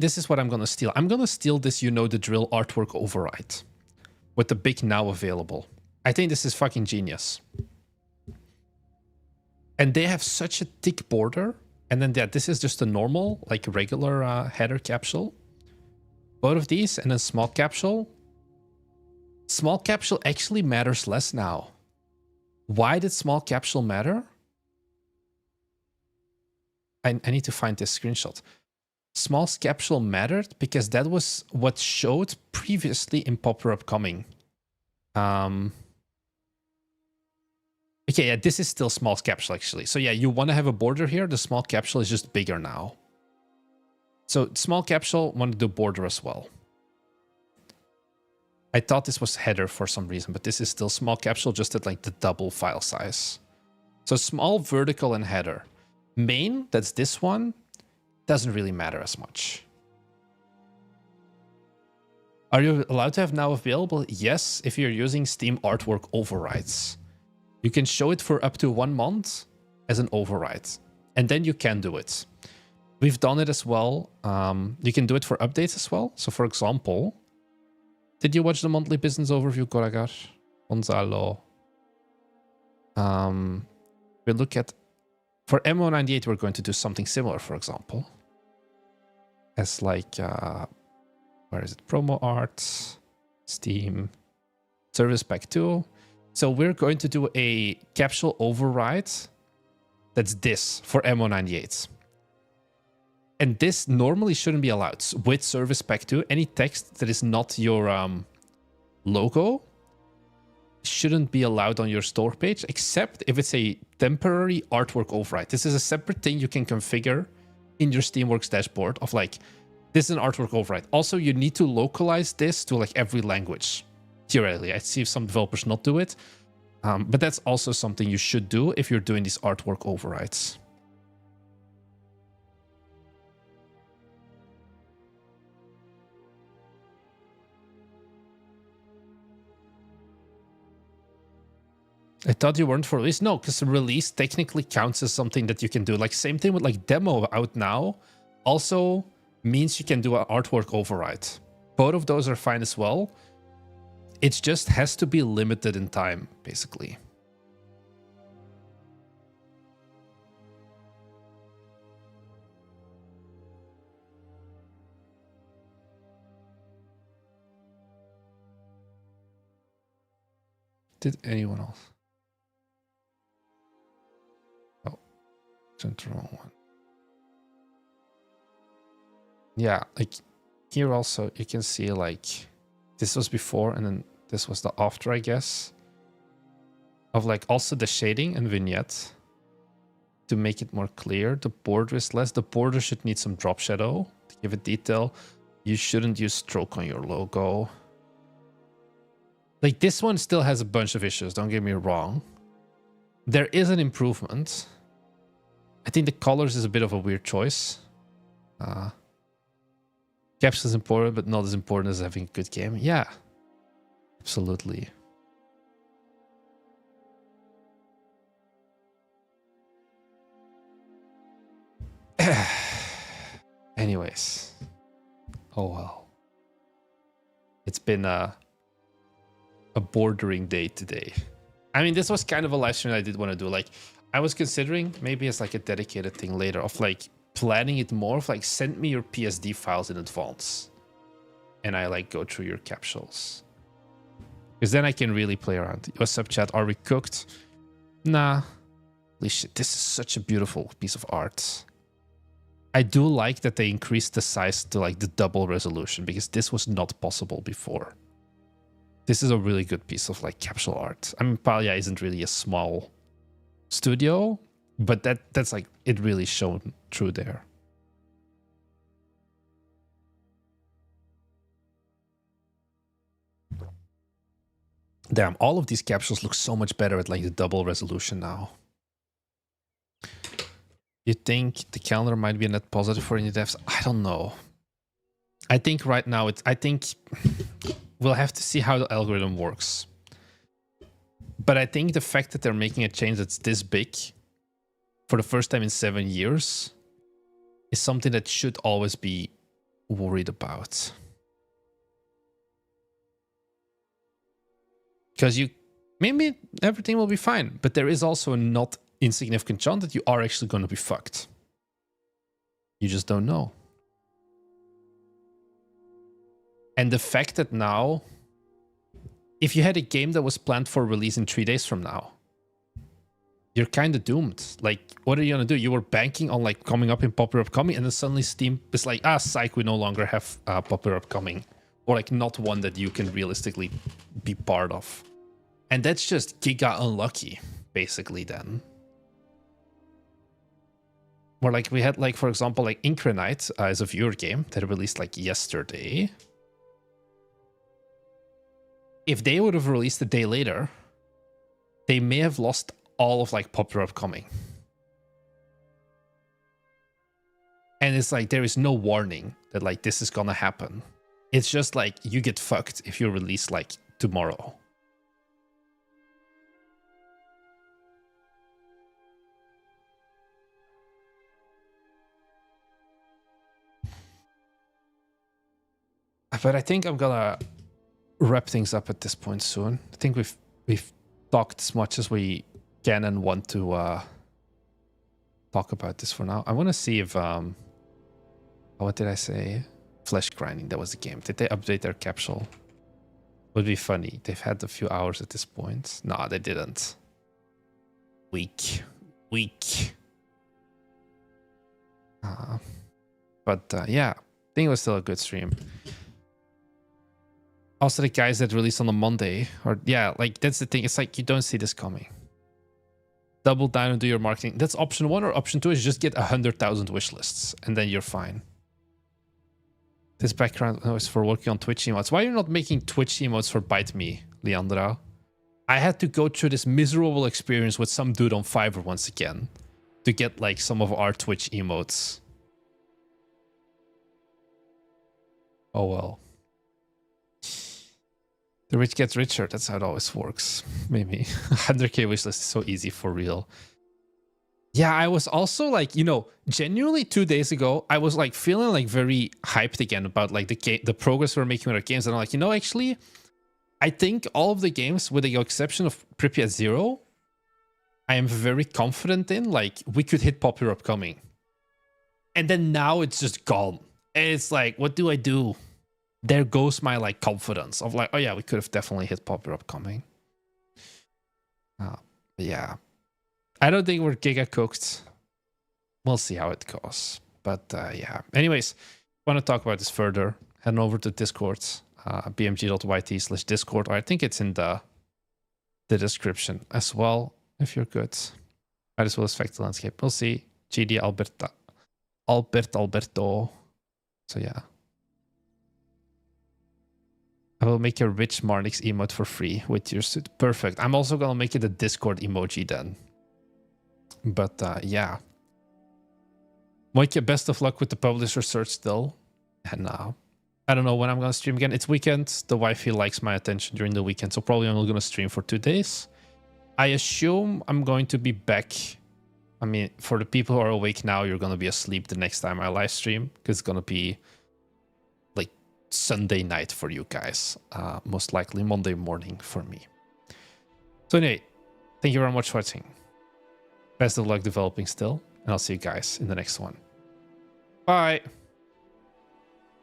A: this is what I'm going to steal. I'm going to steal this, you know, the drill artwork override with the big now available. I think this is fucking genius. And they have such a thick border. And then, yeah, this is just a normal, like regular header capsule. Both of these, and then small capsule. Small capsule actually matters less now. Why did small capsule matter? I need to find this screenshot. Small capsule mattered because that was what showed previously in Popular Upcoming. Okay, yeah, this is still small capsule actually. So yeah, you want to have a border here. The small capsule is just bigger now. So small capsule, want to do border as well. I thought this was header for some reason, but this is still small capsule, just at like the double file size. So small, vertical, and header. Main, that's this one, doesn't really matter as much. Are you allowed to have now available? Yes, if you're using Steam artwork overrides. You can show it for up to 1 month as an override, and then you can do it. We've done it as well. You can do it for updates as well. So for example, did you watch the monthly business overview, Goragar? Gonzalo. We look at, for MO98, we're going to do something similar, for example. As like, where is it? Promo art, Steam, Service Pack 2. So we're going to do a capsule override that's this for MO98. And this normally shouldn't be allowed with Service Pack 2. Any text that is not your logo shouldn't be allowed on your store page, except if it's a temporary artwork override. This is a separate thing you can configure in your Steamworks dashboard of like, this is an artwork override. Also, you need to localize this to like every language. Theoretically, I see some developers not do it, but that's also something you should do if you're doing these artwork overrides. I thought you weren't for release. No, because release technically counts as something that you can do. Like same thing with like demo out now also means you can do an artwork override. Both of those are fine as well. It just has to be limited in time, basically. Did anyone else? Oh, sent the wrong one. Yeah, like here also you can see like this was before and then this was the after, I guess, of like also the shading and vignette to make it more clear. The border is less. The border should need some drop shadow to give it detail. You shouldn't use stroke on your logo. Like this one still has a bunch of issues, don't get me wrong. There is an improvement. I think the colors is a bit of a weird choice. Caption is important, but not as important as having a good game. Yeah, absolutely. Anyways. Oh well. It's been a bordering day today. I mean, this was kind of a live stream I did want to do. Like, I was considering maybe as like a dedicated thing later of like planning it more of like send me your PSD files in advance. And I like go through your capsules. Because then I can really play around. What's up, chat? Are we cooked? Nah. Holy shit, this is such a beautiful piece of art. I do like that they increased the size to like the double resolution because this was not possible before. This is a really good piece of like capsule art. I mean, Palia isn't really a small studio, but that's like it really shone through there. Damn, all of these capsules look so much better at like the double resolution now. You think the calendar might be a net positive for indie devs? I don't know. I think right now I think we'll have to see how the algorithm works. But I think the fact that they're making a change that's this big for the first time in 7 years is something that should always be worried about. Because maybe everything will be fine, but there is also a not insignificant chance that you are actually going to be fucked. You just don't know. And the fact that now, if you had a game that was planned for release in 3 days from now, you're kind of doomed. Like, what are you going to do? You were banking on like coming up in Popular Upcoming, and then suddenly Steam is like, psych, we no longer have Popular Upcoming. Or like not one that you can realistically be part of. And that's just giga unlucky, basically then. Or like we had like, for example, like Incranite is a viewer game that released like yesterday. If they would have released a day later, they may have lost all of like Popular Upcoming. And it's like there is no warning that like this is gonna happen. It's just like you get fucked if you release like tomorrow. But I think I'm gonna wrap things up at this point soon. I think we've talked as much as we can and want to talk about this for now. I want to see if what did I say? Flesh grinding. That was the game. Did they update their capsule? Would be funny. They've had a few hours at this point. No, they didn't. Weak. But yeah, I think it was still a good stream. Also, the guys that release on a Monday, or yeah, like that's the thing. It's like you don't see this coming. Double down and do your marketing. That's option 1, or option 2 is just get 100,000 wish lists and then you're fine. This background is for working on Twitch emotes. Why are you not making Twitch emotes for Bite Me, Leandra? I had to go through this miserable experience with some dude on Fiverr once again to get like some of our Twitch emotes. Oh well. The rich gets richer. That's how it always works. Maybe 100k wishlist is so easy for real. Yeah, I was also like, you know, genuinely 2 days ago, I was like feeling like very hyped again about like the progress we're making with our games. And I'm like, you know, actually, I think all of the games, with the exception of Pripyat Zero, I am very confident in. Like, we could hit Popular Upcoming. And then now it's just gone. And it's like, what do I do? There goes my like confidence of like, oh yeah, we could have definitely hit Popular Upcoming. Yeah. I don't think we're giga cooked. We'll see how it goes. But yeah. Anyways, want to talk about this further, head over to Discord, bmg.yt/Discord. Or I think it's in the description as well, if you're good. Might as well affect the landscape. We'll see. GD Alberto. So yeah. I will make a rich Marnix emote for free with your suit. Perfect. I'm also going to make it a Discord emoji then. But yeah. Moike, best of luck with the publisher search still. And I don't know when I'm going to stream again. It's weekend. The wifey likes my attention during the weekend. So probably I'm going to stream for 2 days. I assume I'm going to be back. I mean, for the people who are awake now, you're going to be asleep the next time I live stream. Because it's going to be like Sunday night for you guys. Most likely Monday morning for me. So anyway, thank you very much for watching. Best of luck developing still. And I'll see you guys in the next one. Bye.